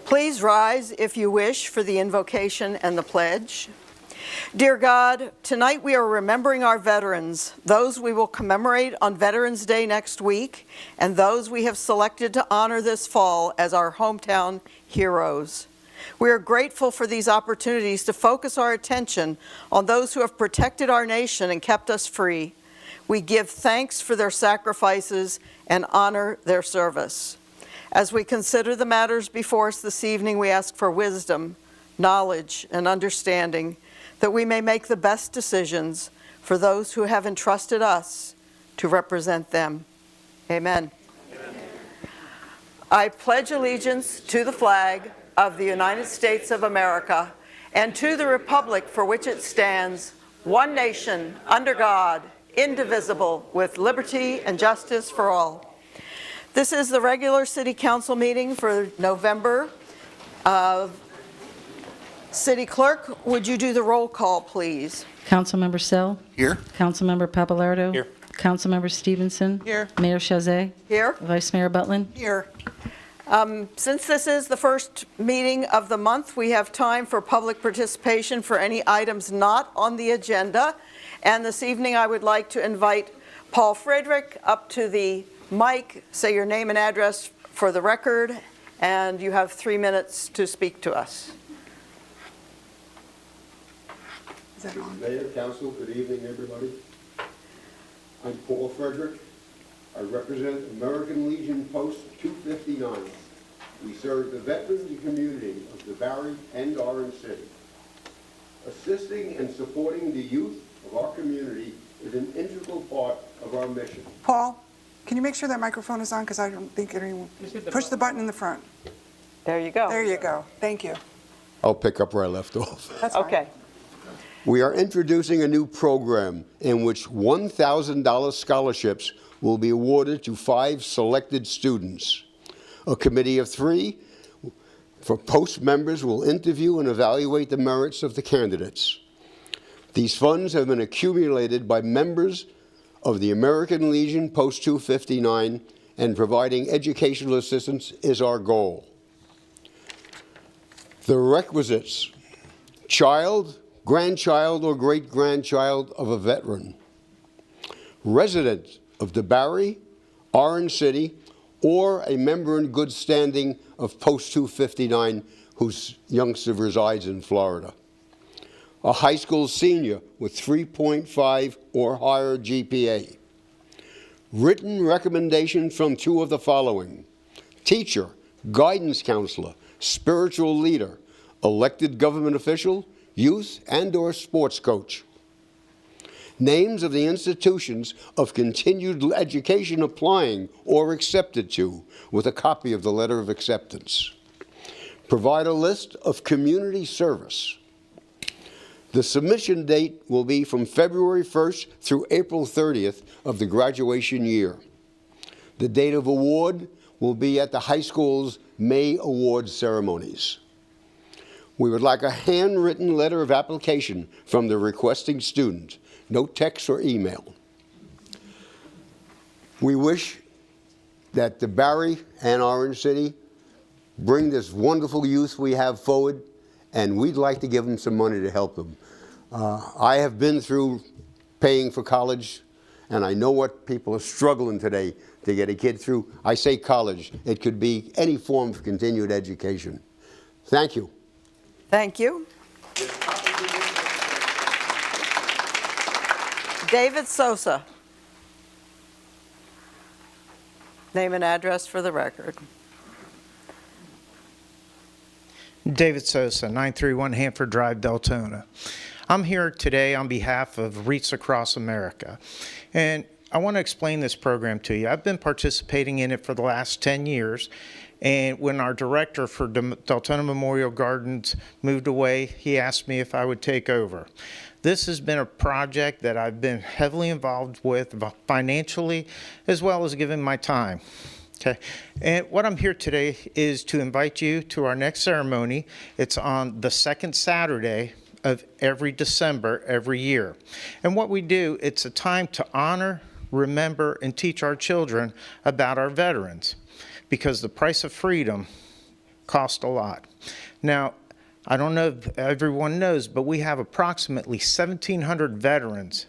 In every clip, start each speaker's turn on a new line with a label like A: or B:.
A: Please rise if you wish for the invocation and the pledge. Dear God, tonight we are remembering our veterans, those we will commemorate on Veterans Day next week, and those we have selected to honor this fall as our hometown heroes. We are grateful for these opportunities to focus our attention on those who have protected our nation and kept us free. We give thanks for their sacrifices and honor their service. As we consider the matters before us this evening, we ask for wisdom, knowledge, and understanding, that we may make the best decisions for those who have entrusted us to represent them. Amen. Amen. I pledge allegiance to the flag of the United States of America and to the republic for which it stands, one nation, under God, indivisible, with liberty and justice for all. This is the regular City Council meeting for November. City Clerk, would you do the roll call, please? Councilmember Sell.
B: Here.
A: Councilmember Papalardo.
B: Here.
A: Councilmember Stevenson.
B: Here.
A: Mayor Chazet. Here. Vice Mayor Butlin. Here. Since this is the first meeting of the month, we have time for public participation for any items not on the agenda. And this evening, I would like to invite Paul Frederick up to the mic. Say your name and address for the record, and you have 3 minutes to speak to us.
C: Is that on? Mayor, Council, good evening, everybody. I'm Paul Frederick. I represent American Legion Post 259. We serve the veterans community of the Barre and Orange City. Assisting and supporting the youth of our community is an integral part of our mission.
D: Paul, can you make sure that microphone is on? Because I don't think anyone... Push the button in the front.
A: There you go.
D: There you go. Thank you.
C: I'll pick up where I left off.
D: That's fine.
A: Okay.
C: We are introducing a new program in which $1,000 scholarships will be awarded to 5 selected students. A committee of 3 for Post members will interview and evaluate the merits of the candidates. These funds have been accumulated by members of the American Legion Post 259, and providing educational assistance is our goal. The requisites: child, grandchild, or great-grandchild of a veteran, resident of the Barre, Orange City, or a member in good standing of Post 259 whose youngster resides in Florida, a high school senior with 3.5 or higher GPA, written recommendations from 2 of the following: teacher, guidance counselor, spiritual leader, elected government official, youth and/or sports coach. Names of the institutions of continued education applying or accepted to, with a copy of the letter of acceptance. Provide a list of community service. The submission date will be from February 1st through April 30th of the graduation year. The date of award will be at the high school's May award ceremonies. We would like a handwritten letter of application from the requesting student, no text or email. We wish that the Barre and Orange City bring this wonderful youth we have forward, and we'd like to give them some money to help them. I have been through paying for college, and I know what people are struggling today to get a kid through. I say college. It could be any form of continued education. Thank you.
A: Thank you. David Sosa. Name and address for the record.
E: David Sosa, 931 Hanford Drive, Deltona. I'm here today on behalf of REITs Across America, and I want to explain this program to you. I've been participating in it for the last 10 years, and when our director for Deltona Memorial Gardens moved away, he asked me if I would take over. This has been a project that I've been heavily involved with financially, as well as giving my time. Okay, and what I'm here today is to invite you to our next ceremony. It's on the second Saturday of every December every year. And what we do, it's a time to honor, remember, and teach our children about our veterans, because the price of freedom cost a lot. Now, I don't know if everyone knows, but we have approximately 1,700 veterans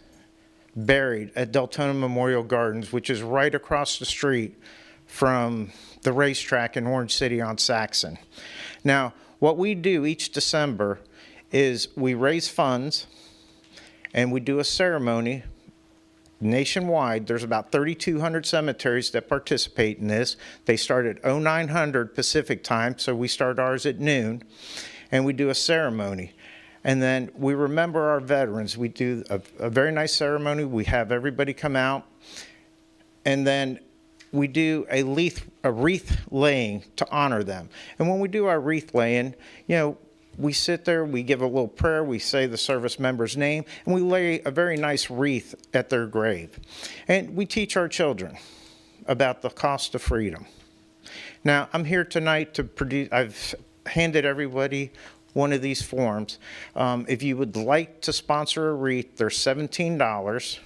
E: buried at Deltona Memorial Gardens, which is right across the street from the racetrack in Orange City on Saxon. Now, what we do each December is we raise funds and we do a ceremony nationwide. There's about 3,200 cemeteries that participate in this. They start at 0900 Pacific time, so we start ours at noon, and we do a ceremony. And then we remember our veterans. We do a very nice ceremony. We have everybody come out, and then we do a wreath laying to honor them. And when we do our wreath laying, you know, we sit there, we give a little prayer, we say the service member's name, and we lay a very nice wreath at their grave. And we teach our children about the cost of freedom. Now, I'm here tonight to produce, I've handed everybody one of these forms. If you would like to sponsor a wreath, they're $17.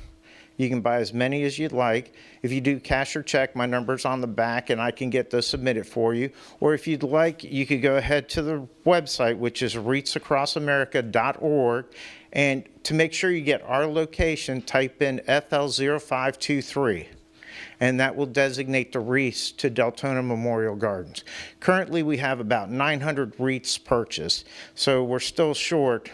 E: You can buy as many as you'd like. If you do cash or check, my number's on the back and I can get those submitted for you. Or if you'd like, you could go ahead to the website, which is wreathsacrossamerica.org, and to make sure you get our location, type in FL0523. And that will designate the wreaths to Deltona Memorial Gardens. Currently, we have about 900 wreaths purchased, so we're still short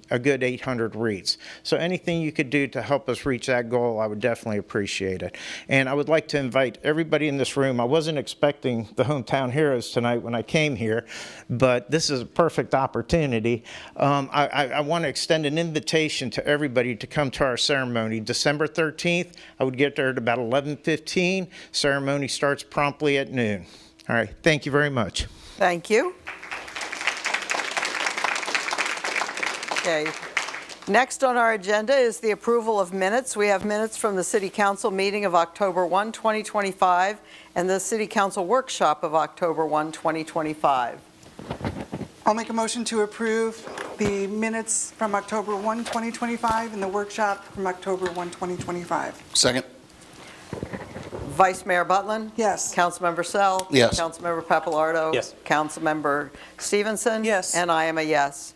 E: a good 800 wreaths. So anything you could do to help us reach that goal, I would definitely appreciate it. And I would like to invite everybody in this room. I wasn't expecting the Hometown Heroes tonight when I came here, but this is a perfect opportunity. I want to extend an invitation to everybody to come to our ceremony. December 13th, I would get there at about 11:15. Ceremony starts promptly at noon. All right, thank you very much.
A: Thank you. Okay. Next on our agenda is the approval of minutes. We have minutes from the City Council meeting of October 1, 2025, and the City Council workshop of October 1, 2025.
D: I'll make a motion to approve the minutes from October 1, 2025, and the workshop from October 1, 2025.
B: Second.
A: Vice Mayor Butlin?
D: Yes.
A: Councilmember Sell?
B: Yes.
A: Councilmember Papalardo?
B: Yes.
A: Councilmember Stevenson?
D: Yes.
A: And I am a yes.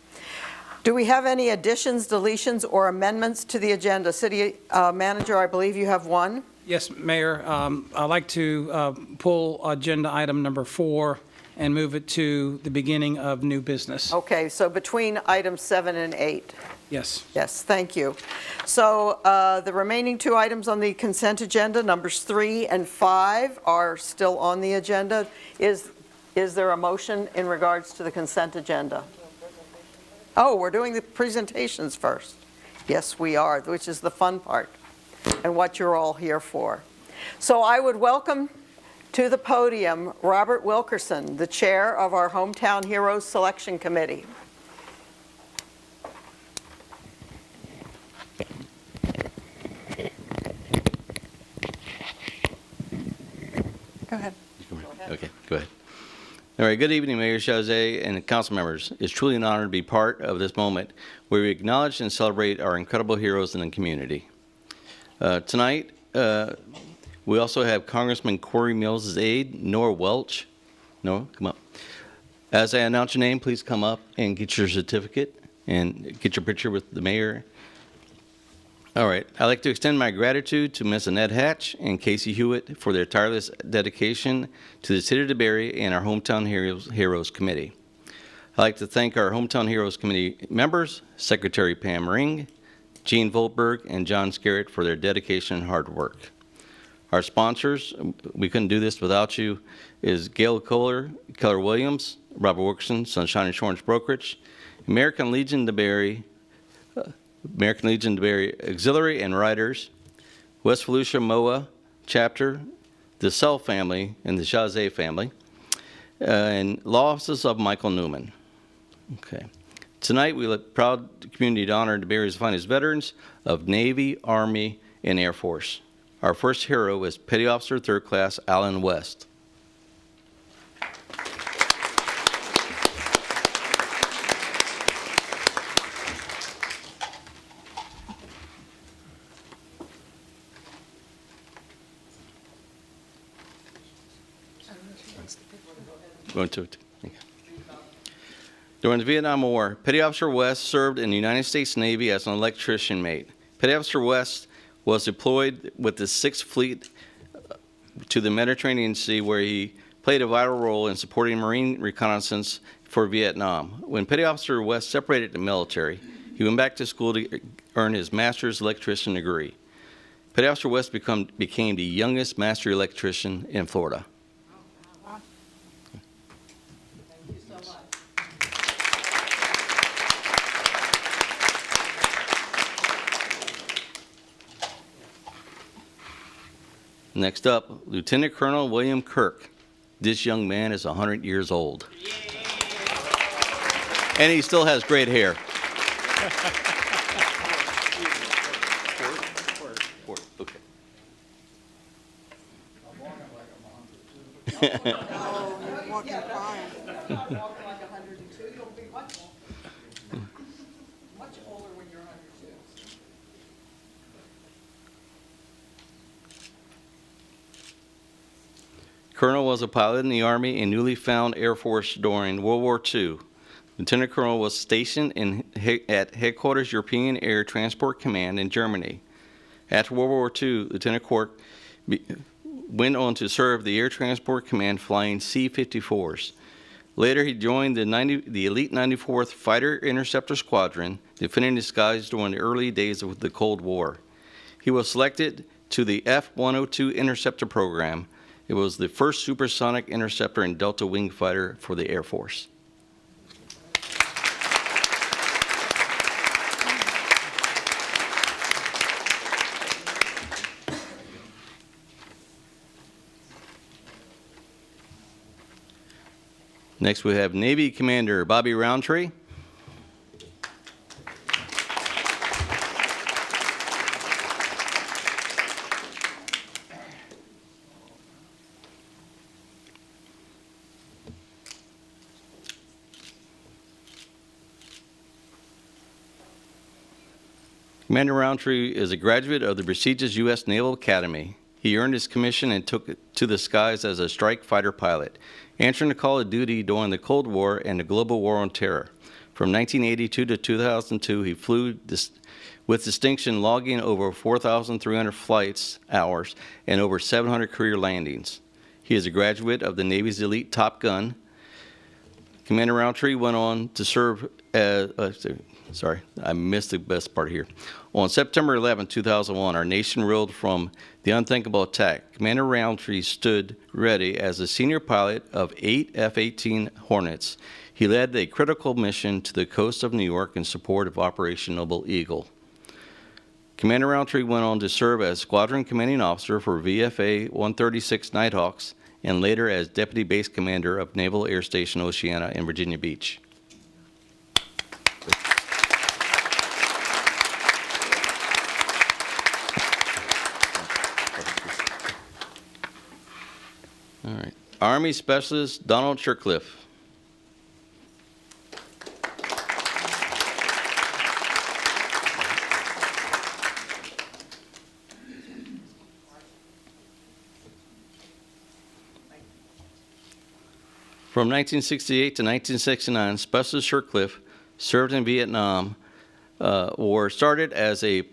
A: Do we have any additions, deletions, or amendments to the agenda? City Manager, I believe you have one.
F: Yes, Mayor. I'd like to pull agenda item number 4 and move it to the beginning of new business.
A: Okay, so between items 7 and 8.
F: Yes.
A: Yes, thank you. So the remaining 2 items on the consent agenda, numbers 3 and 5, are still on the agenda. Is there a motion in regards to the consent agenda? Oh, we're doing the presentations first. Yes, we are, which is the fun part and what you're all here for. So I would welcome to the podium Robert Wilkerson, the chair of our Hometown Heroes Selection Committee.
D: Go ahead.
G: Okay, go ahead. All right, good evening, Mayor Chazet and council members. It's truly an honor to be part of this moment where we acknowledge and celebrate our incredible heroes in the community. Tonight, we also have Congressman Corey Mills' aide, Nora Welch. Nora, come up. As I announce your name, please come up and get your certificate and get your picture with the mayor. All right, I'd like to extend my gratitude to Ms. Annette Hatch and Casey Hewitt for their tireless dedication to the City of DeBary and our Hometown Heroes Committee. I'd like to thank our Hometown Heroes Committee members, Secretary Pam Ring, Gene Voltberg, and John Scarrett for their dedication and hard work. Our sponsors, we couldn't do this without you, is Gail Kohler, Keller Williams, Robert Wilkerson, Sunshine Insurance Brokerage, American Legion DeBary Auxiliary and Riders, West Volusia MOA Chapter, the Sell family and the Chazet family, and law offices of Michael Newman. Okay. Tonight, we look proud community to honor DeBary's finest veterans of Navy, Army, and Air Force. Our first hero is Petty Officer 3rd Class Alan West. Going to it. During the Vietnam War, Petty Officer West served in the United States Navy as an electrician mate. Petty Officer West was deployed with the 6th Fleet to the Mediterranean Sea, where he played a vital role in supporting Marine reconnaissance for Vietnam. When Petty Officer West separated the military, he went back to school to earn his master's electrician degree. Petty Officer West became the youngest master electrician in Florida. Next up, Lieutenant Colonel William Kirk. This young man is 100 years old. And he still has great hair. Okay.
D: Oh, you're walking fine.
A: Walking like 102, you'll be much older when you're 102.
G: Colonel was a pilot in the Army and newly found Air Force during World War II. Lieutenant Colonel was stationed at Headquarters European Air Transport Command in Germany. After World War II, Lieutenant Kirk went on to serve the Air Transport Command flying C-54s. Later, he joined the Elite 94th Fighter Interceptor Squadron, defending the skies during the early days of the Cold War. He was selected to the F-102 Interceptor program. It was the first supersonic interceptor and Delta wing fighter for the Air Force. Next, we have Navy Commander Bobby Roundtree. Commander Roundtree is a graduate of the prestigious U.S. Naval Academy. He earned his commission and took it to the skies as a strike fighter pilot, answering the call of duty during the Cold War and the global war on terror. From 1982 to 2002, he flew with distinction, logging over 4,300 flights hours and over 700 career landings. He is a graduate of the Navy's elite Top Gun. Commander Roundtree went on to serve as, sorry, I missed the best part here. On September 11, 2001, our nation reeled from the unthinkable attack. Commander Roundtree stood ready as the senior pilot of 8 F-18 Hornets. He led a critical mission to the coast of New York in support of Operation Noble Eagle. Commander Roundtree went on to serve as Squadron Commanding Officer for VFA 136 Nighthawks and later as Deputy Base Commander of Naval Air Station Oceana in Virginia Beach. All right. Army Specialist Donald Shercliffe. From 1968 to 1969, Specialist Shercliffe served in Vietnam War, started as a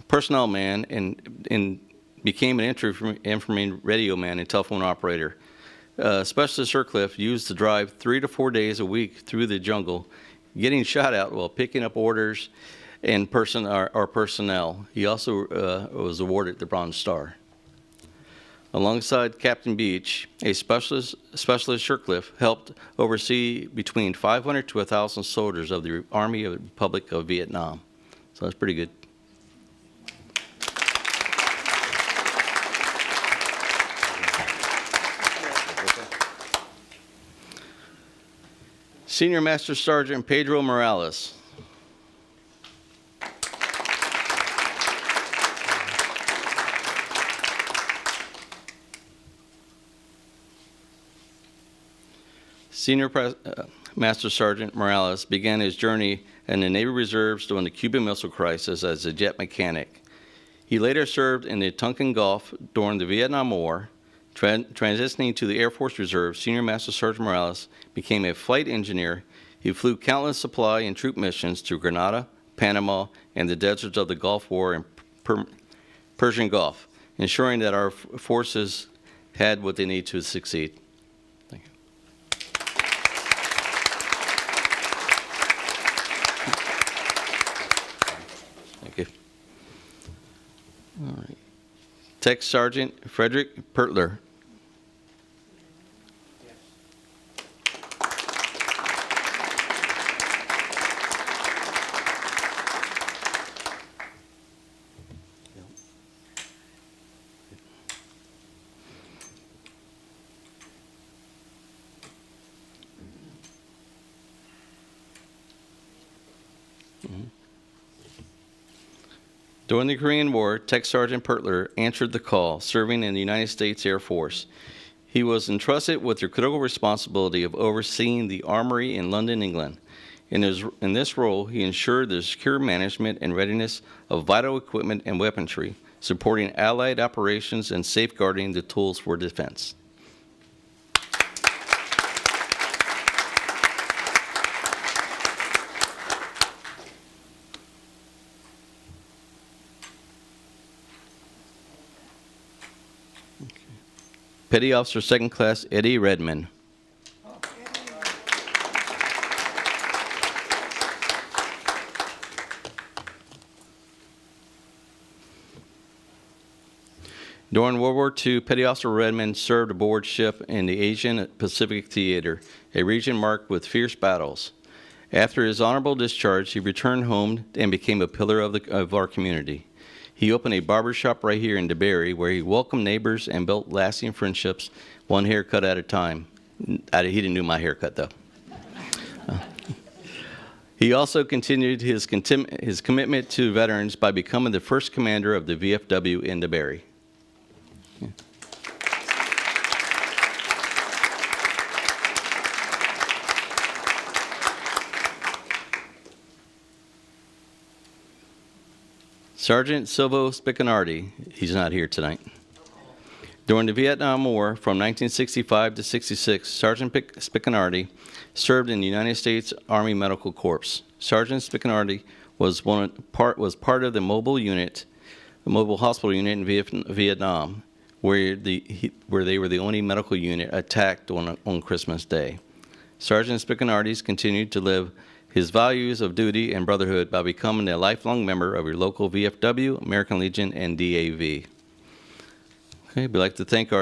G: personnel man and became an infantry radio man and telephone operator. Specialist Shercliffe used to drive 3 to 4 days a week through the jungle, getting shot at while picking up orders and personnel. He also was awarded the Bronze Star. Alongside Captain Beach, a Specialist Shercliffe helped oversee between 500 to 1,000 soldiers of the Army of the Republic of Vietnam. So that's pretty good. Senior Master Sergeant Pedro Morales. Senior Master Sergeant Morales began his journey in the Navy Reserves during the Cuban Missile Crisis as a jet mechanic. He later served in the Tonkin Gulf during the Vietnam War. Transitioning to the Air Force Reserve, Senior Master Sergeant Morales became a flight engineer. He flew countless supply and troop missions to Grenada, Panama, and the deserts of the Gulf War and Persian Gulf, ensuring that our forces had what they need to succeed. Thank you. Thank you. All right. Tech Sergeant Frederick Pertler. During the Korean War, Tech Sergeant Pertler answered the call, serving in the United States Air Force. He was entrusted with the critical responsibility of overseeing the armory in London, England. In this role, he ensured the secure management and readiness of vital equipment and weaponry, supporting Allied operations and safeguarding the tools for defense. Petty Officer Second Class Eddie Redmond. During World War II, Petty Officer Redmond served aboard ship in the Asian Pacific Theater, a region marked with fierce battles. After his honorable discharge, he returned home and became a pillar of our community. He opened a barber shop right here in DeBerry where he welcomed neighbors and built lasting friendships, one haircut at a time. He didn't do my haircut, though. He also continued his commitment to veterans by becoming the first commander of the VFW in DeBerry. Yeah. Sergeant Silvo Spicinardi, he's not here tonight. During the Vietnam War from 1965 to 66, Sergeant Spicinardi served in the United States Army Medical Corps. Sergeant Spicinardi was part of the mobile hospital unit in Vietnam, where they were the only medical unit attacked on Christmas Day. Sergeant Spicinardi continued to live his values of duty and brotherhood by becoming a lifelong member of your local VFW, American Legion, and DAV. Okay, we'd like to thank you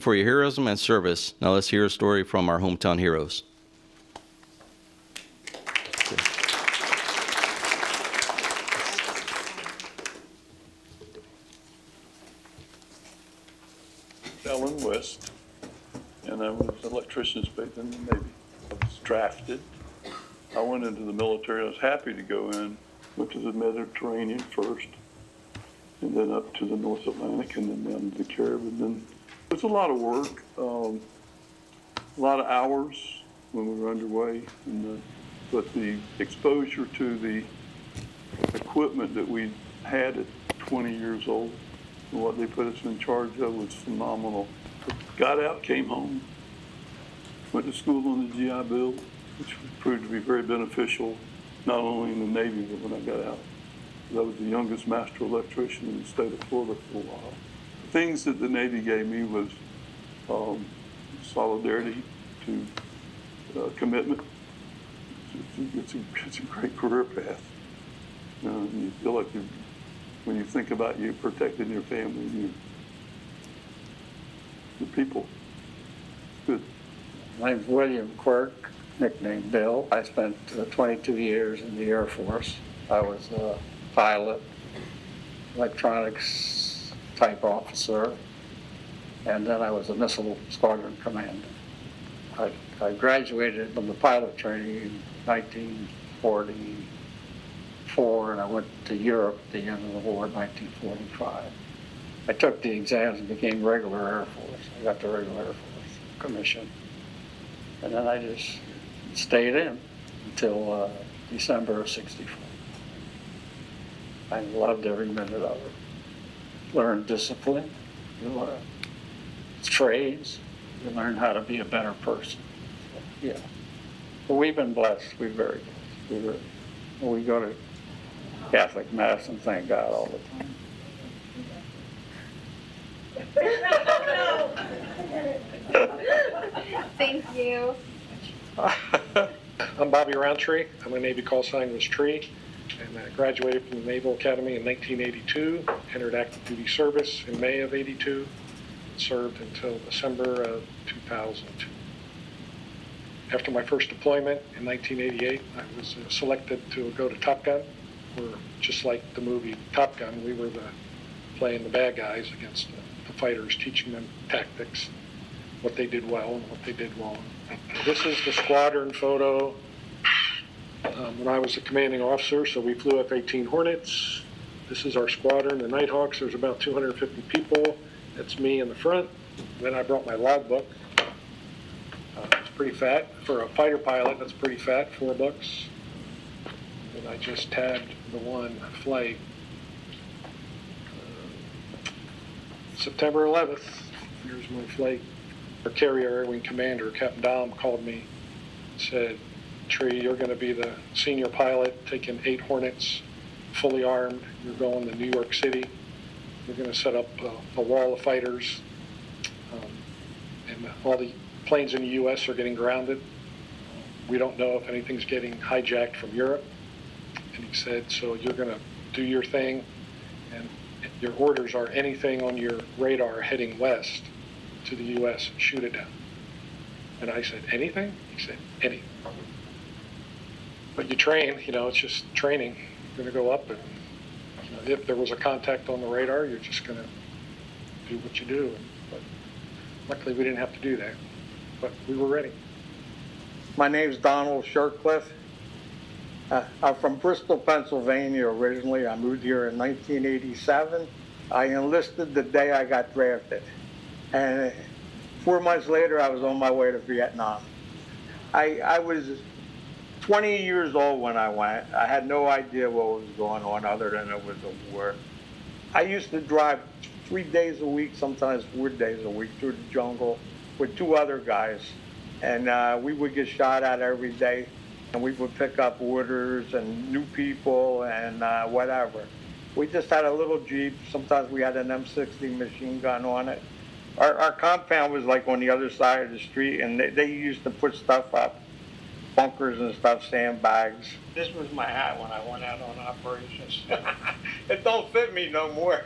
G: for your heroism and service. Now let's hear a story from our hometown heroes.
B: Alan West, and I was an electrician inspector in the Navy. I was drafted. I went into the military. I was happy to go in. Went to the Mediterranean first, and then up to the North Atlantic, and then down to the Caribbean. And then it was a lot of work, a lot of hours when we were underway. But the exposure to the equipment that we had at 20 years old and what they put us in charge of was phenomenal. Got out, came home, went to school on the GI Bill, which proved to be very beneficial, not only in the Navy, but when I got out. I was the youngest master electrician in the state of Florida for a while. Things that the Navy gave me was solidarity to commitment. It's a great career path. You feel like when you think about you protecting your family, the people. Good.
H: My name's William Quirk, nicknamed Bill. I spent 22 years in the Air Force. I was a pilot, electronics type officer, and then I was a missile squadron commander. I graduated from the pilot training in 1944, and I went to Europe at the end of the war in 1945. I took the exams and became regular Air Force. I got the regular Air Force commission. And then I just stayed in until December of '64. I loved every minute of it. Learned discipline, you learn trades, you learn how to be a better person. So, yeah, But we've been blessed. We're very blessed. We go to Catholic Mass and thank God all the time.
I: Thank you.
J: I'm Bobby Roundtree. I'm a Navy call sign was Tree, and I graduated from the Naval Academy in 1982, entered active duty service in May of 82, and served until December of 2002. After my first deployment in 1988, I was selected to go to Top Gun, where just like the movie Top Gun, we were playing the bad guys against the fighters, teaching them tactics, what they did well and what they did wrong. This is the squadron photo when I was the commanding officer, so we flew F-18 Hornets. This is our squadron, the Nighthawks. There's about 250 people. That's me in the front. Then I brought my logbook. It's pretty fat. For a fighter pilot, that's pretty fat, $4. And I just tabbed the one flight. September 11th, here's my flight. Our carrier Air Wing commander, Captain Dom, called me, said, Tree, you're going to be the senior pilot, taking 8 Hornets, fully armed. You're going to New York City. You're going to set up a wall of fighters. And all the planes in the U.S. are getting grounded. We don't know if anything's getting hijacked from Europe. And he said, so you're going to do your thing, and your orders are anything on your radar heading west to the U.S., shoot it down. And I said, anything? He said, anything. But you train, it's just training. You're going to go up and, if there was a contact on the radar, you're just going to do what you do. But luckily we didn't have to do that, but we were ready.
H: My name's Donald Shirtcliffe. I'm from Bristol, Pennsylvania originally. I moved here in 1987. I enlisted the day I got drafted. And 4 months later, I was on my way to Vietnam. I was 20 years old when I went. I had no idea what was going on other than it was a war. I used to drive 3 days a week, sometimes 4 days a week through the jungle with 2 other guys. And we would get shot at every day. And we would pick up orders and new people and whatever. We just had a little Jeep. Sometimes we had an M60 machine gun on it. Our compound was like on the other side of the street, and they used to put stuff up, bunkers and stuff, sandbags. This was my hat when I went out on operations. It don't fit me no more.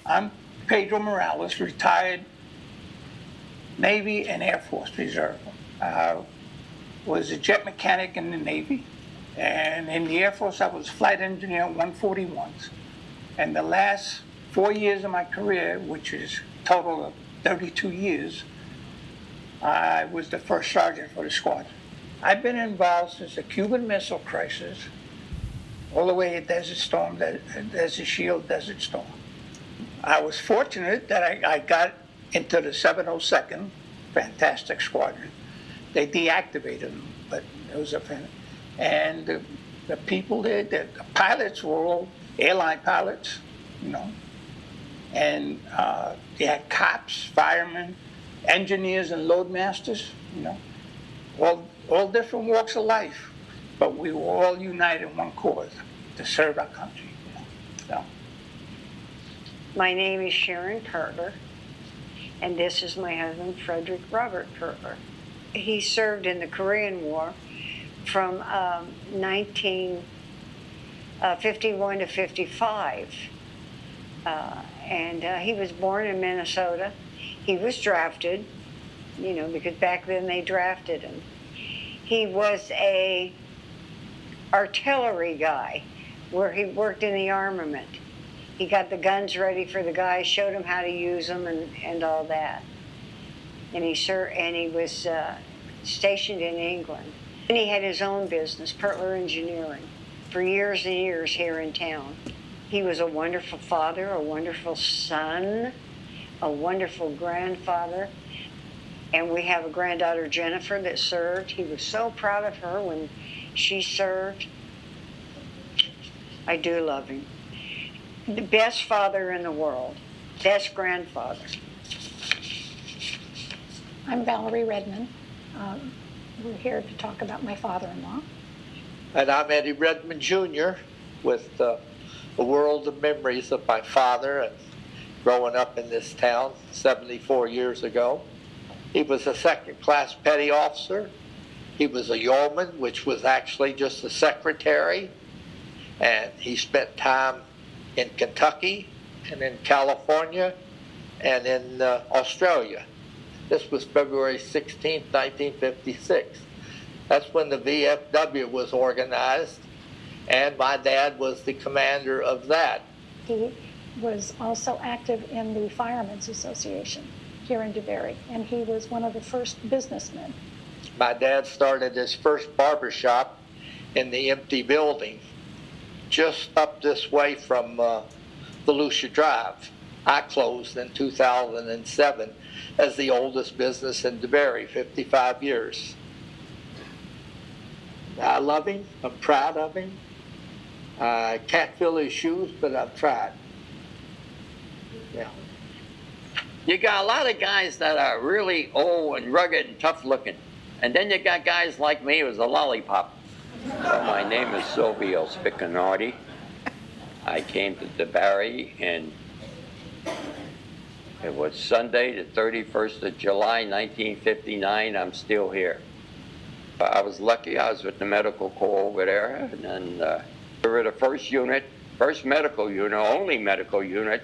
K: I'm Pedro Morales, retired Navy and Air Force Reserve. Was a jet mechanic in the Navy, and in the Air Force I was flight engineer on 141s. And the last 4 years of my career, which is a total of 32 years, I was the first sergeant for the squadron. I've been involved since the Cuban Missile Crisis, all the way at Desert Storm, Desert Shield, Desert Storm. I was fortunate that I got into the 702nd, fantastic squadron. They deactivated them, but it was and the people there, the pilots were all airline pilots, and they had cops, firemen, engineers, and loadmasters, all different walks of life, but we were all united in one cause, to serve our country.
I: My name is Sharon Pertler, and this is my husband, Frederick Robert Pertler. He served in the Korean War from 1951 to 55. And he was born in Minnesota. He was drafted, because back then they drafted him. He was a artillery guy where he worked in the armament. He got the guns ready for the guys, showed them how to use them and all that. And he was stationed in England. And he had his own business, Pertler Engineering, for years and years here in town. He was a wonderful father, a wonderful son, a wonderful grandfather. And we have a granddaughter, Jennifer, that served. He was so proud of her when she served. I do love him. The best father in the world, best grandfather.
L: I'm Valerie Redmond. We're here to talk about my father-in-law.
M: And I'm Eddie Redmond Jr. with a world of memories of my father and growing up in this town 74 years ago. He was a second-class petty officer. He was a yeoman, which was actually just a secretary. And he spent time in Kentucky and in California and in Australia. This was February 16, 1956. That's when the VFW was organized, and my dad was the commander of that.
L: He was also active in the Firemen's Association here in DeBary, and he was one of the first businessmen.
M: My dad started his first barbershop in the empty building just up this way from Volusia Drive. I closed in 2007 as the oldest business in DeBary, 55 years. I love him. I'm proud of him. I can't fill his shoes, but I've tried. Yeah.
N: You got a lot of guys that are really old and rugged and tough looking. And then you got guys like me who's a lollipop.
O: Well, my name is Silvio Spicanardi. I came to DeBary and it was Sunday, the 31st of July, 1959. I'm still here. I was lucky. I was with the medical corps over there, and then we were the first medical unit, only medical unit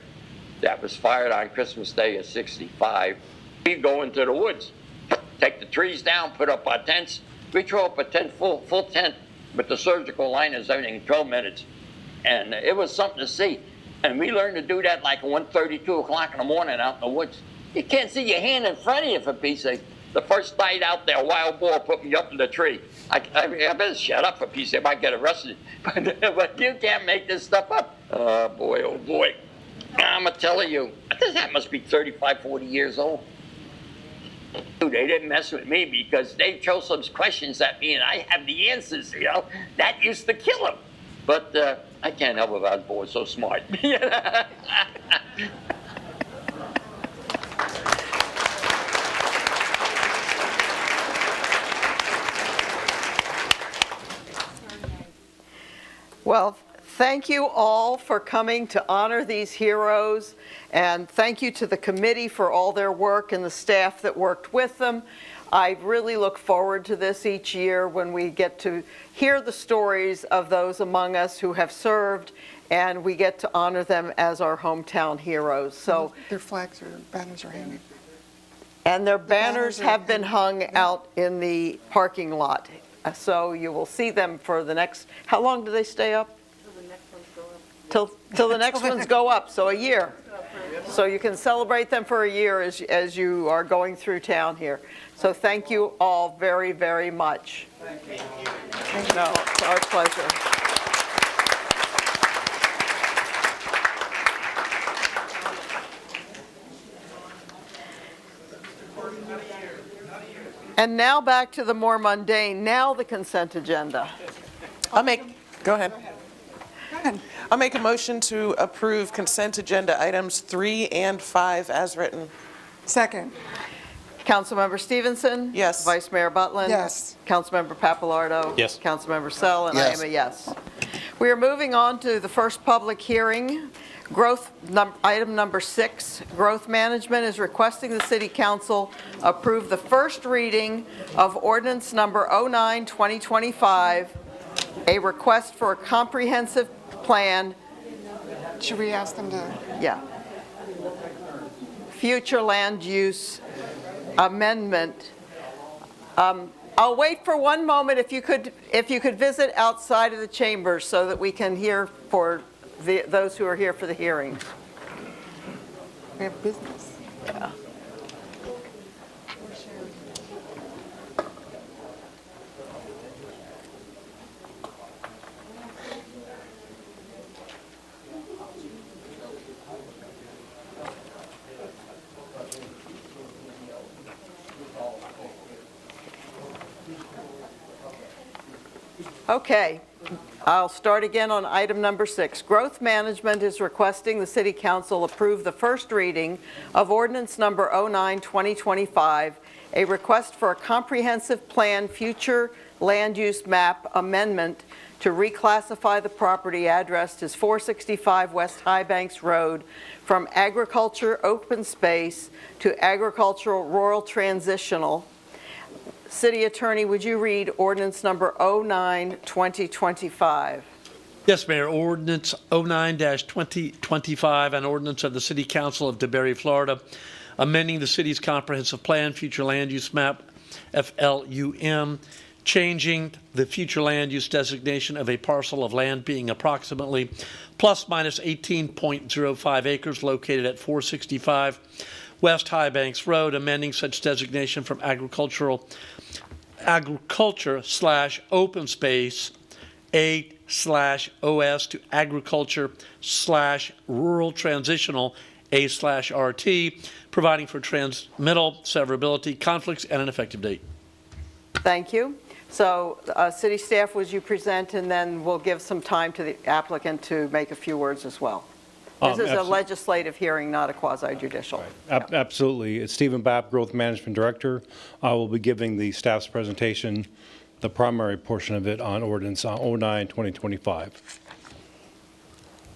O: that was fired on Christmas Day of '65. We go into the woods, take the trees down, put up our tents. We throw up a tent, full tent, with the surgical liners, everything in 12 minutes, and it was something to see. And we learned to do that like 1:30, 2 o'clock in the morning out in the woods. You can't see your hand in front of you for peace sake. The first night out there, a wild boar put me up in the tree. I better shut up for peace sake, I might get arrested. But you can't make this stuff up. Oh boy. I'm telling you, that must be 35, 40 years old. Dude, they didn't mess with me because they throw some questions at me and I have the answers, you know. That used to kill them. But I can't help it, I was born so smart.
A: Well, thank you all for coming to honor these heroes, and thank you to the committee for all their work and the staff that worked with them. I really look forward to this each year when we get to hear the stories of those among us who have served, and we get to honor them as our hometown heroes. So,
D: Their flags or banners are hanging.
A: and their banners have been hung out in the parking lot. So you will see them for the next, how long do they stay up? Till the next ones go up, so a year. So you can celebrate them for a year as you are going through town here. So thank you all very, very much. Thank you. No, it's our pleasure. And now back to the more mundane, now the consent agenda.
P: Go ahead. I'll make a motion to approve consent agenda items 3 and 5 as written.
D: Second.
A: Councilmember Stevenson?
P: Yes.
A: Vice Mayor Butlin?
D: Yes.
A: Councilmember Papalardo?
Q: Yes.
A: Councilmember Sell, and I am a yes. We are moving on to the first public hearing. Item number 6, Growth Management is requesting the City Council approve the first reading of ordinance number 09-2025, a request for a comprehensive plan.
D: Should we ask them to?
A: Yeah. Future land use amendment. I'll wait for one moment if you could visit outside of the chambers so that we can hear for those who are here for the hearing.
D: We have business.
A: Yeah. Okay, I'll start again on item number 6. Growth Management is requesting the City Council approve the first reading of ordinance number 09-2025, a request for a comprehensive plan future land use map amendment to reclassify the property addressed as 465 West High Banks Road from agriculture open space to agricultural rural transitional. City Attorney, would you read ordinance number 09-2025?
Q: Yes, Mayor. Ordinance 09-2025, an ordinance of the City Council of DeBary, Florida, amending the city's comprehensive plan, future land use map, FLUM, changing the future land use designation of a parcel of land being approximately plus minus 18.05 acres located at 465 West High Banks Road, amending such designation from agriculture / open space A/OS to agriculture / rural transitional A/RT, providing for transmittal, severability, conflicts, and an effective date.
A: Thank you. So, city staff, would you present, and then we'll give some time to the applicant to make a few words as well. This is a legislative hearing, not a quasi-judicial.
R: Right. Absolutely. It's Stephen Bapp, Growth Management Director. I will be giving the staff's presentation, the primary portion of it, on ordinance 09-2025.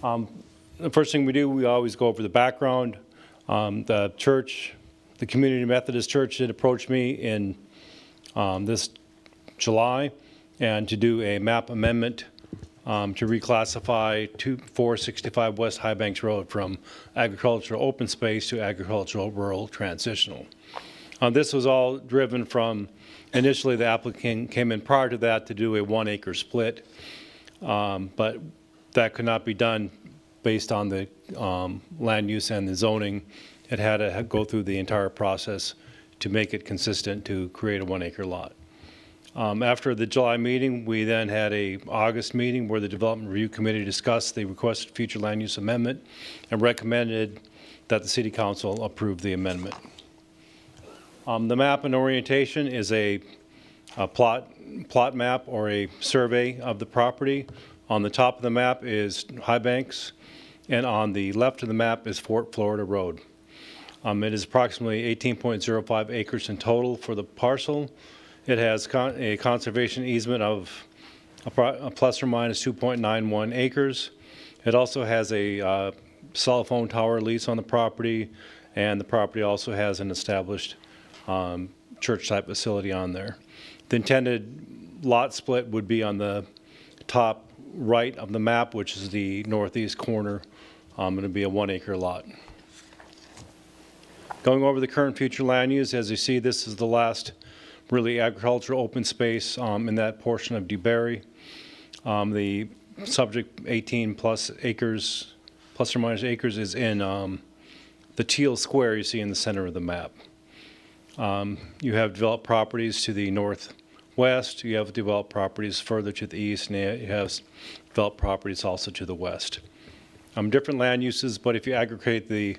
R: The first thing we do, we always go over the background. The church, the Community Methodist Church, did approach me in this July and to do a map amendment to reclassify 465 West High Banks Road from agricultural open space to agricultural rural transitional. This was all driven from, initially the applicant came in prior to that to do a 1 acre split, but that could not be done based on the land use and the zoning. It had to go through the entire process to make it consistent to create a 1 acre lot. After the July meeting, we then had a August meeting where the Development Review Committee discussed the requested future land use amendment and recommended that the City Council approve the amendment. The map and orientation is a plot map or a survey of the property. On the top of the map is High Banks, and on the left of the map is Fort Florida Road. It is approximately 18.05 acres in total for the parcel. It has a conservation easement of a plus or minus 2.91 acres. It also has a cell phone tower lease on the property, and the property also has an established church-type facility on there. The intended lot split would be on the top right of the map, which is the northeast corner. It'll be a 1 acre lot. Going over the current future land use, as you see, this is the last really agricultural open space in that portion of DeBary. The subject 18 plus acres, plus or minus acres, is in the teal square you see in the center of the map. You have developed properties to the northwest, you have developed properties further to the east, and you have developed properties also to the west. Different land uses, but if you aggregate the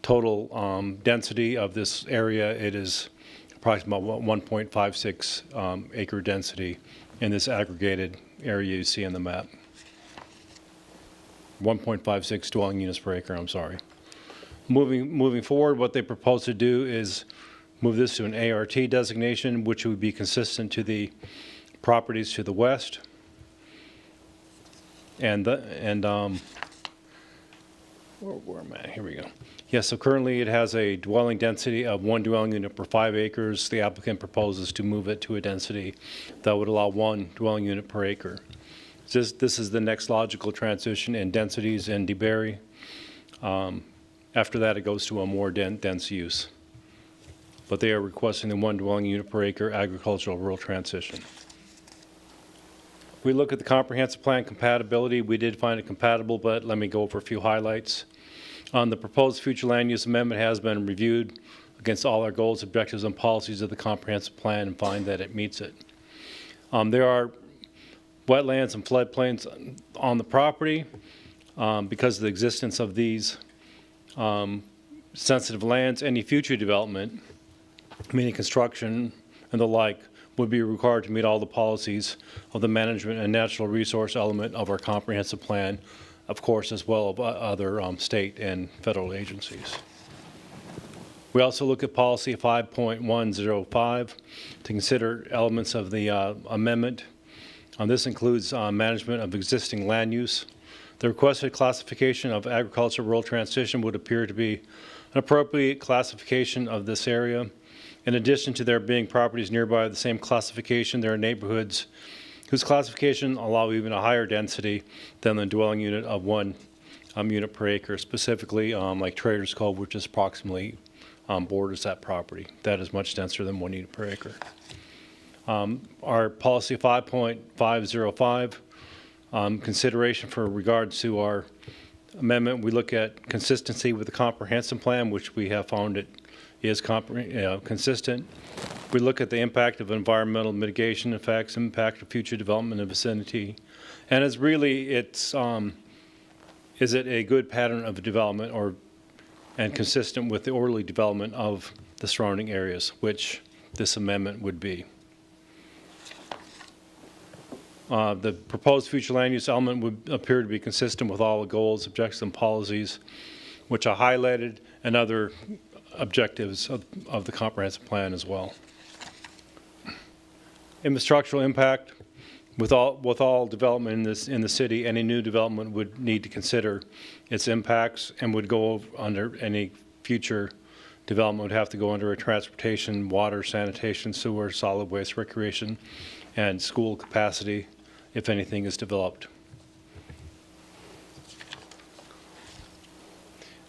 R: total density of this area, it is approximately 1.56 acre density in this aggregated area you see in the map. 1.56 dwelling units per acre, I'm sorry. Moving forward, what they propose to do is move this to an ART designation, which would be consistent to the properties to the west. Where am I? Here we go. Yes, so currently it has a dwelling density of 1 dwelling unit per 5 acres. The applicant proposes to move it to a density that would allow 1 dwelling unit per acre. This is the next logical transition in densities in DeBary. After that, it goes to a more dense use. But they are requesting the 1 dwelling unit per acre agricultural rural transition. We look at the comprehensive plan compatibility. We did find it compatible, but let me go over a few highlights. The proposed future land use amendment has been reviewed against all our goals, objectives, and policies of the comprehensive plan and find that it meets it. There are wetlands and floodplains on the property. Because of the existence of these sensitive lands, any future development, meaning construction and the like, would be required to meet all the policies of the management and natural resource element of our comprehensive plan, of course, as well as other state and federal agencies. We also look at policy 5.105 to consider elements of the amendment. This includes management of existing land use. The requested classification of agriculture rural transition would appear to be an appropriate classification of this area. In addition to there being properties nearby the same classification, there are neighborhoods whose classification allow even a higher density than the dwelling unit of 1 unit per acre, specifically like Trader's Cove, which is approximately borders that property. That is much denser than 1 unit per acre. Our policy 5.505, consideration for regards to our amendment, we look at consistency with the comprehensive plan, which we have found it is consistent. We look at the impact of environmental mitigation effects, impact of future development in the vicinity, and is it a good pattern of development and consistent with the orderly development of the surrounding areas, which this amendment would be. The proposed future land use element would appear to be consistent with all the goals, objectives, and policies which are highlighted, and other objectives of the comprehensive plan as well. Infrastructural impact. With all development in the city, any new development would need to consider its impacts and would go under any future development would have to go under a transportation, water, sanitation, sewer, solid waste, recreation, and school capacity if anything is developed.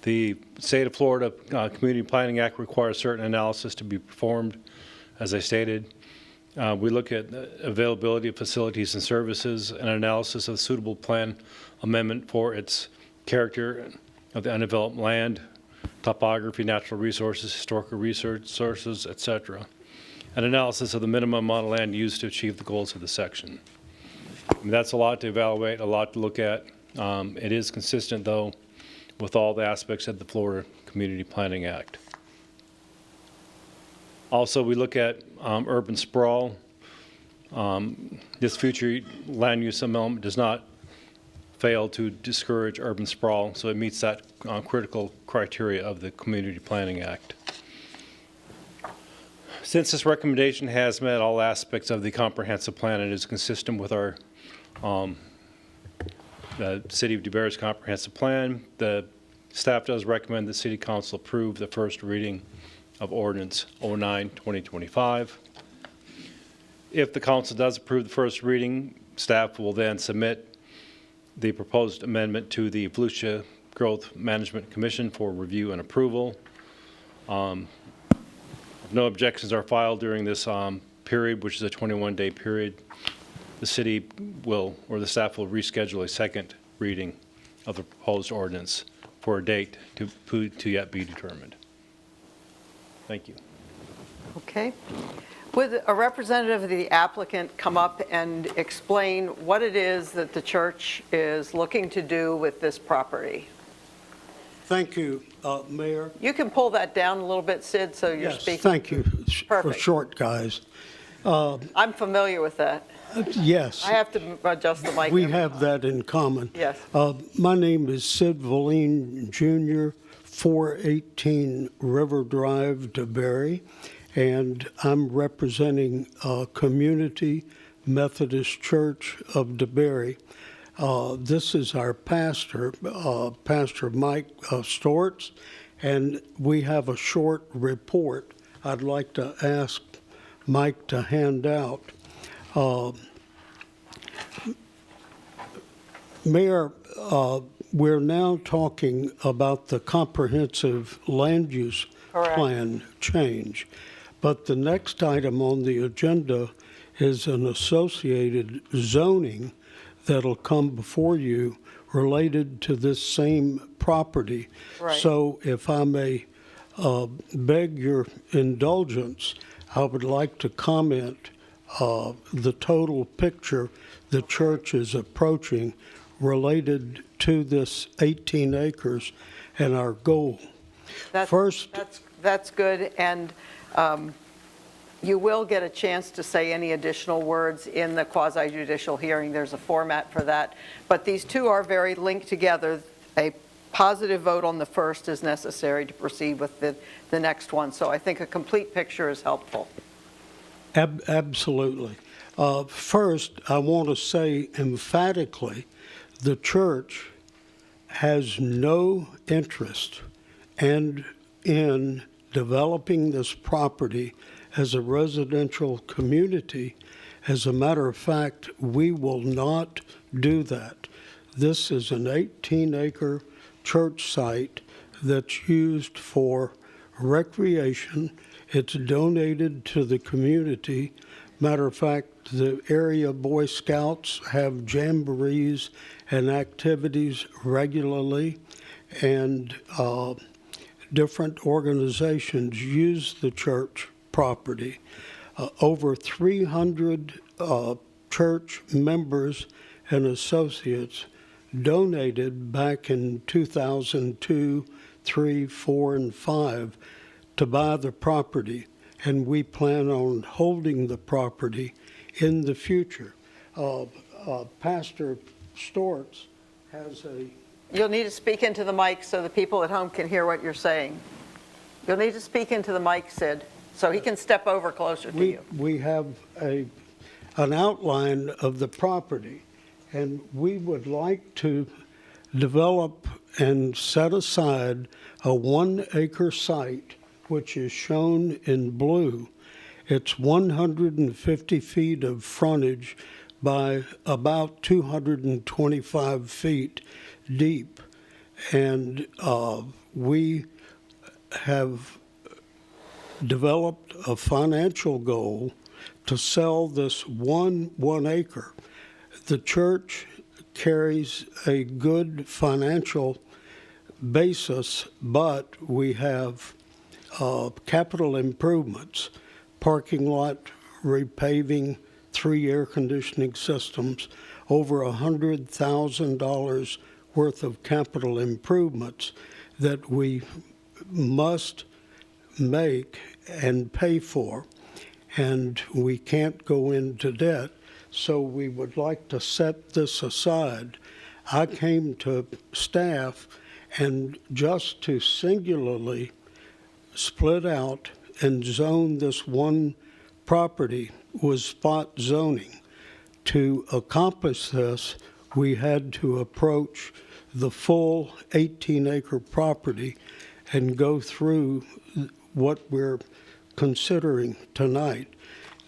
R: The State of Florida Community Planning Act requires certain analysis to be performed, as I stated. We look at availability of facilities and services, and analysis of suitable plan amendment for its character of the undeveloped land, topography, natural resources, historical resources, etc. An analysis of the minimum amount of land used to achieve the goals of the section. That's a lot to evaluate, a lot to look at. It is consistent, though, with all the aspects of the Florida Community Planning Act. Also, we look at urban sprawl. This future land use amendment does not fail to discourage urban sprawl, so it meets that critical criteria of the Community Planning Act. Since this recommendation has met all aspects of the comprehensive plan and is consistent with our the City of DeBerry's comprehensive plan, the staff does recommend the City Council approve the first reading of Ordinance 09-2025. If the Council does approve the first reading, staff will then submit the proposed amendment to the Volusia Growth Management Commission for review and approval. If no objections are filed during this period, which is a 21-day period, the city will, or the staff will reschedule a second reading of the proposed ordinance for a date to yet be determined. Thank you.
A: Okay. Would a representative of the applicant come up and explain what it is that the church is looking to do with this property?
S: Thank you, Mayor.
A: You can pull that down a little bit, Sid, so you're
S: Yes,
A: speaking.
S: thank you for
A: Perfect.
S: short guys.
A: I'm familiar with that.
S: Yes.
A: I have to adjust the mic.
S: We have that in common.
A: Yes.
S: My name is Sid Valine Jr., 418 River Drive, DeBerry, and I'm representing Community Methodist Church of DeBerry. This is our pastor, Pastor Mike Stortz, and we have a short report I'd like to ask Mike to hand out. Mayor, we're now talking about the comprehensive land use plan change, but the next item on the agenda is an associated zoning that'll come before you related to this same property.
A: Right.
S: So if I may beg your indulgence, I would like to comment the total picture the church is approaching related to this 18 acres and our goal.
A: That's good, and you will get a chance to say any additional words in the quasi-judicial hearing. There's a format for that, but these two are very linked together. A positive vote on the first is necessary to proceed with the next one. So I think a complete picture is helpful.
S: Absolutely. First, I want to say emphatically, the church has no interest in developing this property as a residential community. As a matter of fact, we will not do that. This is an 18-acre church site that's used for recreation. It's donated to the community. Matter of fact, the area Boy Scouts have jamborees and activities regularly, and different organizations use the church property. Over 300 church members and associates donated back in 2002, 3, 4, and 5 to buy the property, and we plan on holding the property in the future. Pastor Stortz has a...
A: You'll need to speak into the mic so the people at home can hear what you're saying. You'll need to speak into the mic, Sid, so he can step over closer to you.
S: We have an outline of the property, and we would like to develop and set aside a 1-acre site, which is shown in blue. It's 150 feet of frontage by about 225 feet deep. And we have developed a financial goal to sell this one acre. The church carries a good financial basis, but we have capital improvements, parking lot repaving, 3 air conditioning systems, over $100,000 worth of capital improvements that we must make and pay for, and we can't go into debt, so we would like to set this aside. I came to staff and just to singularly split out and zone this one property was spot zoning. To accomplish this, we had to approach the full 18-acre property and go through what we're considering tonight.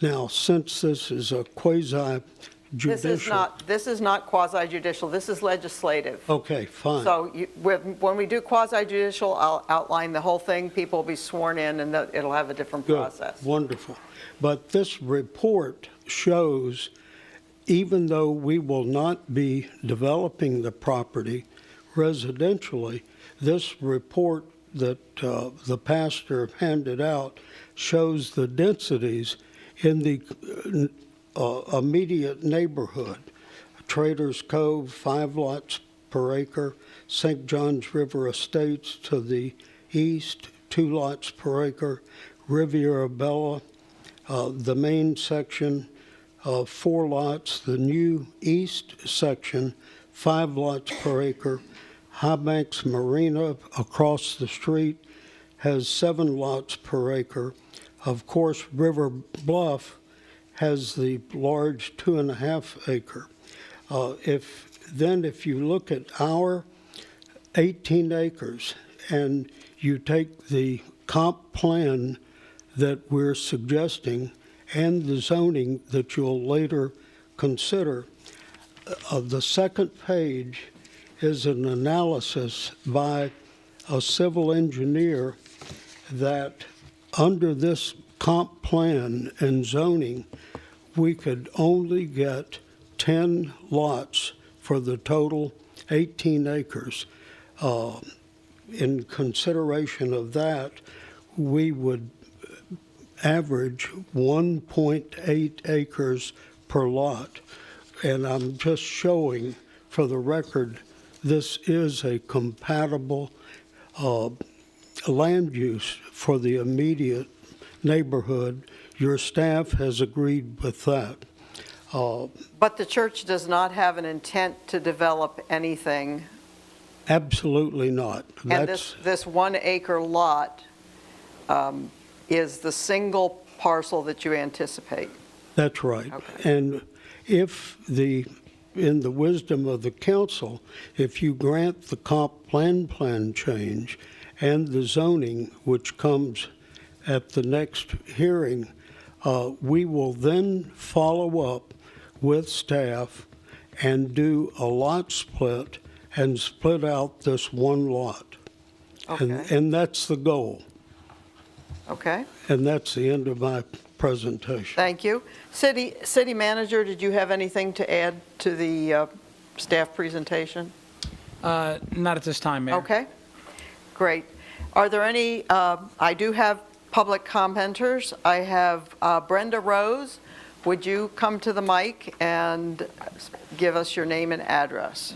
S: Now, since this is a quasi-judicial...
A: This is not quasi-judicial, this is legislative.
S: Okay, fine.
A: So when we do quasi-judicial, I'll outline the whole thing, people will be sworn in, and it'll have a different process.
S: Good, wonderful. But this report shows, even though we will not be developing the property residentially, this report that the pastor handed out shows the densities in the immediate neighborhood. Traders Cove, 5 lots per acre. St. John's River Estates to the east, 2 lots per acre. Riviera Bella, the main section, 4 lots. The new east section, 5 lots per acre. High Banks Marina across the street has 7 lots per acre. Of course, River Bluff has the large 2.5 acre. If you look at our 18 acres and you take the comp plan that we're suggesting and the zoning that you'll later consider, the second page is an analysis by a civil engineer that under this comp plan and zoning, we could only get 10 lots for the total 18 acres. In consideration of that, we would average 1.8 acres per lot. And I'm just showing for the record, this is a compatible land use for the immediate neighborhood. Your staff has agreed with that.
A: But the church does not have an intent to develop anything
S: Absolutely not.
A: And this 1 acre lot is the single parcel that you anticipate?
S: That's right.
A: Okay.
S: And if in the wisdom of the council, if you grant the comp plan change and the zoning, which comes at the next hearing, we will then follow up with staff and do a lot split and split out this one lot.
A: Okay.
S: And that's the goal.
A: Okay,
S: And that's the end of my presentation.
A: thank you. City Manager, did you have anything to add to the staff presentation?
F: Not at this time, Mayor.
A: Okay, great. Are there any, I do have public commenters. I have Brenda Rose. Would you come to the mic and give us your name and address?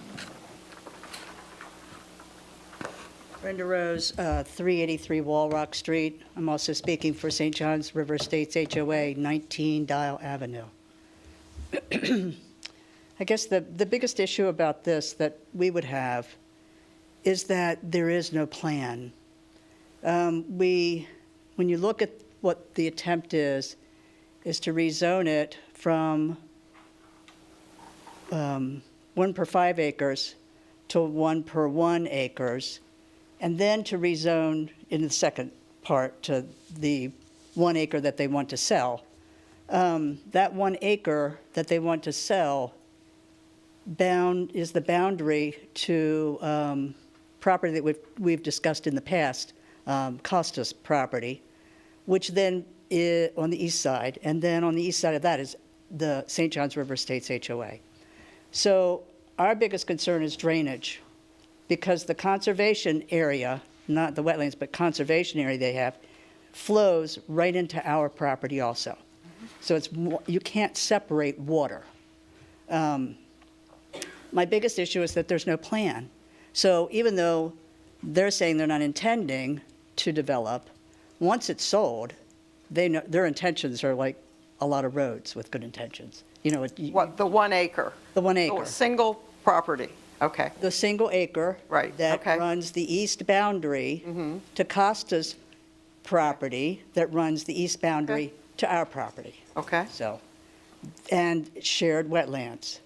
T: Brenda Rose, 383 Wall Rock Street. I'm also speaking for St. John's River Estates HOA, 19 Dial Avenue. I guess the biggest issue about this that we would have is that there is no plan. When you look at what the attempt is to rezone it from 1 per 5 acres to 1 per 1 acres, and then to rezone in the second part to the 1 acre that they want to sell. That 1 acre that they want to sell is the boundary to property that we've discussed in the past, Costas property, which then is on the east side, and then on the east side of that is the St. John's River Estates HOA. So our biggest concern is drainage, because the conservation area, not the wetlands, but conservation area they have, flows right into our property also. So you can't separate water. My biggest issue is that there's no plan. So even though they're saying they're not intending to develop, once it's sold, they know their intentions are like a lot of roads with good intentions. You know,
A: What, the 1 acre?
T: The 1 acre.
A: Oh, single property, okay.
T: The single acre.
A: Right,
T: That
A: okay.
T: runs the east boundary to Costa's property, that runs the east boundary to our property.
A: Okay.
T: So, and shared wetlands.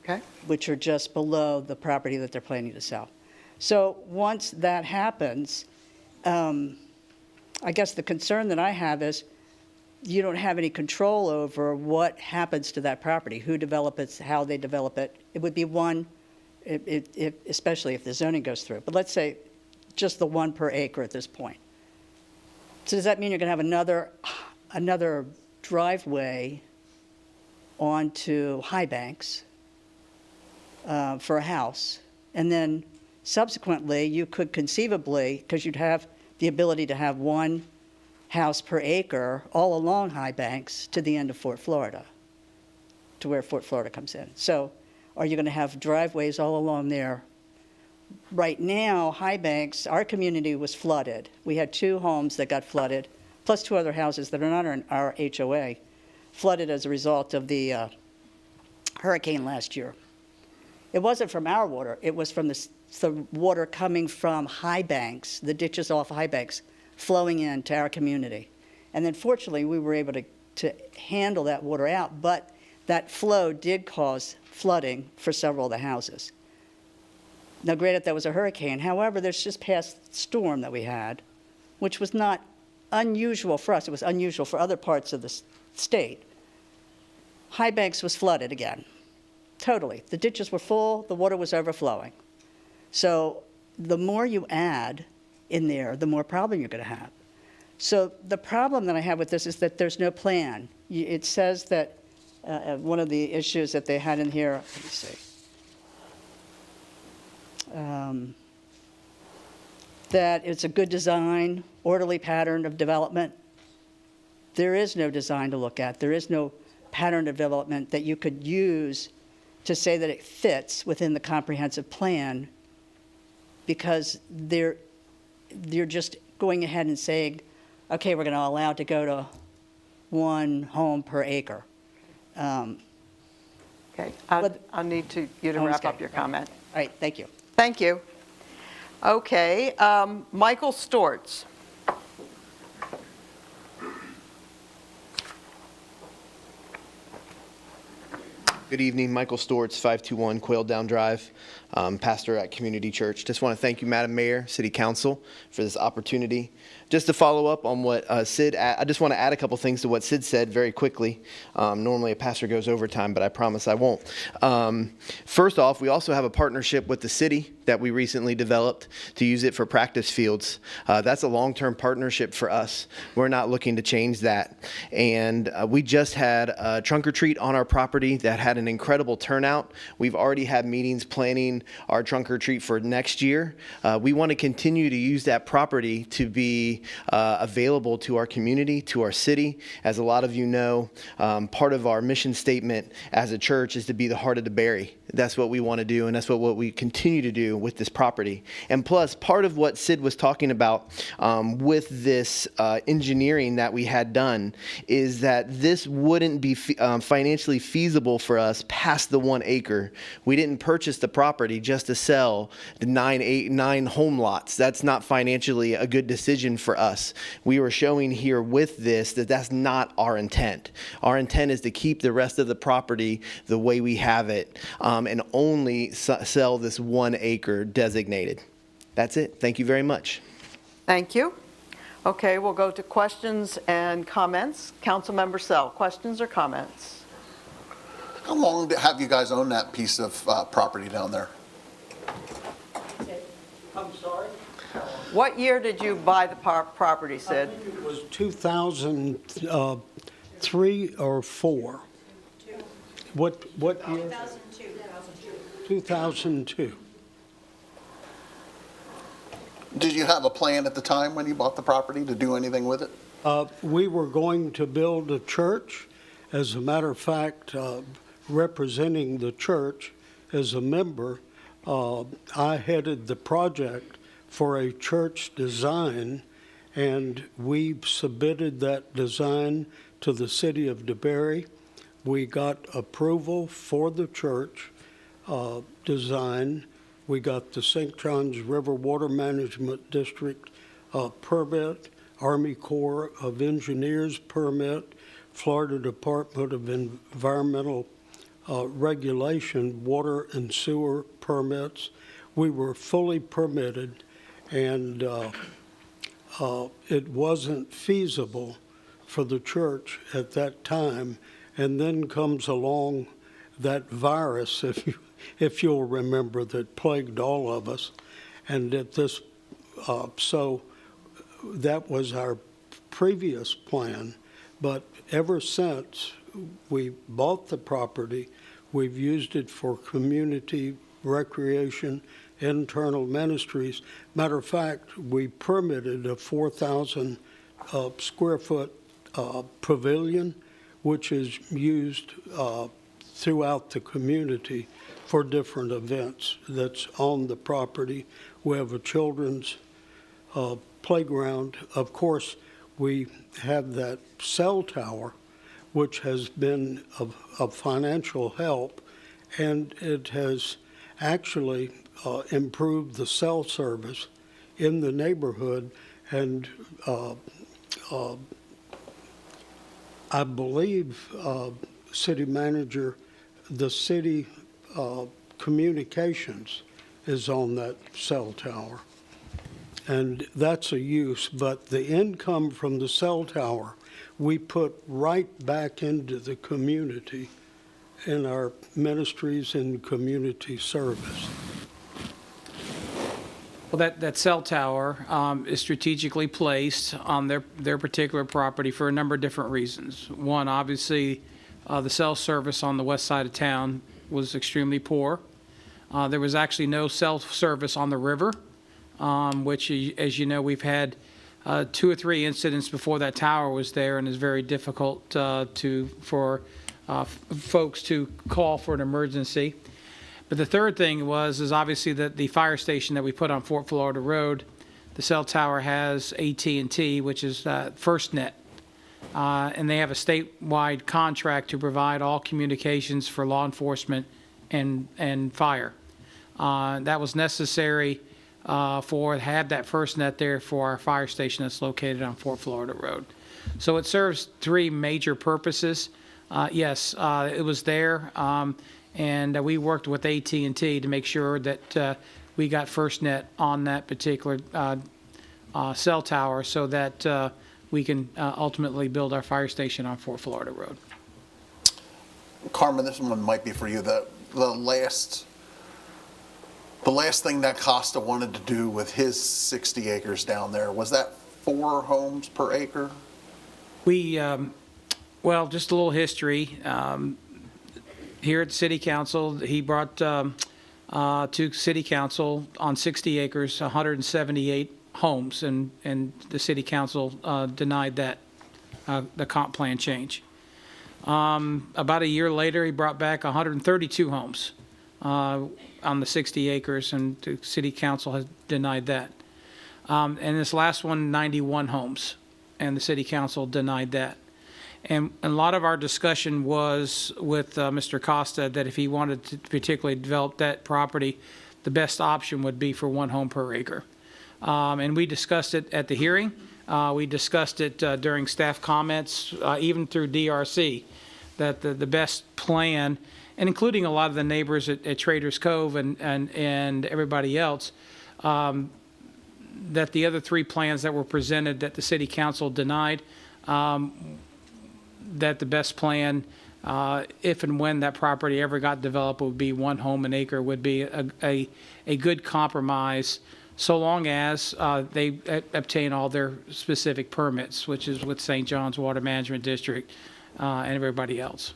A: Okay.
T: Which are just below the property that they're planning to sell. So once that happens, I guess the concern that I have is you don't have any control over what happens to that property, who develops it, how they develop it. It would be one, especially if the zoning goes through. But let's say just the 1 per acre at this point. So does that mean you're going to have another driveway onto High Banks for a house? And then subsequently, you could conceivably, because you'd have the ability to have 1 house per acre all along High Banks to the end of Fort Florida, to where Fort Florida comes in. So are you going to have driveways all along there? Right now, High Banks, our community was flooded. We had 2 homes that got flooded, plus 2 other houses that are not in our HOA, flooded as a result of the hurricane last year. It wasn't from our water. It was from the water coming from High Banks, the ditches off High Banks, flowing into our community. And then fortunately, we were able to handle that water out, but that flow did cause flooding for several of the houses. Now, granted, that was a hurricane. However, there's just past storm that we had, which was not unusual for us. It was unusual for other parts of the state. High Banks was flooded again. Totally. The ditches were full, the water was overflowing. So the more you add in there, the more problem you're going to have. So the problem that I have with this is that there's no plan. It says that one of the issues that they had in here, let me see, that it's a good design, orderly pattern of development. There is no design to look at. There is no pattern of development that you could use to say that it fits within the comprehensive plan, because they're just going ahead and saying, okay, we're going to allow it to go to 1 home per acre.
A: Okay, I'll need you to wrap up your comment.
T: All right, thank you.
A: Thank you. Okay, Michael Storts.
U: Good evening, Michael Storts, 521 Quail Down Drive, pastor at Community Church. Just want to thank you, Madam Mayor, City Council, for this opportunity. Just to follow up on what Sid, I just want to add a couple things to what Sid said very quickly. Normally a pastor goes overtime, but I promise I won't. First off, we also have a partnership with the city that we recently developed to use it for practice fields. That's a long-term partnership for us. We're not looking to change that. And we just had a trunk or treat on our property that had an incredible turnout. We've already had meetings planning our trunk or treat for next year. We want to continue to use that property to be available to our community, to our city. As a lot of you know, part of our mission statement as a church is to be the heart of DeBary. That's what we want to do, and that's what we continue to do with this property. And plus, part of what Sid was talking about with this engineering that we had done is that this wouldn't be financially feasible for us past the 1 acre. We didn't purchase the property just to sell the 9 home lots. That's not financially a good decision for us. We were showing here with this that that's not our intent. Our intent is to keep the rest of the property the way we have it. And only sell this 1 acre designated. That's it. Thank you very much.
A: Thank you. Okay, we'll go to questions and comments. Councilmember Sell, questions or comments?
V: How long have you guys owned that piece of property down there?
S: I'm sorry?
A: What year did you buy the property, Sid?
S: I think it was 2003 or 4. What year? 2002.
V: Did you have a plan at the time when you bought the property to do anything with it?
S: We were going to build a church. As a matter of fact, representing the church as a member, I headed the project for a church design, and we submitted that design to the city of DeBary. We got approval for the church design. We got the St. Johns River Water Management District permit, Army Corps of Engineers permit, Florida Department of Environmental Regulation, water and sewer permits. We were fully permitted, and it wasn't feasible for the church at that time. And then comes along that virus, if you'll remember, that plagued all of us. And at this, so that was our previous plan. But ever since we bought the property, we've used it for community recreation, internal ministries. Matter of fact, we permitted a 4,000 square foot pavilion, which is used throughout the community for different events that's on the property. We have a children's playground. Of course, we have that cell tower, which has been of financial help, and it has actually improved the cell service in the neighborhood. And I believe, City Manager, the city communications is on that cell tower. And that's a use, but the income from the cell tower, we put right back into the community in our ministries and community service.
F: Well, that cell tower is strategically placed on their particular property for a number of different reasons. One, obviously, the cell service on the west side of town was extremely poor. There was actually no cell service on the river, which, as you know, we've had 2 or 3 incidents before that tower was there, and it's very difficult for folks to call for an emergency. But the third thing is obviously that the fire station that we put on Fort Florida Road, the cell tower has AT&T, which is FirstNet, and they have a statewide contract to provide all communications for law enforcement and fire. That was necessary have that FirstNet there for our fire station that's located on Fort Florida Road. So it serves three major purposes. Yes, it was there, and we worked with AT&T to make sure that we got FirstNet on that particular cell tower so that we can ultimately build our fire station on Fort Florida Road.
V: Carmen, this one might be for you. The last thing that Costa wanted to do with his 60 acres down there, was that 4 homes per acre?
F: We, well, just a little history. Here at City Council, he brought to City Council on 60 acres, 178 homes, and the City Council denied that, the comp plan change. About a year later, he brought back 132 homes on the 60 acres, and the City Council has denied that. And this last one, 91 homes, and the City Council denied that. And a lot of our discussion was with Mr. Costa that if he wanted to particularly develop that property, the best option would be for 1 home per acre. And we discussed it at the hearing. We discussed it during staff comments, even through DRC, that the best plan, and including a lot of the neighbors at Traders Cove and everybody else, that the other 3 plans that were presented that the City Council denied, that the best plan, if and when that property ever got developed, would be 1 home an acre, would be a good compromise, so long as they obtain all their specific permits, which is with St. John's Water Management District and everybody else.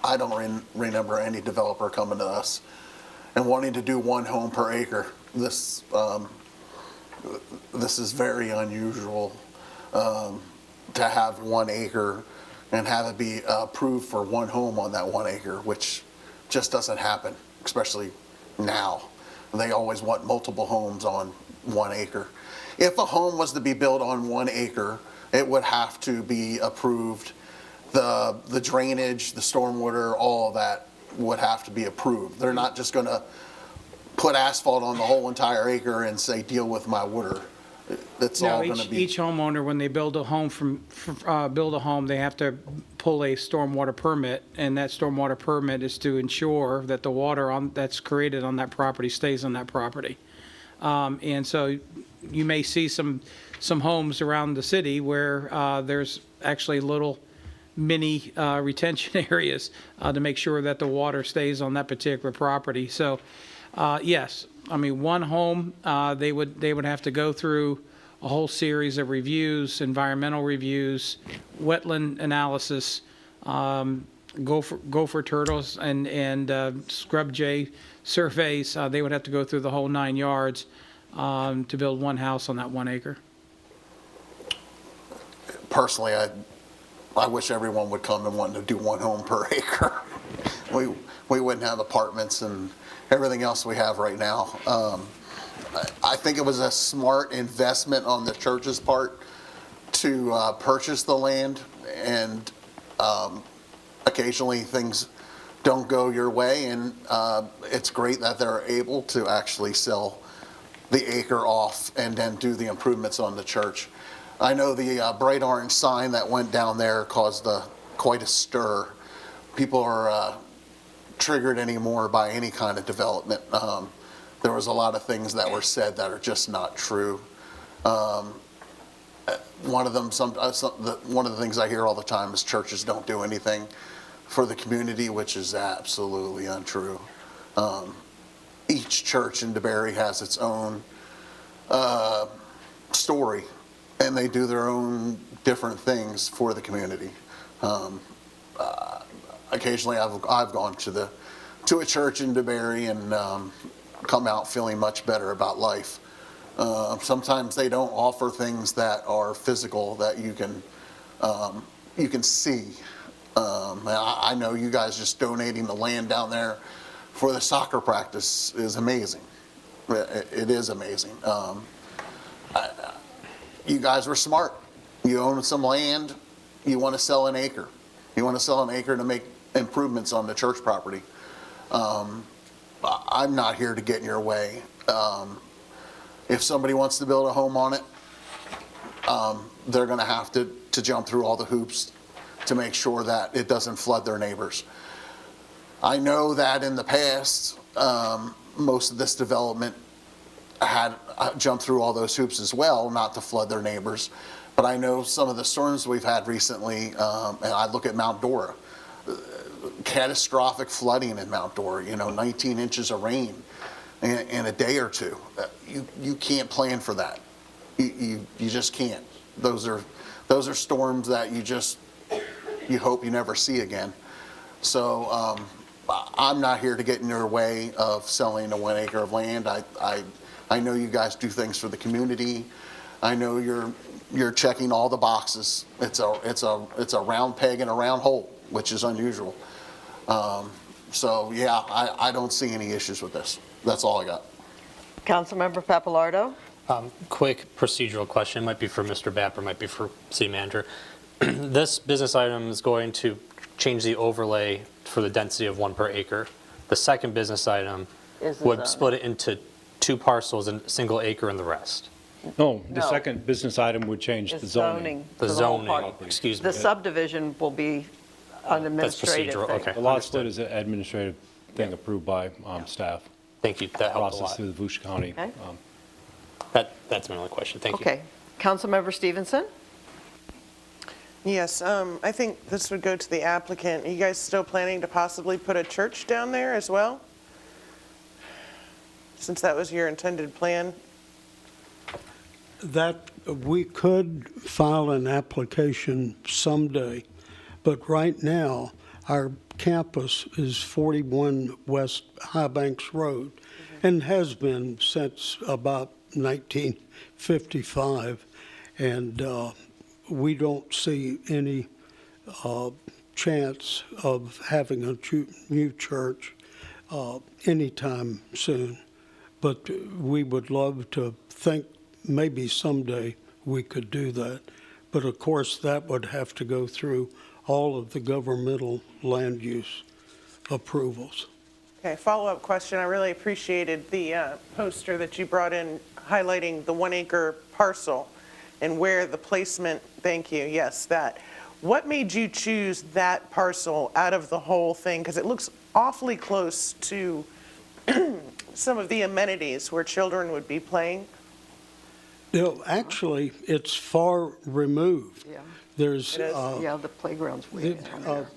V: I don't remember any developer coming to us and wanting to do 1 home per acre. This is very unusual to have 1 acre and have it be approved for 1 home on that 1 acre, which just doesn't happen, especially now. They always want multiple homes on 1 acre. If a home was to be built on 1 acre, it would have to be approved. The drainage, the stormwater, all of that would have to be approved. They're not just going to put asphalt on the whole entire acre and say, deal with my water. It's all going to be.
F: Each homeowner, when they build a home they have to pull a stormwater permit, and that stormwater permit is to ensure that the water that's created on that property stays on that property. And so you may see some homes around the city where there's actually little mini retention areas to make sure that the water stays on that particular property. So yes, I mean, 1 home, they would have to go through a whole series of reviews, environmental reviews, wetland analysis, gopher turtles and scrub jay surveys. They would have to go through the whole 9 yards to build 1 house on that 1 acre.
V: Personally, I wish everyone would come and want to do 1 home per acre. We wouldn't have apartments and everything else we have right now. I think it was a smart investment on the church's part to purchase the land, and occasionally things don't go your way, and it's great that they're able to actually sell the acre off and then do the improvements on the church. I know the bright orange sign that went down there caused quite a stir. People are triggered anymore by any kind of development. There was a lot of things that were said that are just not true. One of them, one of the things I hear all the time is churches don't do anything for the community, which is absolutely untrue. Each church in DeBary has its own story, and they do their own different things for the community. Occasionally, I've gone to a church in DeBary and come out feeling much better about life. Sometimes they don't offer things that are physical that you can see. I know you guys just donating the land down there for the soccer practice is amazing. It is amazing. You guys were smart. You own some land. You want to sell an acre. You want to sell an acre to make improvements on the church property. I'm not here to get in your way. if somebody wants to build a home on it, they're gonna have to jump through all the hoops to make sure that it doesn't flood their neighbors. I know that in the past, most of this development had jumped through all those hoops as well, not to flood their neighbors. But I know some of the storms we've had recently, and I look at Mount Dora, catastrophic flooding in Mount Dora, 19 inches of rain in a day or two. You can't plan for that. You just can't. Those are storms that you hope you never see again. So I'm not here to get in your way of selling a 1 acre of land. I know you guys do things for the community. I know you're checking all the boxes. It's a round peg in a round hole, which is unusual. So yeah, I don't see any issues with this. That's all I got.
A: Councilmember Papalardo?
C: Quick procedural question, might be for Mr. Bapp or might be for City Manager. This business item is going to change the overlay for the density of 1 per acre. The second business item would split it into 2 parcels and single acre in the rest.
R: No, the
A: No.
R: second business item would change the
A: It's
R: zoning.
C: The
A: for whole
C: zoning,
A: party.
C: excuse me.
A: The subdivision will be an administrative
C: procedural,
A: thing.
C: okay.
R: The lot split is an administrative thing approved by staff.
C: Thank you, that helped a
R: Process
C: lot.
R: through the Volusia County.
A: Okay.
C: That's my only question, thank you.
A: Okay. Councilmember Stevenson?
P: Yes, I think this would go to the applicant. Are you guys still planning to possibly put a church down there as well? Since that was your intended plan?
S: That we could file an application someday, but right now, our campus is 41 West High Banks Road, and has been since about 1955, and we don't see any chance of having a new church anytime soon. But we would love to think maybe someday we could do that. But of course, that would have to go through all of the governmental land use approvals.
P: Okay, follow-up question. I really appreciated the poster that you brought in highlighting the 1 acre parcel and where the placement, thank you, yes, that. What made you choose that parcel out of the whole thing? Because it looks awfully close to some of the amenities where children would be playing.
S: No, actually, it's far removed.
A: Yeah.
S: There's,
A: Yeah, the playground's way down there.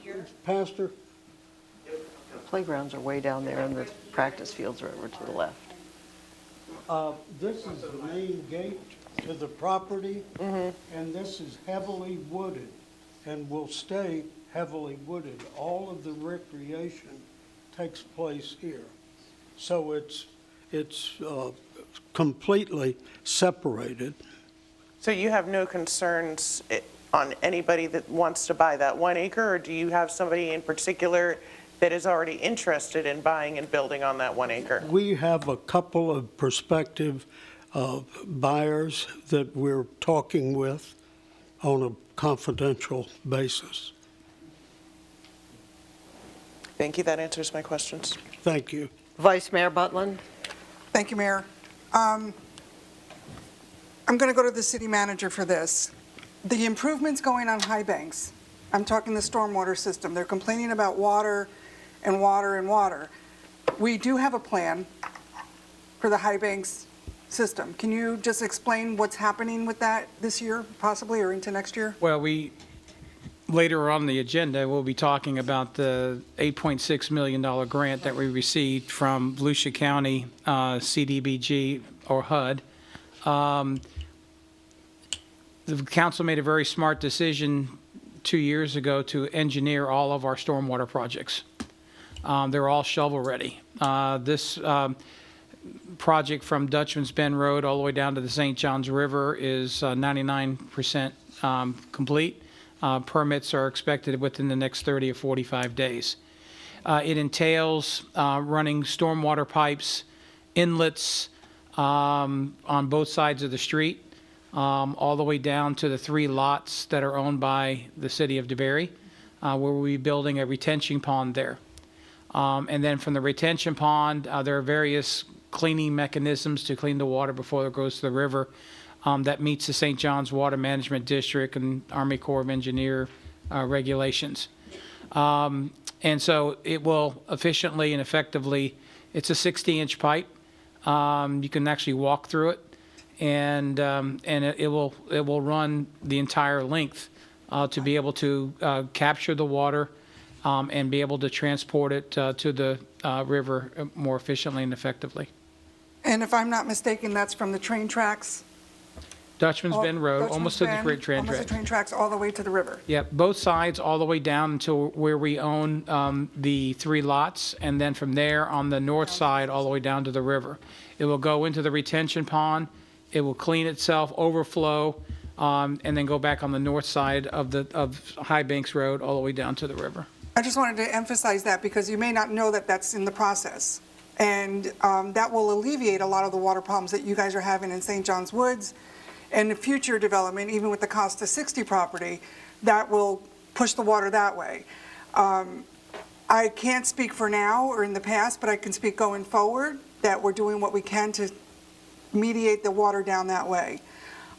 S: Pastor?
A: The playgrounds are way down there, and the practice fields are over to the left.
S: This is the main gate to the property, and this is heavily wooded, and will stay heavily wooded. All of the recreation takes place here. So it's completely separated.
P: So you have no concerns on anybody that wants to buy that 1 acre, or do you have somebody in particular that is already interested in buying and building on that 1 acre?
S: We have a couple of prospective buyers that we're talking with on a confidential basis.
P: Thank you, that answers my questions.
S: Thank you.
A: Vice Mayor Butland?
D: Thank you, Mayor. I'm going to go to the city manager for this. The improvements going on High Banks, I'm talking the stormwater system. They're complaining about water and water and water. We do have a plan for the High Banks system. Can you just explain what's happening with that this year, possibly, or into next year?
F: Well, later on the agenda, we'll be talking about the $8.6 million grant that we received from Volusia County CDBG or HUD. The council made a very smart decision 2 years ago to engineer all of our stormwater projects. They're all shovel-ready. This project from Dutchman's Bend Road all the way down to the St. Johns River is 99% complete. Permits are expected within the next 30 or 45 days. It entails running stormwater pipes, inlets on both sides of the street, all the way down to the 3 lots that are owned by the city of DeBary, where we'll be building a retention pond there. And then from the retention pond, there are various cleaning mechanisms to clean the water before it goes to the river that meets the St. John's Water Management District and Army Corps of Engineer regulations. And so it will efficiently and effectively, it's a 60-inch pipe. You can actually walk through it, and it will run the entire length to be able to capture the water and be able to transport it to the river more efficiently and effectively.
D: And if I'm not mistaken, that's from the train tracks?
F: Dutchman's Bend Road, almost to the train track.
D: Almost the train tracks all the way to the river.
F: Yep, both sides all the way down until where we own the 3 lots, and then from there on the north side all the way down to the river. It will go into the retention pond, it will clean itself, overflow, and then go back on the north side of High Banks Road all the way down to the river.
D: I just wanted to emphasize that because you may not know that that's in the process. And that will alleviate a lot of the water problems that you guys are having in St. John's Woods. And the future development, even with the Costa 60 property, that will push the water that way. I can't speak for now or in the past, but I can speak going forward that we're doing what we can to mediate the water down that way.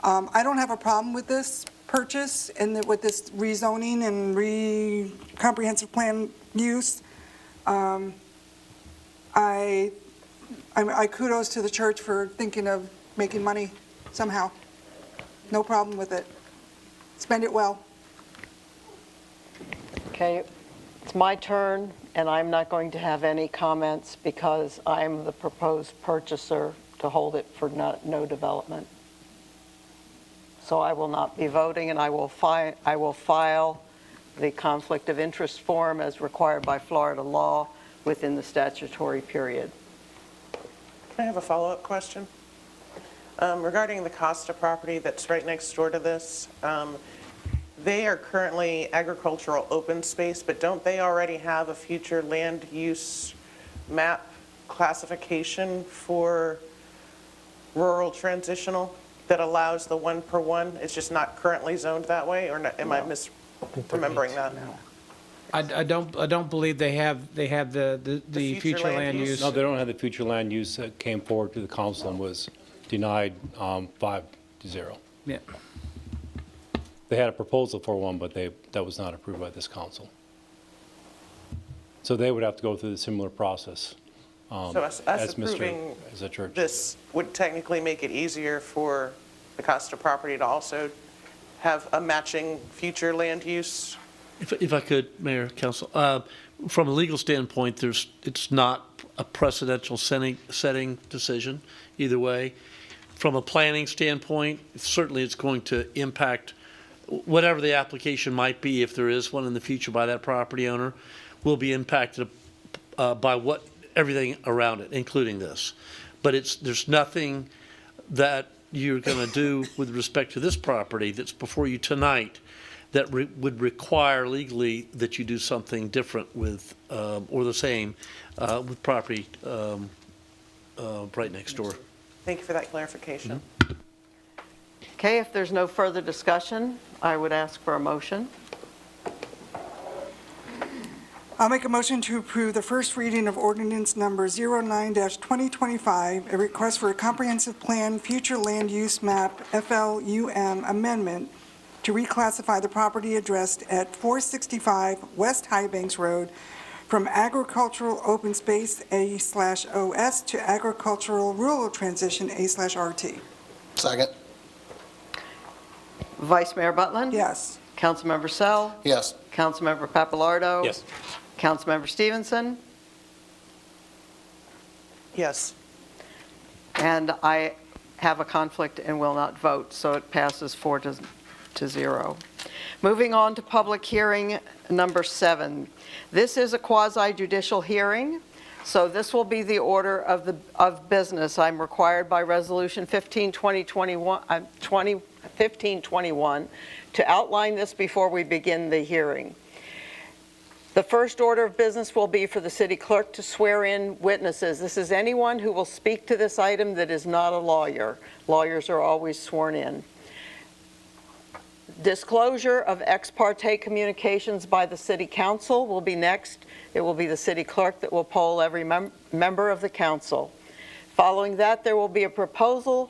D: I don't have a problem with this purchase and with this rezoning and comprehensive plan use. I kudos to the church for thinking of making money somehow. No problem with it. Spend it well.
A: Okay, it's my turn, and I'm not going to have any comments because I'm the proposed purchaser to hold it for no development. So I will not be voting, and I will file the conflict of interest form as required by Florida law within the statutory period.
P: Can I have a follow-up question? Regarding the Costa property that's right next door to this, they are currently agricultural open space, but don't they already have a future land use map classification for rural transitional that allows the 1 per 1? It's just not currently zoned that way, or am I misremembering that?
F: I don't believe they have the future land use.
R: No, they don't have the future land use that came forward to the council and was denied 5-0.
F: Yeah.
R: They had a proposal for one, but that was not approved by this council. So they would have to go through the similar process.
P: So us approving
R: as a church.
P: this would technically make it easier for the Costa property to also have a matching future land use?
Q: If I could, Mayor, Council, from a legal standpoint, it's not a precedential setting decision either way. From a planning standpoint, certainly it's going to impact whatever the application might be, if there is one in the future by that property owner, will be impacted by everything around it, including this. But there's nothing that you're going to do with respect to this property that's before you tonight that would require legally that you do something different with, or the same, with property right next door.
P: Thank you for that clarification.
A: Okay, if there's no further discussion, I would ask for a motion.
D: I'll make a motion to approve the first reading of ordinance number 09-2025, a request for a comprehensive plan future land use map FLUM amendment to reclassify the property addressed at 465 West High Banks Road from agricultural open space A/OS to agricultural rural transition A/RT.
V: Second.
A: Vice Mayor Butland?
D: Yes.
A: Councilmember Sell?
V: Yes.
A: Councilmember Papalardo?
C: Yes.
A: Councilmember Stevenson?
P: Yes.
A: And I have a conflict and will not vote, so it passes 4-0. Moving on to public hearing number 7. This is a quasi-judicial hearing, so this will be the order of business. I'm required by Resolution 1521 to outline this before we begin the hearing. The first order of business will be for the city clerk to swear in witnesses. This is anyone who will speak to this item that is not a lawyer. Lawyers are always sworn in. Disclosure of ex parte communications by the city council will be next. It will be the city clerk that will poll every member of the council. Following that, there will be a proposal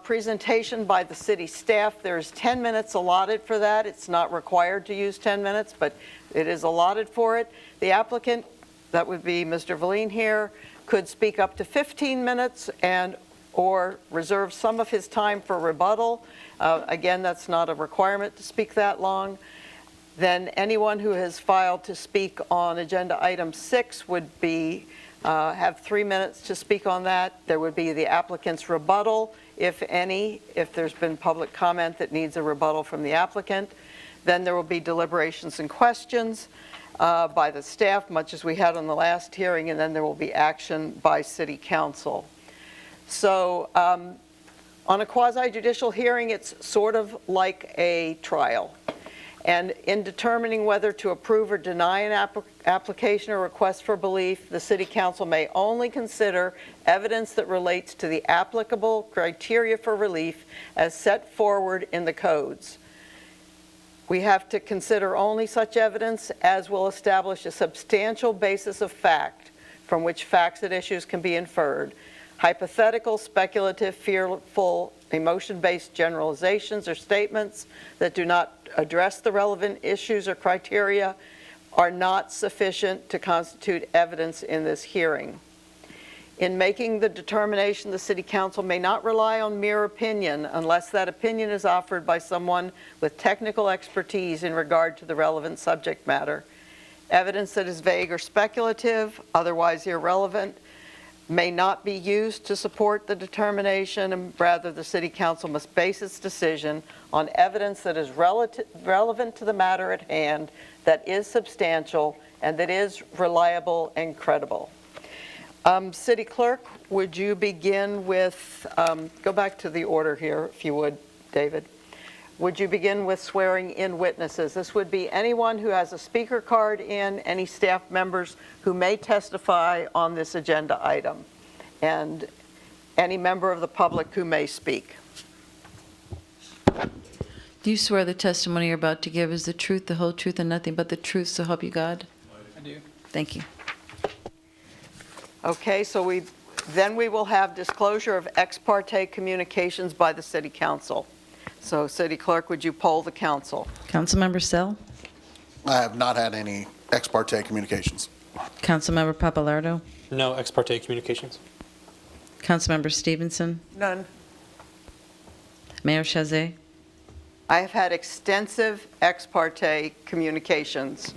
A: presentation by the city staff. There's 10 minutes allotted for that. It's not required to use 10 minutes, but it is allotted for it. The applicant, that would be Mr. Valine here, could speak up to 15 minutes and or reserve some of his time for rebuttal. Again, that's not a requirement to speak that long. Then anyone who has filed to speak on agenda item 6 would be have 3 minutes to speak on that. There would be the applicant's rebuttal, if any, if there's been public comment that needs a rebuttal from the applicant. Then there will be deliberations and questions by the staff, much as we had on the last hearing, and then there will be action by City Council. So on a quasi-judicial hearing, it's sort of like a trial. And in determining whether to approve or deny an application or request for relief, the City Council may only consider evidence that relates to the applicable criteria for relief as set forward in the codes. We have to consider only such evidence as will establish a substantial basis of fact from which facts and issues can be inferred. Hypothetical, speculative, fearful, emotion-based generalizations or statements that do not address the relevant issues or criteria are not sufficient to constitute evidence in this hearing. In making the determination, the City Council may not rely on mere opinion unless that opinion is offered by someone with technical expertise in regard to the relevant subject matter. Evidence that is vague or speculative, otherwise irrelevant, may not be used to support the determination, and rather the City Council must base its decision on evidence that is relevant to the matter at hand, that is substantial, and that is reliable and credible. City Clerk, would you begin with, go back to the order here, if you would, David. Would you begin with swearing in witnesses? This would be anyone who has a speaker card in, any staff members who may testify on this agenda item, and any member of the public who may speak.
E: Do you swear the testimony you're about to give is the truth, the whole truth, and nothing but the truth, so help you God?
F: I do.
E: Thank you.
A: Okay, so then we will have disclosure of ex parte communications by the City Council. So, City Clerk, would you poll the council?
E: Councilmember Sell?
V: I have not had any ex parte communications.
E: Councilmember Papalardo?
C: No ex parte communications.
E: Councilmember Stevenson?
P: None.
E: Mayor Chazet?
A: I have had extensive ex parte communications.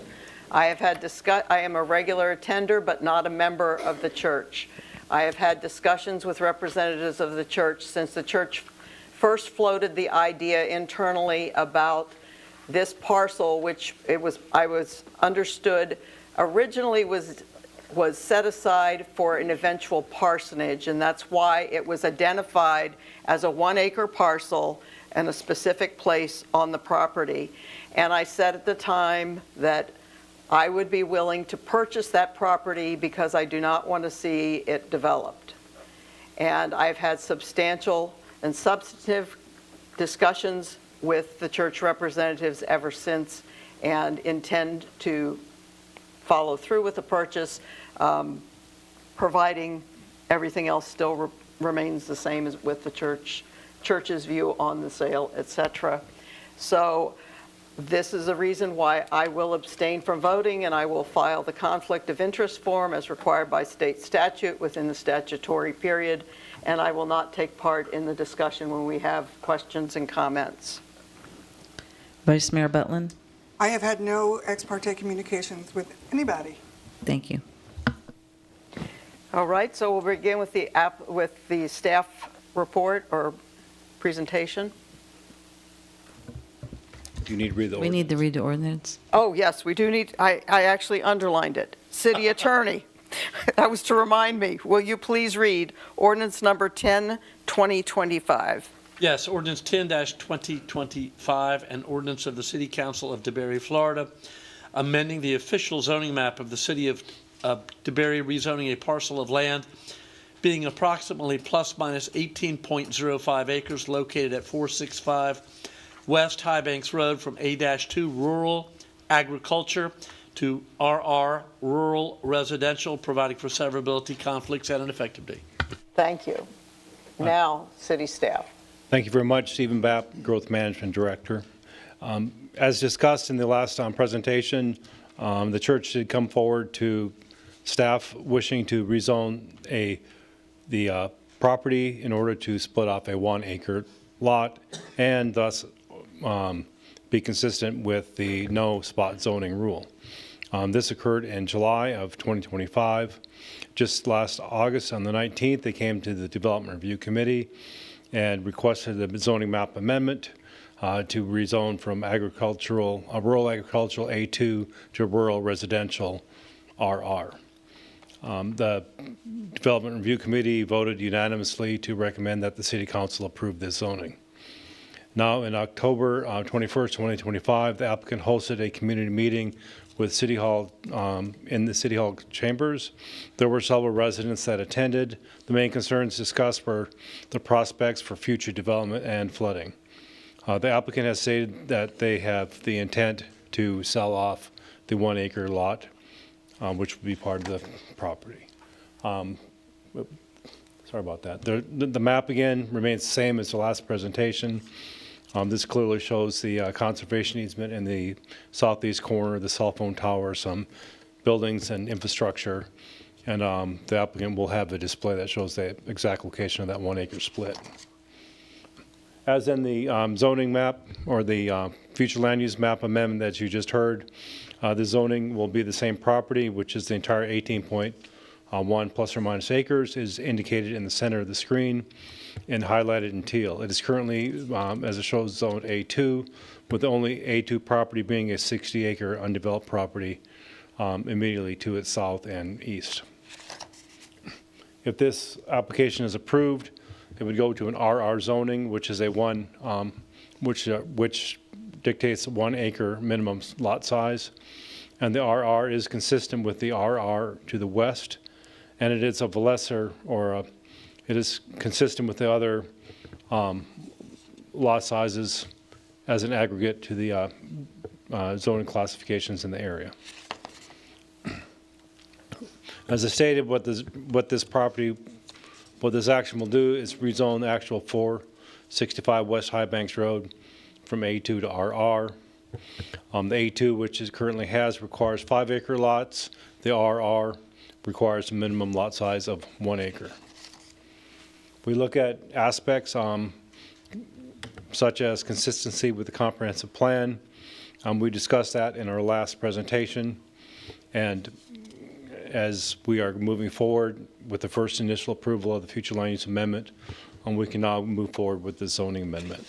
A: I am a regular attender, but not a member of the church. I have had discussions with representatives of the church since the church first floated the idea internally about this parcel, which I was understood originally was set aside for an eventual parsonage, and that's why it was identified as a 1-acre parcel and a specific place on the property. And I said at the time that I would be willing to purchase that property because I do not want to see it developed. And I've had substantial and substantive discussions with the church representatives ever since, and intend to follow through with the purchase, providing everything else still remains the same as with the church's view on the sale, etc. So this is a reason why I will abstain from voting, and I will file the conflict of interest form as required by state statute within the statutory period, and I will not take part in the discussion when we have questions and comments.
E: Vice Mayor Butlin?
D: I have had no ex parte communications with anybody.
E: Thank you.
A: All right, so we'll begin with the staff report or presentation.
R: Do you need to read the
E: We
R: order?
E: need to read the ordinance.
A: Oh, yes, we do need, I actually underlined it. City Attorney, that was to remind me. Will you please read ordinance number 10-2025?
Q: Yes, ordinance 10-2025, an ordinance of the City Council of DeBary, Florida, amending the official zoning map of the City of DeBary, rezoning a parcel of land being approximately plus minus 18.05 acres located at 465 West High Banks Road from A-2 rural agriculture to RR rural residential, providing for severability, conflicts, and an effective date.
A: Thank you. Now, city staff.
R: Thank you very much, Stephen Bapp, Growth Management Director. As discussed in the last presentation, the church did come forward to staff wishing to rezone the property in order to split off a 1-acre lot and thus be consistent with the no spot zoning rule. This occurred in July of 2025. Just last August, on the 19th, they came to the Development Review Committee and requested the zoning map amendment to rezone from rural agricultural A2 to rural residential RR. The Development Review Committee voted unanimously to recommend that the City Council approve this zoning. Now, in October 21st, 2025, the applicant hosted a community meeting with City Hall in the City Hall chambers. There were several residents that attended. The main concerns discussed were the prospects for future development and flooding. The applicant has stated that they have the intent to sell off the 1-acre lot, which would be part of the property. Sorry about that. The map again remains the same as the last presentation. This clearly shows the conservation easement in the southeast corner, the cell phone tower, some buildings and infrastructure. And the applicant will have a display that shows the exact location of that 1-acre split. As in the zoning map or the future land use map amendment that you just heard, the zoning will be the same property, which is the entire 18.1 plus or minus acres, is indicated in the center of the screen and highlighted in teal. It is currently, as it shows, zoned A2, with the only A2 property being a 60-acre undeveloped property immediately to its south and east. If this application is approved, it would go to an RR zoning, which is a which dictates 1-acre minimum lot size, and the RR is consistent with the RR to the west, and it is of a lesser it is consistent with the other lot sizes as an aggregate to the zoning classifications in the area. As I stated, what this action will do is rezone the actual 465 West High Banks Road from A2 to RR. The A2, which currently requires 5-acre lots. The RR requires a minimum lot size of 1 acre. We look at aspects such as consistency with the comprehensive plan. We discussed that in our last presentation, and as we are moving forward with the first initial approval of the future land use amendment, we can now move forward with the zoning amendment.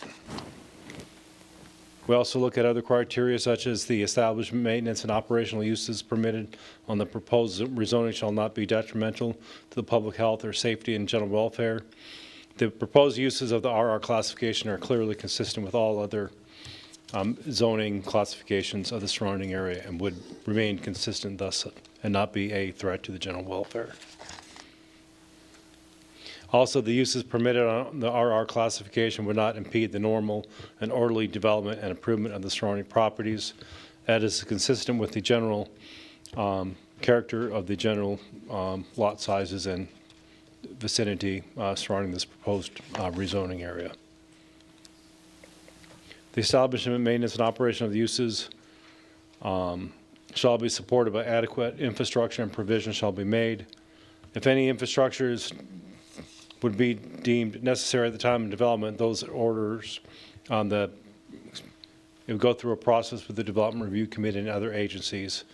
R: We also look at other criteria such as the establishment, maintenance, and operational uses permitted on the proposed rezoning shall not be detrimental to the public health or safety and general welfare. The proposed uses of the RR classification are clearly consistent with all other zoning classifications of the surrounding area and would remain consistent thus and not be a threat to the general welfare. Also, the uses permitted on the RR classification would not impede the normal and orderly development and improvement of the surrounding properties. That is consistent with the general character of the general lot sizes and vicinity surrounding this proposed rezoning area. The establishment, maintenance, and operation of the uses shall be supported by adequate infrastructure, and provision shall be made. If any infrastructures would be deemed necessary at the time of development, those orders it would go through a process with the Development Review Committee and other agencies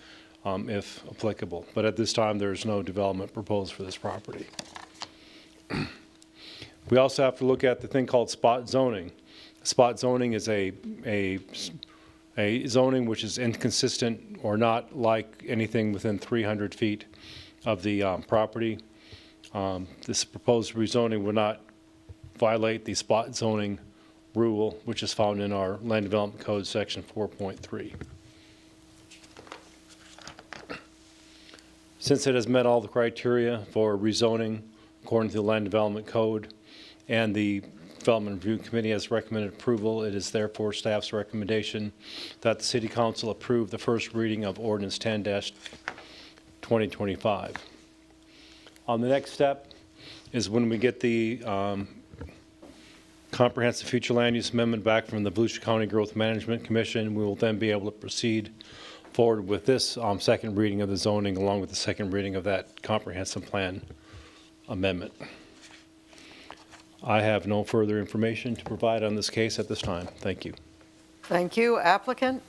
R: if applicable. But at this time, there is no development proposed for this property. We also have to look at the thing called spot zoning. Spot zoning is a zoning which is inconsistent or not like anything within 300 feet of the property. This proposed rezoning would not violate the spot zoning rule, which is found in our Land Development Code, Section 4.3. Since it has met all the criteria for rezoning according to the Land Development Code, and the Development Review Committee has recommended approval, it is therefore staff's recommendation that the City Council approve the first reading of Ordinance 10-2025. The next step is when we get the comprehensive future land use amendment back from the Volusia County Growth Management Commission, we will then be able to proceed forward with this second reading of the zoning along with the second reading of that comprehensive plan amendment. I have no further information to provide on this case at this time. Thank you.
A: Thank you. Applicant?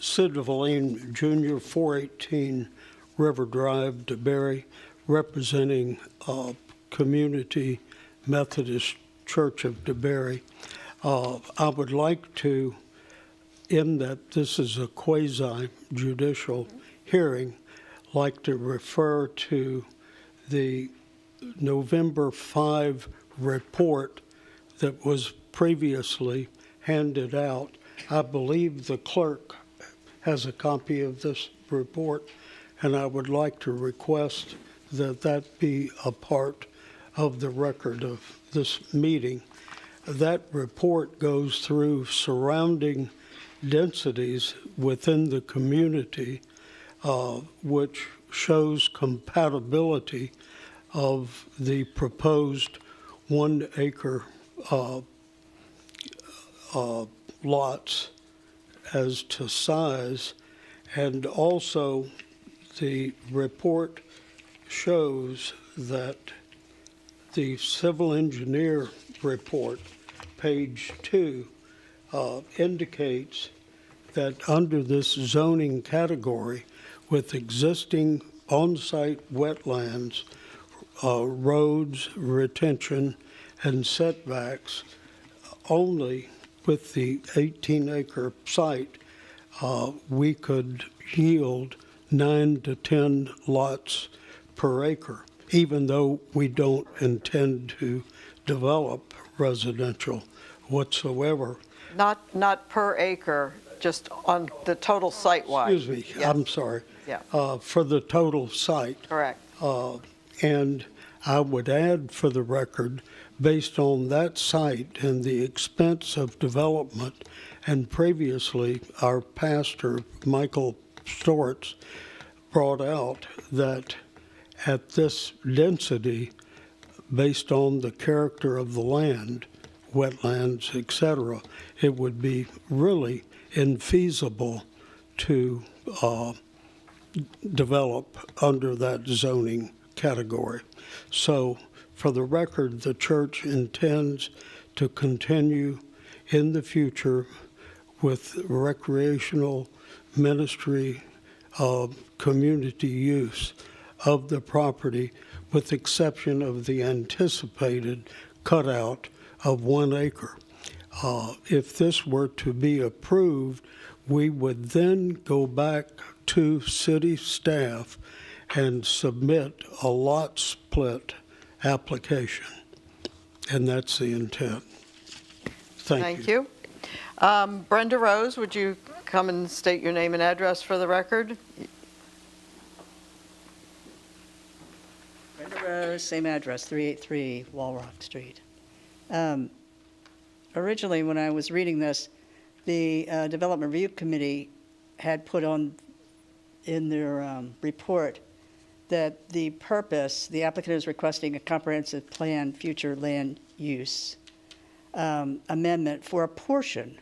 S: Sid Valine Jr., 418 River Drive, DeBerry, representing Community Methodist Church of DeBerry. I would like to, in that this is a quasi-judicial hearing, like to refer to the November 5 report that was previously handed out. I believe the clerk has a copy of this report, and I would like to request that that be a part of the record of this meeting. That report goes through surrounding densities within the community, which shows compatibility of the proposed 1 acre lots as to size, and also the report shows that the civil engineer report, page 2, indicates that under this zoning category, with existing on-site wetlands, roads, retention, and setbacks, only with the 18-acre site, we could yield 9 to 10 lots per acre, even though we don't intend to develop residential whatsoever.
A: Not per acre, just on the total site-wide.
S: Excuse me,
A: Yes.
S: I'm sorry.
A: Yeah.
S: For the total site.
A: Correct.
S: And I would add for the record, based on that site and the expense of development, and previously our pastor, Michael Storts, brought out that at this density, based on the character of the land, wetlands, etc., it would be really infeasible to develop under that zoning category. So for the record, the church intends to continue in the future with recreational ministry community use of the property, with exception of the anticipated cutout of 1 acre. If this were to be approved, we would then go back to city staff and submit a lot split application. And that's the intent. Thank you.
A: Thank you. Brenda Rose, would you come and state your name and address for the record?
T: Brenda Rose, same address, 383 Walrock Street. Originally, when I was reading this, the Development Review Committee had put on in their report that the purpose, the applicant is requesting a comprehensive plan future land use amendment for a portion.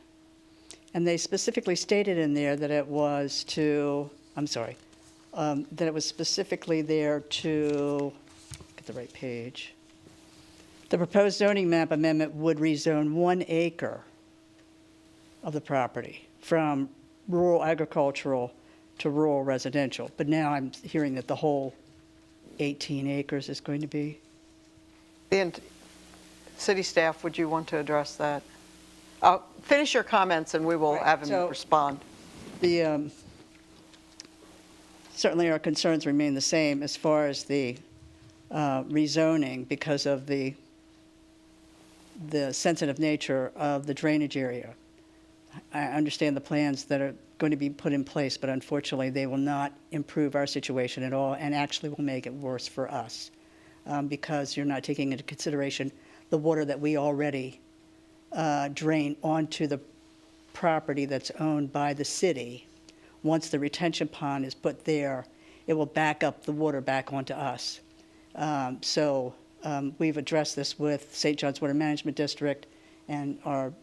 T: And they specifically stated in there that it was to, that it was specifically there to, get the right page. The proposed zoning map amendment would rezone 1 acre of the property from rural agricultural to rural residential. But now I'm hearing that the whole 18 acres is going to be.
A: City staff, would you want to address that? Finish your comments and we will have him respond.
T: Certainly our concerns remain the same as far as the rezoning because of the sensitive nature of the drainage area. I understand the plans that are going to be put in place, but unfortunately they will not improve our situation at all and actually will make it worse for us because you're not taking into consideration the water that we already drain onto the property that's owned by the city, once the retention pond is put there, it will back up the water back onto us. We've addressed this with St. John's Water Management District and are,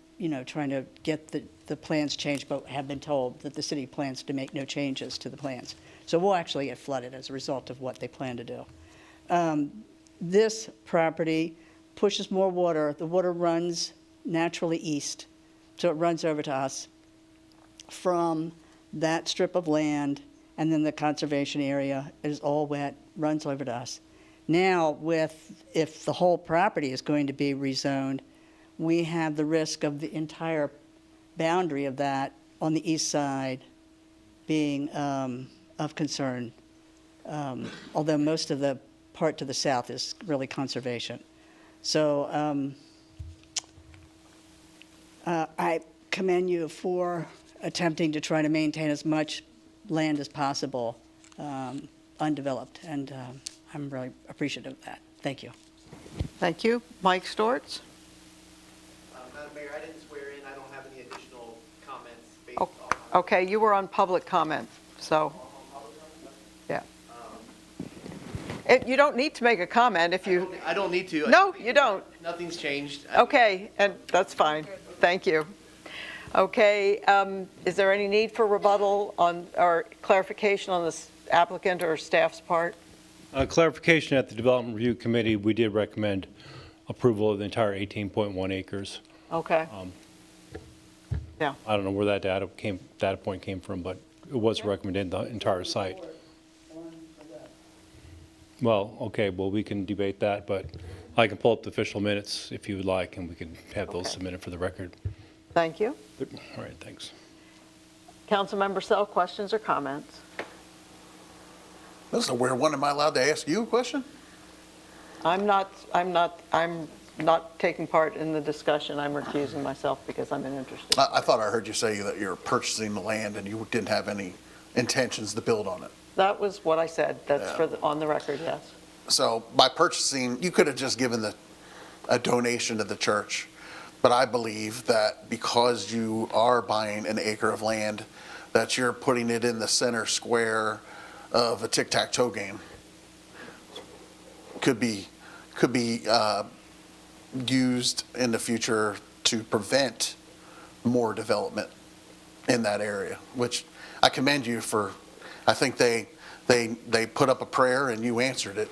T: trying to get the plans changed, but have been told that the city plans to make no changes to the plans. So we'll actually get flooded as a result of what they plan to do. This property pushes more water. The water runs naturally east, so it runs over to us from that strip of land, and then the conservation area is all wet, runs over to us. Now, if the whole property is going to be rezoned, we have the risk of the entire boundary of that on the east side being of concern, although most of the part to the south is really conservation. So I commend you for attempting to try to maintain as much land as possible undeveloped, and I'm really appreciative of that. Thank you.
A: Thank you. Mike Storts?
U: Madam Mayor, I didn't swear in. I don't have any additional comments based
A: Oh, okay, you were on public comment, so, yeah. You don't need to make a comment if you...
U: I don't need to.
A: No, you don't.
U: Nothing's changed.
A: Okay, and that's fine. Thank you. Okay, is there any need for rebuttal on, or clarification on this applicant or staff's part?
R: Clarification at the Development Review Committee, we did recommend approval of the entire 18.1 acres.
A: Okay. Yeah.
R: I don't know where that data point came from, but it was recommended the entire site. Well, okay, well, we can debate that, but I can pull up the official minutes if you would like, and we can have those submitted for the record.
A: Thank you.
R: All right, thanks.
A: Councilmember Sell, questions or comments?
V: This is a weird one. Am I allowed to ask you a question?
A: I'm not taking part in the discussion. I'm recusing myself because I'm uninterested.
V: I thought I heard you say that you're purchasing the land and you didn't have any intentions to build on it.
A: That was what I said. That's
V: Yeah.
A: on the record, yes.
V: So by purchasing, you could have just given a donation to the church. But I believe that because you are buying an acre of land, that you're putting it in the center square of a tic-tac-toe game. Could be used in the future to prevent more development in that area, which I commend you for. I think they put up a prayer and you answered it.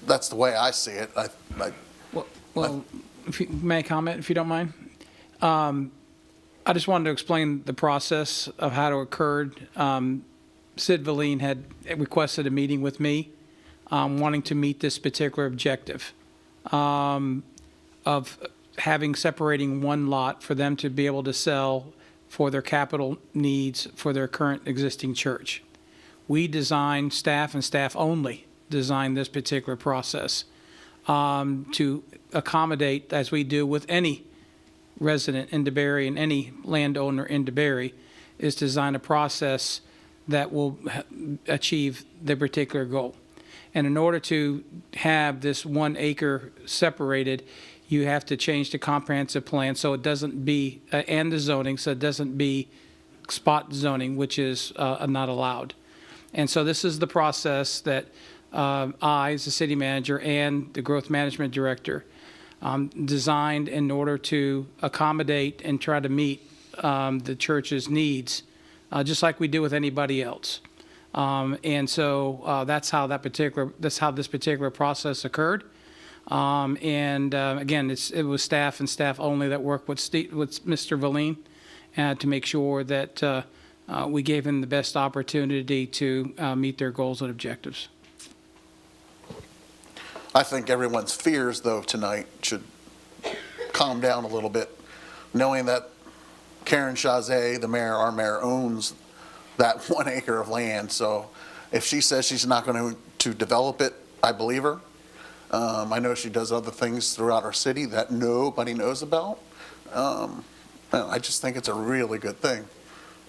V: That's the way I see it.
F: Well, may I comment, if you don't mind? I just wanted to explain the process of how it occurred. Sid Valine had requested a meeting with me, wanting to meet this particular objective of separating one lot for them to be able to sell for their capital needs for their current existing church. We designed, staff and staff only, designed this particular process to accommodate, as we do with any resident in DeBary and any landowner in DeBary, is design a process that will achieve the particular goal. And in order to have this 1 acre separated, you have to change the comprehensive plan so it doesn't be, and the zoning, so it doesn't be spot zoning, which is not allowed. And so this is the process that I, as the city manager, and the growth management director designed in order to accommodate and try to meet the church's needs, just like we do with anybody else. And so that's how this particular process occurred. Again, it was staff and staff only that worked with Mr. Valine to make sure that we gave him the best opportunity to meet their goals and objectives.
V: I think everyone's fears, though, tonight should calm down a little bit, knowing that Karen Chazet, the mayor, our mayor, owns that 1 acre of land. So if she says she's not going to develop it, I believe her. I know she does other things throughout our city that nobody knows about. I just think it's a really good thing.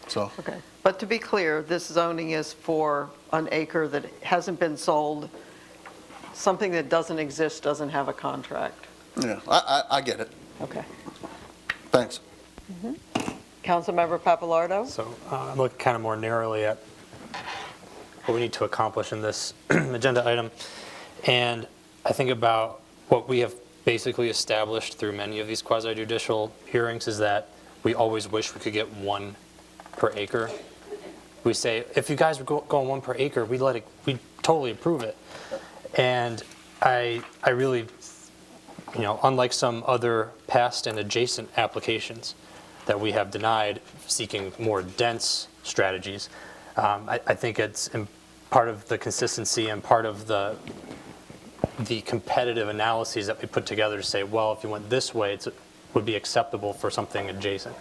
V: So.
A: Okay. But to be clear, this zoning is for an acre that hasn't been sold. Something that doesn't exist doesn't have a contract.
V: Yeah, I get it.
A: Okay.
V: Thanks.
A: Councilmember Papalardo?
C: So I'm looking kind of more narrowly at what we need to accomplish in this agenda item. And I think about what we have basically established through many of these quasi-judicial hearings is that we always wish we could get 1 per acre. We say, if you guys were going 1 per acre, we'd totally approve it. And I really, unlike some other past and adjacent applications that we have denied seeking more dense strategies, I think it's part of the consistency and part of the competitive analyses that we put together to say, well, if you went this way, it would be acceptable for something adjacent.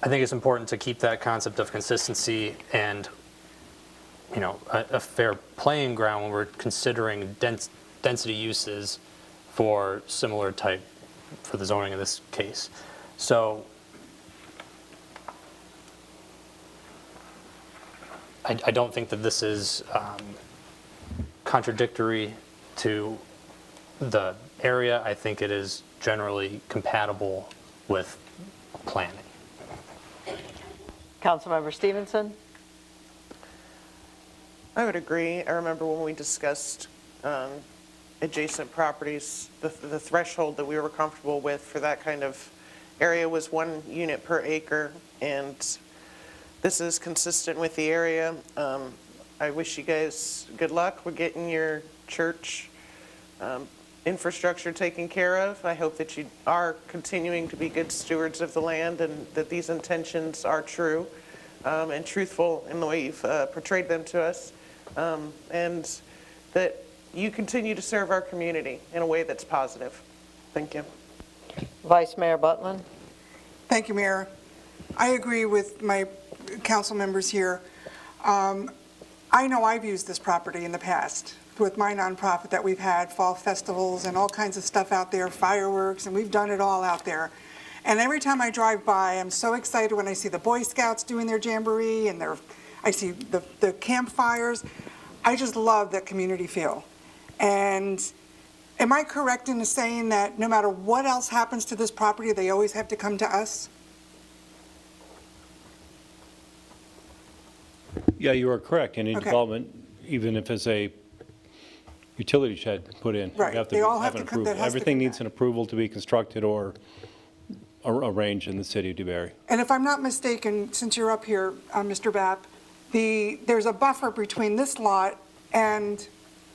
C: I think it's important to keep that concept of consistency and a fair playing ground when we're considering density uses for similar type for the zoning in this case. So I don't think that this is contradictory to the area. I think it is generally compatible with planning.
A: Councilmember Stevenson?
P: I would agree. I remember when we discussed adjacent properties, the threshold that we were comfortable with for that kind of area was 1 unit per acre, and this is consistent with the area. I wish you guys good luck with getting your church infrastructure taken care of. I hope that you are continuing to be good stewards of the land and that these intentions are true and truthful in the way you've portrayed them to us, and that you continue to serve our community in a way that's positive. Thank you.
A: Vice Mayor Butland?
D: Thank you, Mayor. I agree with my council members here. I know I've used this property in the past with my nonprofit that we've had, fall festivals and all kinds of stuff out there, fireworks, and we've done it all out there. And every time I drive by, I'm so excited when I see the Boy Scouts doing their jamboree and I see the campfires. I just love that community feel. And am I correct in saying that no matter what else happens to this property, they always have to come to us?
R: Yeah, you are correct. Any
D: Okay.
R: development, even if it's a utility shed put in, you
D: Right.
R: have to
D: They all have
R: have an
D: to come- that
R: approval.
D: has to
R: Everything
D: come
R: needs an approval to be constructed or arranged in the city of DeBary.
D: And if I'm not mistaken, since you're up here, Mr. Bapp, there's a buffer between this lot and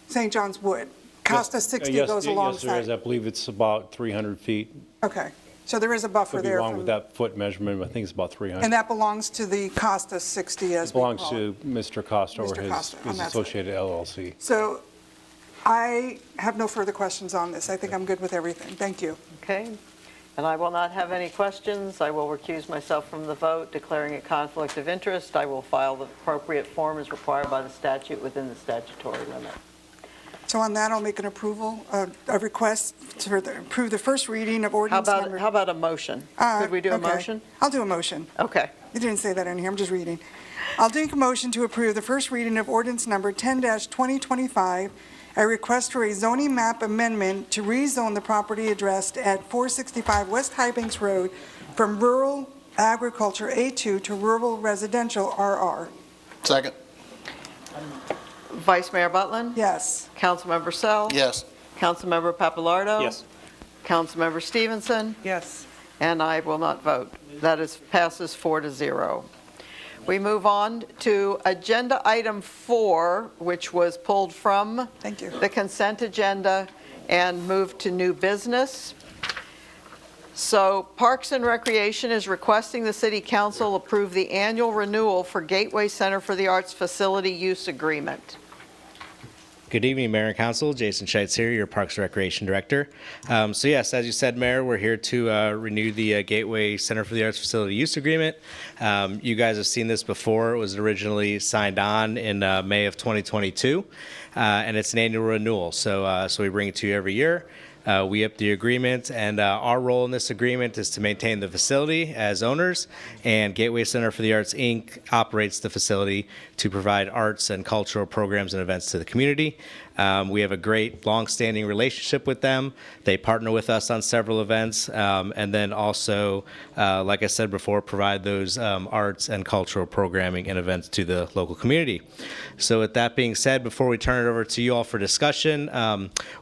D: St. John's Wood. Costa 60
R: Yes,
D: goes
R: yes,
D: alongside.
R: there is. I believe it's about 300 feet.
D: Okay, so there is a buffer
R: Could be
D: there.
R: wrong
D: from-
R: with that foot measurement, but I think it's about 300.
D: And that belongs to the Costa 60 as
R: It
D: we
R: belongs
D: call it.
R: to Mr. Costa or
D: Mr. Costa, on
R: his
D: that side.
R: associated LLC.
D: So I have no further questions on this. I think I'm good with everything. Thank you.
A: Okay. And I will not have any questions. I will recuse myself from the vote, declaring a conflict of interest. I will file the appropriate form as required by the statute within the statutory limit.
D: So on that, I'll make an approval, a request to approve the first reading of ordinance number.
A: How about a motion? Could we do a
D: Okay.
A: motion?
D: I'll do a motion.
A: Okay.
D: You didn't say that in here, I'm just reading. I'll take a motion to approve the first reading of ordinance number 10-2025, a request for a zoning map amendment to rezone the property addressed at 465 West High Banks Road from rural agriculture A2 to rural residential RR.
V: Second.
A: Vice Mayor Butland?
D: Yes.
A: Councilmember Sell?
V: Yes.
A: Councilmember Papalardo?
C: Yes.
A: Councilmember Stevenson?
P: Yes.
A: And I will not vote. That passes 4-0. We move on to agenda item 4, which was pulled from
D: Thank you.
A: the consent agenda and moved to new business. So Parks and Recreation is requesting the City Council approve the annual renewal for Gateway Center for the Arts Facility Use Agreement.
B: Good evening, Mayor and Council. Jason Scheitz here, your Parks and Recreation Director. So yes, as you said, Mayor, we're here to renew the Gateway Center for the Arts Facility Use Agreement. You guys have seen this before. It was originally signed on in May of 2022, and it's an annual renewal. So we bring it to you every year. We up the agreement, and our role in this agreement is to maintain the facility as owners, and Gateway Center for the Arts, Inc. operates the facility to provide arts and cultural programs and events to the community. We have a great long-standing relationship with them. They partner with us on several events, and then also, like I said before, provide those arts and cultural programming and events to the local community. So with that being said, before we turn it over to you all for discussion,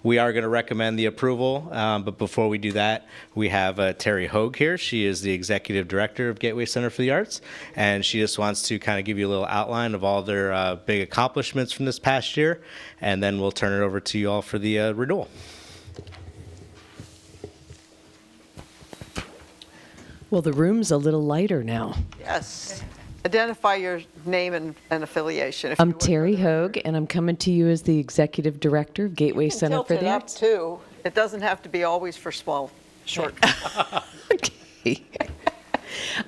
B: we are going to recommend the approval, but before we do that, we have Terry Hogue here. She is the Executive Director of Gateway Center for the Arts, and she just wants to kind of give you a little outline of all their big accomplishments from this past year, and then we'll turn it over to you all for the renewal.
G: Well, the room's a little lighter now.
A: Yes. Identify your name and affiliation. If
G: I'm
A: you would.
G: Terry Hogue, and I'm coming to you as the Executive Director of Gateway Center
A: Tilt
G: for
A: it
G: the
A: up,
G: Arts.
A: too. It doesn't have to be always for short.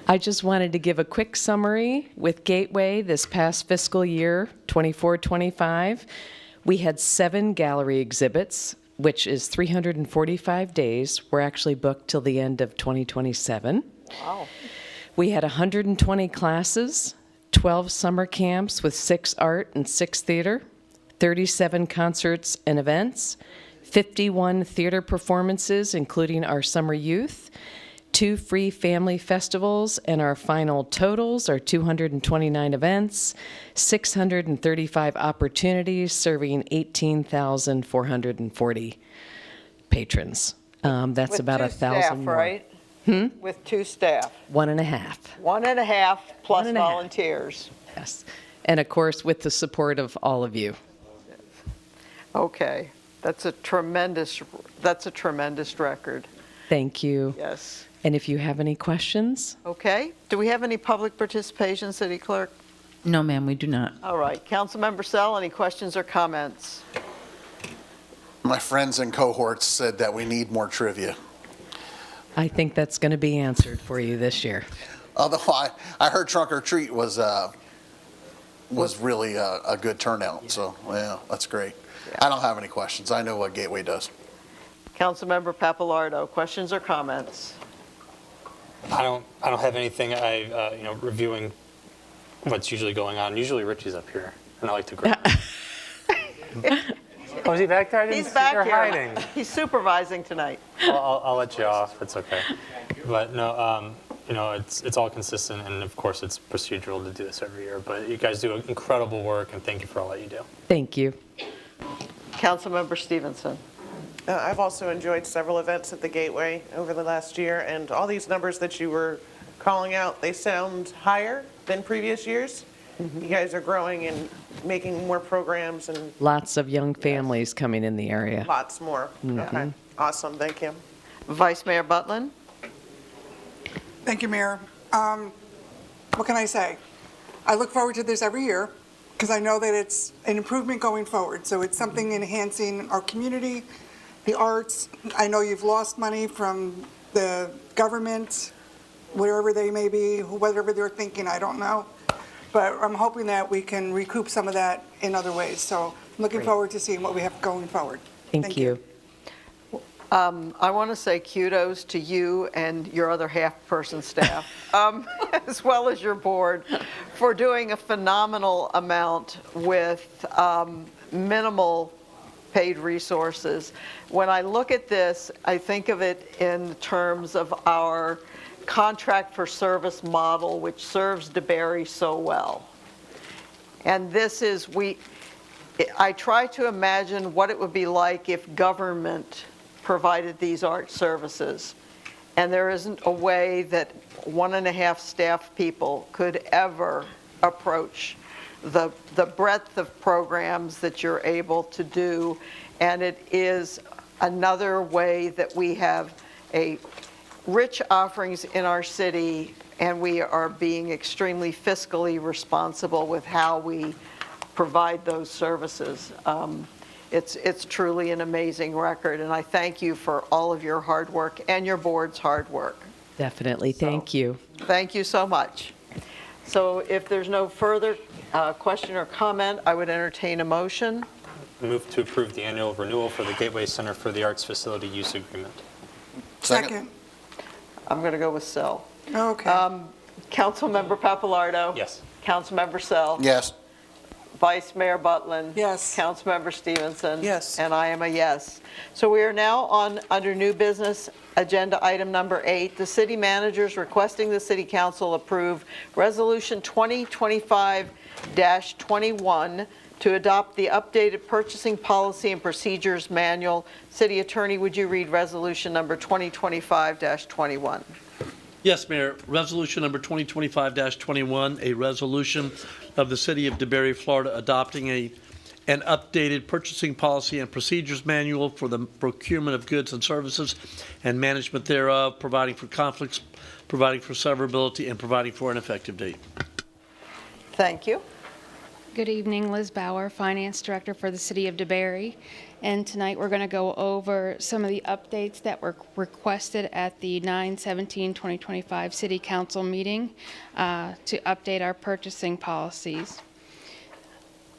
G: I just wanted to give a quick summary with Gateway this past fiscal year, 24-25. We had 7 gallery exhibits, which is 345 days. We're actually booked till the end of 2027.
A: Wow.
G: We had 120 classes, 12 summer camps with 6 art and 6 theater, 37 concerts and events, 51 theater performances, including our summer youth, 2 free family festivals, and our final totals are 229 events, 635 opportunities, serving 18,440 patrons. That's
A: With
G: about
A: 2
G: 1,000
A: staff,
G: more.
A: right? With 2 staff.
G: 1.5.
A: 1.5 plus
G: 1.5.
A: volunteers.
G: Yes. And of course, with the support of all of you.
A: Okay. That's a tremendous record.
G: Thank you.
A: Yes.
G: And if you have any questions?
A: Okay. Do we have any public participation, City Clerk?
E: No, ma'am, we do not.
A: All right. Councilmember Sell, any questions or comments?
V: My friends and cohorts said that we need more trivia.
G: I think that's going to be answered for you this year.
V: Although I heard Trunk or Treat was really a good turnout, so yeah, that's great. I don't have any questions. I know what Gateway does.
A: Councilmember Papalardo, questions or comments?
C: I don't have anything. Reviewing what's usually going on. Usually Richie's up here, and I like to grab him. Oh, is he back there? I didn't
A: He's
C: see
A: back
C: her
A: here.
C: hiding.
A: He's supervising tonight.
C: I'll let you off. It's okay. But no, it's all consistent, and of course it's procedural to do this every year. But you guys do incredible work, and thank you for all that you do.
G: Thank you.
A: Councilmember Stevenson.
P: I've also enjoyed several events at the Gateway over the last year, and all these numbers that you were calling out, they sound higher than previous years. You guys are growing and making more programs and
G: Lots of young families coming in the area.
P: lots more. Okay. Awesome, thank you.
A: Vice Mayor Butlin.
D: Thank you, Mayor. What can I say? I look forward to this every year because I know that it's an improvement going forward. So it's something enhancing our community, the arts. I know you've lost money from the government, wherever they may be, whatever they're thinking, I don't know. But I'm hoping that we can recoup some of that in other ways. So I'm looking
G: Great.
D: forward to seeing what we have going forward.
G: Thank you.
A: I want to say kudos to you and your other half-person staff, as well as your board, for doing a phenomenal amount with minimal paid resources. When I look at this, I think of it in terms of our contract for service model, which serves DeBary so well. And this is, I try to imagine what it would be like if government provided these art services. And there isn't a way that 1.5 staff people could ever approach the breadth of programs that you're able to do. And it is another way that we have a rich offerings in our city, and we are being extremely fiscally responsible with how we provide those services. It's truly an amazing record, and I thank you for all of your hard work and your board's hard work.
G: Definitely. Thank you.
A: Thank you so much. So if there's no further question or comment, I would entertain a motion.
C: Move to approve the annual renewal for the Gateway Center for the Arts Facility Use Agreement.
D: Second.
A: I'm going to go with Sell.
D: Okay.
A: Councilmember Papalardo?
C: Yes.
A: Councilmember Sell?
V: Yes.
A: Vice Mayor Butlin?
D: Yes.
A: Councilmember Stevenson?
P: Yes.
A: And I am a yes. So we are now on, under new business, agenda item number 8. The city manager is requesting the city council approve Resolution 2025-21 to adopt the updated purchasing policy and procedures manual. City Attorney, would you read resolution number 2025-21?
Q: Yes, Mayor. Resolution number 2025-21, a resolution of the City of DeBary, Florida, adopting an updated purchasing policy and procedures manual for the procurement of goods and services and management thereof, providing for conflicts, providing for severability, and providing for an effective date.
A: Thank you.
H: Good evening, Liz Bauer, Finance Director for the City of DeBary. And tonight we're going to go over some of the updates that were requested at the 9/17/2025 City Council meeting to update our purchasing policies.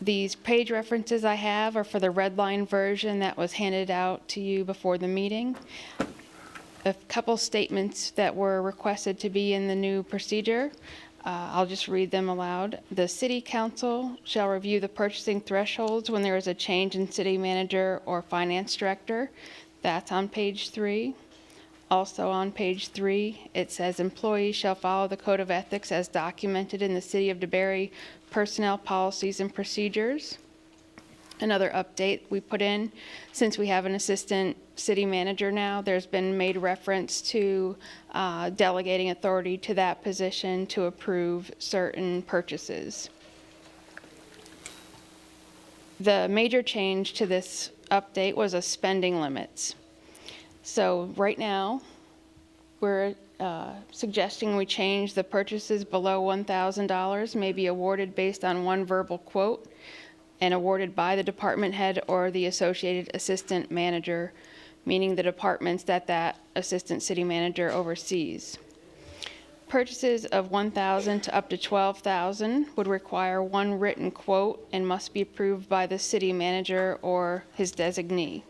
H: These page references I have are for the red line version that was handed out to you before the meeting. A couple statements that were requested to be in the new procedure. I'll just read them aloud. The City Council shall review the purchasing thresholds when there is a change in city manager or finance director. That's on page 3. Also on page 3, it says employees shall follow the code of ethics as documented in the City of DeBary personnel policies and procedures. Another update we put in, since we have an assistant city manager now, there's been made reference to delegating authority to that position to approve certain purchases. The major change to this update was a spending limits. So right now, we're suggesting we change the purchases below $1,000 may be awarded based on one verbal quote and awarded by the department head or the associated assistant manager, meaning the departments that that assistant city manager oversees. Purchases of $1,000 to up to $12,000 would require one written quote and must be approved by the city manager or his designee.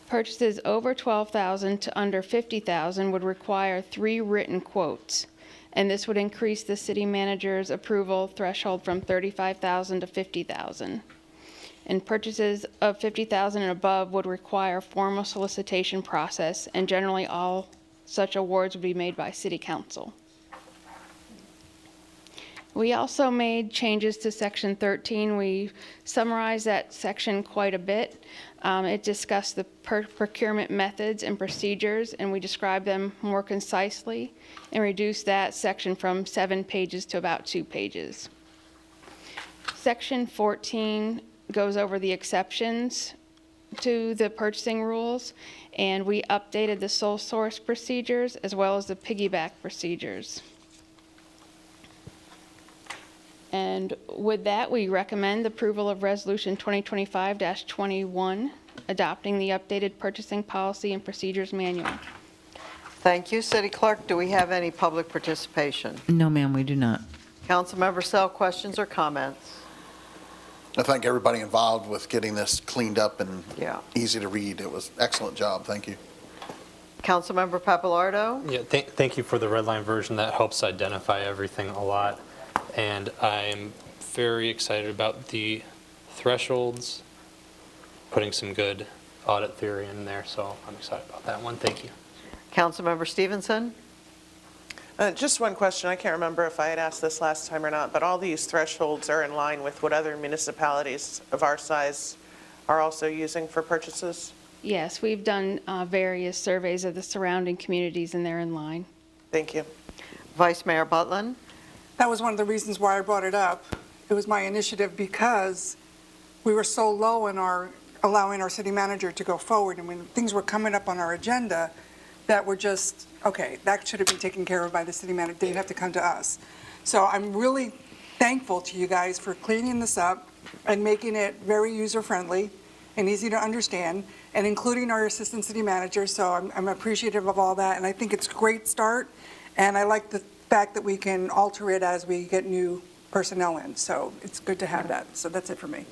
H: Purchases over $12,000 to under $50,000 would require 3 written quotes, and this would increase the city manager's approval threshold from $35,000 to $50,000. And purchases of $50,000 and above would require formal solicitation process, and generally all such awards would be made by City Council. We also made changes to Section 13. We summarized that section quite a bit. It discussed the procurement methods and procedures, and we described them more concisely and reduced that section from 7 pages to about 2 pages. Section 14 goes over the exceptions to the purchasing rules, and we updated the sole source procedures as well as the piggyback procedures. And with that, we recommend approval of Resolution 2025-21, adopting the updated purchasing policy and procedures manual.
A: Thank you. City Clerk, do we have any public participation?
E: No, ma'am, we do not.
A: Councilmember Sell, questions or comments?
V: I thank everybody involved with getting this cleaned up and
A: Yeah.
V: easy to read. It was an excellent job. Thank you.
A: Councilmember Pappalardo?
C: Yeah, thank you for the red line version. That helps identify everything a lot. And I'm very excited about the thresholds, putting some good audit theory in there. So I'm excited about that one. Thank you.
A: Councilmember Stevenson?
P: Just one question. I can't remember if I had asked this last time or not, but all these thresholds are in line with what other municipalities of our size are also using for purchases?
H: Yes, we've done various surveys of the surrounding communities, and they're in line.
P: Thank you.
A: Vice Mayor Butlin?
D: That was one of the reasons why I brought it up. It was my initiative because we were so low in our allowing our city manager to go forward, and when things were coming up on our agenda that were just, okay, that should have been taken care of by the city manager, they didn't have to come to us. So I'm really thankful to you guys for cleaning this up and making it very user-friendly and easy to understand, and including our assistant city manager, so I'm appreciative of all that, and I think it's a great start, and I like the fact that we can alter it as we get new personnel in, so it's good to have that. So that's it for me.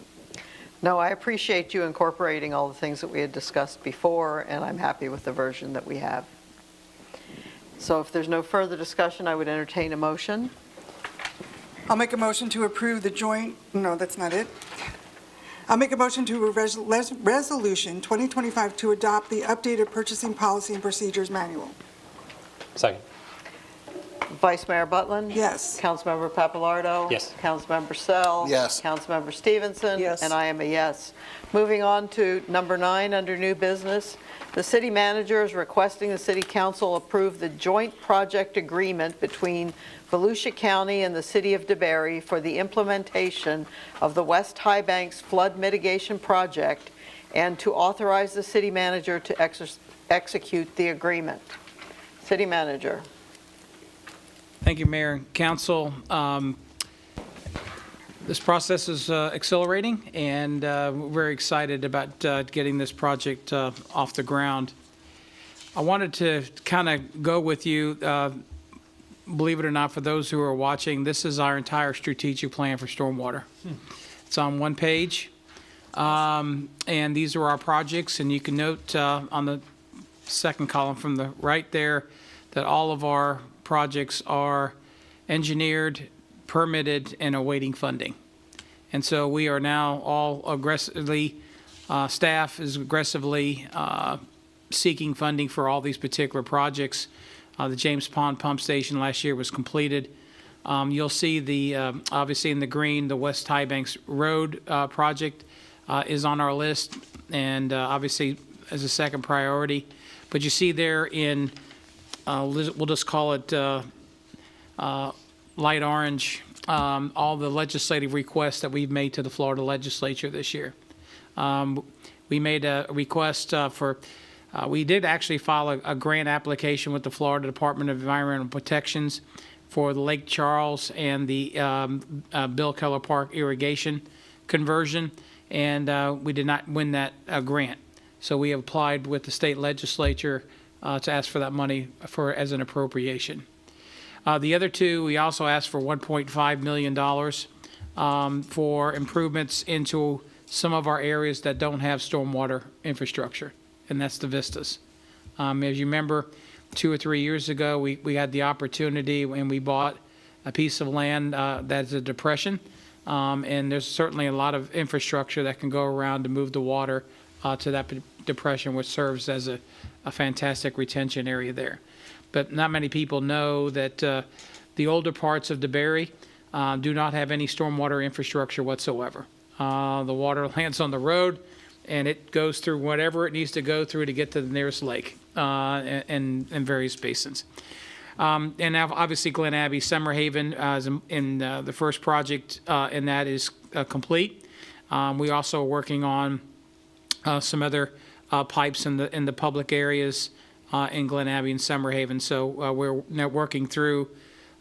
A: No, I appreciate you incorporating all the things that we had discussed before, and I'm happy with the version that we have. So if there's no further discussion, I would entertain a motion.
D: I'll make a motion to approve the joint, no, that's not it. I'll make a motion to resolution 2025 to adopt the updated purchasing policy and procedures manual.
C: Second.
A: Vice Mayor Butland?
D: Yes.
A: Councilmember Papalardo?
C: Yes.
A: Councilmember Sell?
V: Yes.
A: Councilmember Stevenson?
D: Yes.
A: And I am a yes. Moving on to number 9 under new business. The city manager is requesting the city council approve the joint project agreement between Volusia County and the city of DeBary for the implementation of the West High Banks Flood Mitigation Project and to authorize the city manager to execute the agreement. City manager.
F: Thank you, Mayor and Council. This process is accelerating, and we're very excited about getting this project off the ground. I wanted to kind of go with you, believe it or not, for those who are watching, this is our entire strategic plan for stormwater. It's on one page, and these are our projects, and you can note on the second column from the right there that all of our projects are engineered, permitted, and awaiting funding. And so we are now all aggressively, staff is aggressively seeking funding for all these particular projects. The James Pond Pump Station last year was completed. You'll see the, obviously in the green, the West High Banks Road project is on our list, and obviously as a second priority. But you see there in, we'll just call it light orange, all the legislative requests that we've made to the Florida legislature this year. We made a request for, we did actually file a grant application with the Florida Department of Environmental Protections for the Lake Charles and the Bill Keller Park irrigation conversion, and we did not win that grant. So we applied with the state legislature to ask for that money as an appropriation. The other two, we also asked for $1.5 million for improvements into some of our areas that don't have stormwater infrastructure, and that's the vistas. As you remember, 2 or 3 years ago, we had the opportunity and we bought a piece of land that's a depression, and there's certainly a lot of infrastructure that can go around to move the water to that depression, which serves as a fantastic retention area there. But not many people know that the older parts of DeBary do not have any stormwater infrastructure whatsoever. The water lands on the road, and it goes through whatever it needs to go through to get to the nearest lake and various basins. And now, obviously, Glen Abbey, Summer Haven is in the first project, and that is complete. We also are working on some other pipes in the public areas in Glen Abbey and Summer Haven. So we're now working through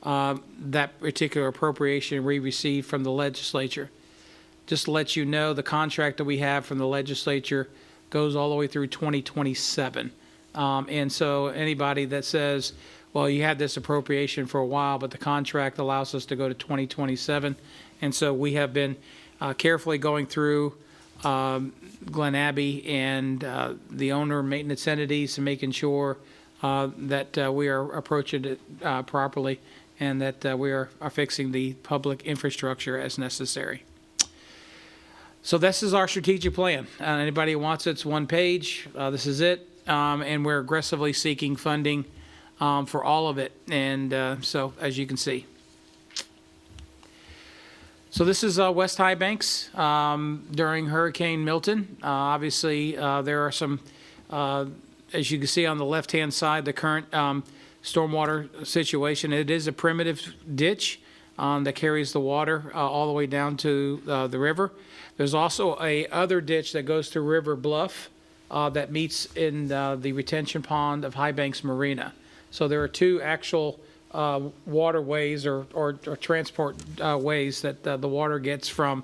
F: that particular appropriation we received from the legislature. Just to let you know, the contract that we have from the legislature goes all the way through 2027. And so anybody that says, well, you had this appropriation for a while, but the contract allows us to go to 2027. And so we have been carefully going through Glen Abbey and the owner maintenance entities and making sure that we are approaching it properly and that we are fixing the public infrastructure as necessary. So this is our strategic plan. Anybody who wants it, it's one page. This is it. And we're aggressively seeking funding for all of it. And so, as you can see. So this is West High Banks during Hurricane Milton. Obviously, there are some, as you can see on the left-hand side, the current stormwater situation. It is a primitive ditch that carries the water all the way down to the river. There's also a other ditch that goes through River Bluff that meets in the retention pond of High Banks Marina. So there are two actual waterways or transport ways that the water gets from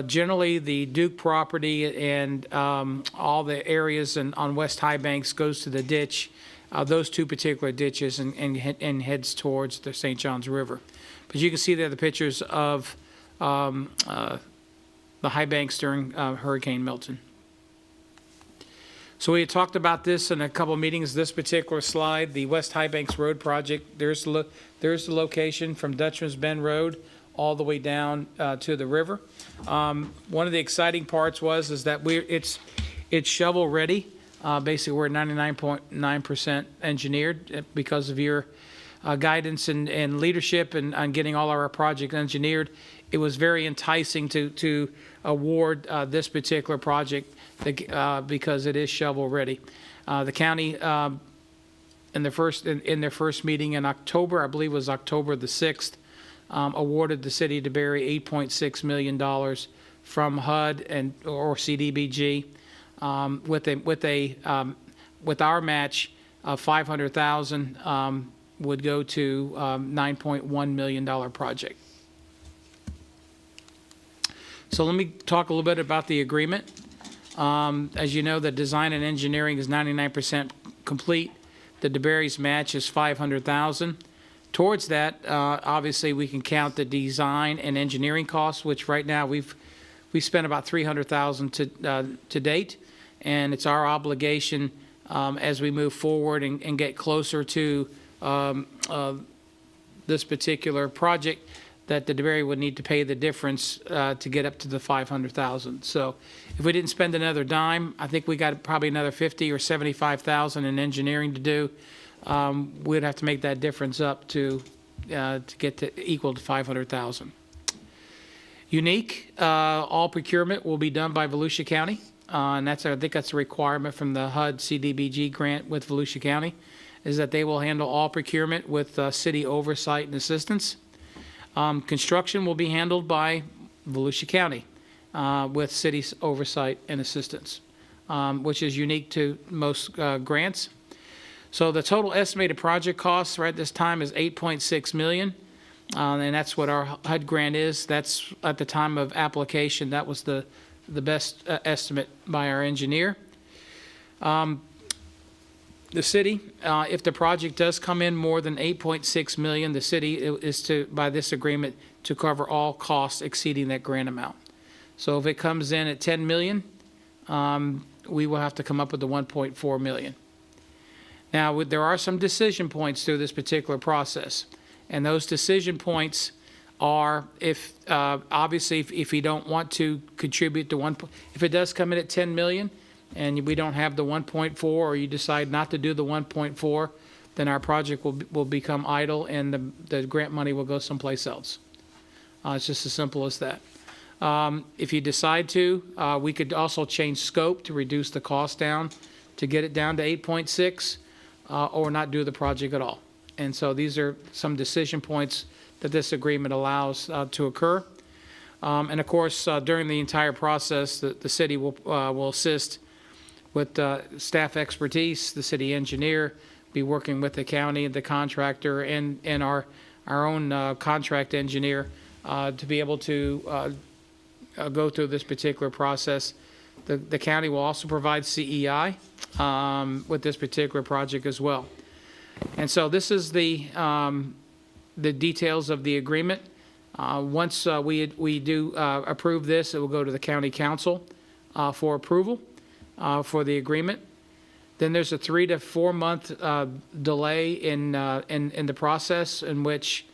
F: generally the Duke property and all the areas on West High Banks goes to the ditch, those two particular ditches and heads towards the St. Johns River. But you can see there the pictures of the High Banks during Hurricane Milton. So we had talked about this in a couple of meetings. This particular slide, the West High Banks Road project, there's the location from Dutchman's Bend Road all the way down to the river. One of the exciting parts is that it's shovel ready. Basically, we're at 99.9% engineered because of your guidance and leadership and on getting all of our projects engineered. It was very enticing to award this particular project because it is shovel ready. The county in their first meeting in October, I believe it was October the 6th, awarded the city of DeBary $8.6 million from HUD or CDBG with our match of $500,000 would go to $9.1 million project. So let me talk a little bit about the agreement. As you know, the design and engineering is 99% complete. The DeBary's match is $500,000. Towards that, obviously, we can count the design and engineering costs, which right now we've spent about $300,000 to date, and it's our obligation as we move forward and get closer to this particular project that the DeBary would need to pay the difference to get up to the $500,000. So if we didn't spend another dime, I think we got probably another $50,000 or $75,000 in engineering to do. We'd have to make that difference up to get to equal to $500,000. Unique, all procurement will be done by Volusia County, and I think that's a requirement from the HUD CDBG grant with Volusia County, is that they will handle all procurement with city oversight and assistance. Construction will be handled by Volusia County with city oversight and assistance, which is unique to most grants. So the total estimated project cost right this time is $8.6 million, and that's what our HUD grant is. That's at the time of application. That was the best estimate by our engineer. The city, if the project does come in more than $8.6 million, the city is to, by this agreement, to cover all costs exceeding that grant amount. So if it comes in at $10 million, we will have to come up with the $1.4 million. Now, there are some decision points through this particular process, and those decision points are if, obviously, if you don't want to contribute to if it does come in at $10 million, and we don't have the 1.4, or you decide not to do the 1.4, then our project will become idle and the grant money will go someplace else. It's just as simple as that. If you decide to, we could also change scope to reduce the cost down to get it down to 8.6, or not do the project at all. And so these are some decision points that this agreement allows to occur. And of course, during the entire process, the city will assist with staff expertise. The city engineer be working with the county, the contractor, and our own contract engineer to be able to go through this particular process. The county will also provide CEI with this particular project as well. And so this is the details of the agreement. Once we do approve this, it will go to the county council for approval for the agreement. Then there's a 3 to 4 month delay in the process in which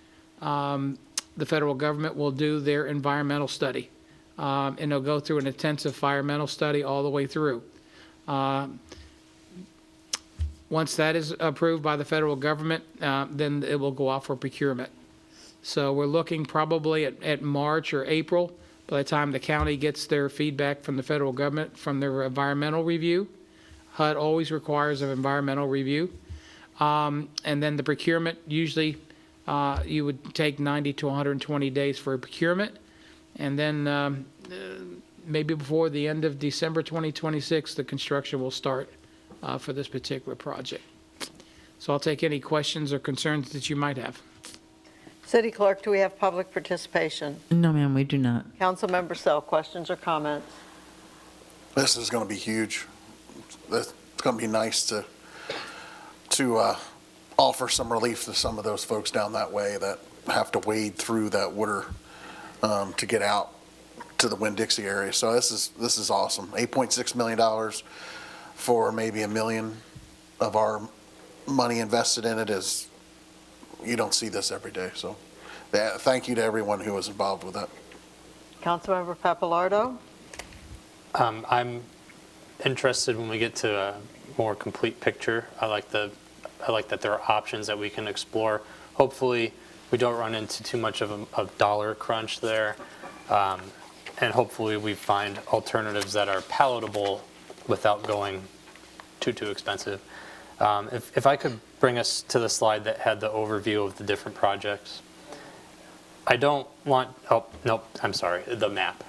F: the federal government will do their environmental study. And they'll go through an intensive environmental study all the way through. Once that is approved by the federal government, then it will go out for procurement. So we're looking probably at March or April by the time the county gets their feedback from the federal government from their environmental review. HUD always requires an environmental review. And then the procurement, usually you would take 90 to 120 days for a procurement. And then maybe before the end of December 2026, the construction will start for this particular project. So I'll take any questions or concerns that you might have.
A: City Clerk, do we have public participation?
E: No, ma'am, we do not.
A: Councilmember Sell, questions or comments?
V: This is going to be huge. It's going to be nice to offer some relief to some of those folks down that way that have to wade through that water to get out to the Winn-Dixie area. So this is awesome. $8.6 million for maybe $1 million of our money invested in it is, you don't see this every day. So thank you to everyone who was involved with it.
A: Councilmember Papalardo?
C: I'm interested when we get to a more complete picture. I like that there are options that we can explore. Hopefully, we don't run into too much of a dollar crunch there. And hopefully we find alternatives that are palatable without going too expensive. If I could bring us to the slide that had the overview of the different projects. I don't want, oh, nope, I'm sorry, the map.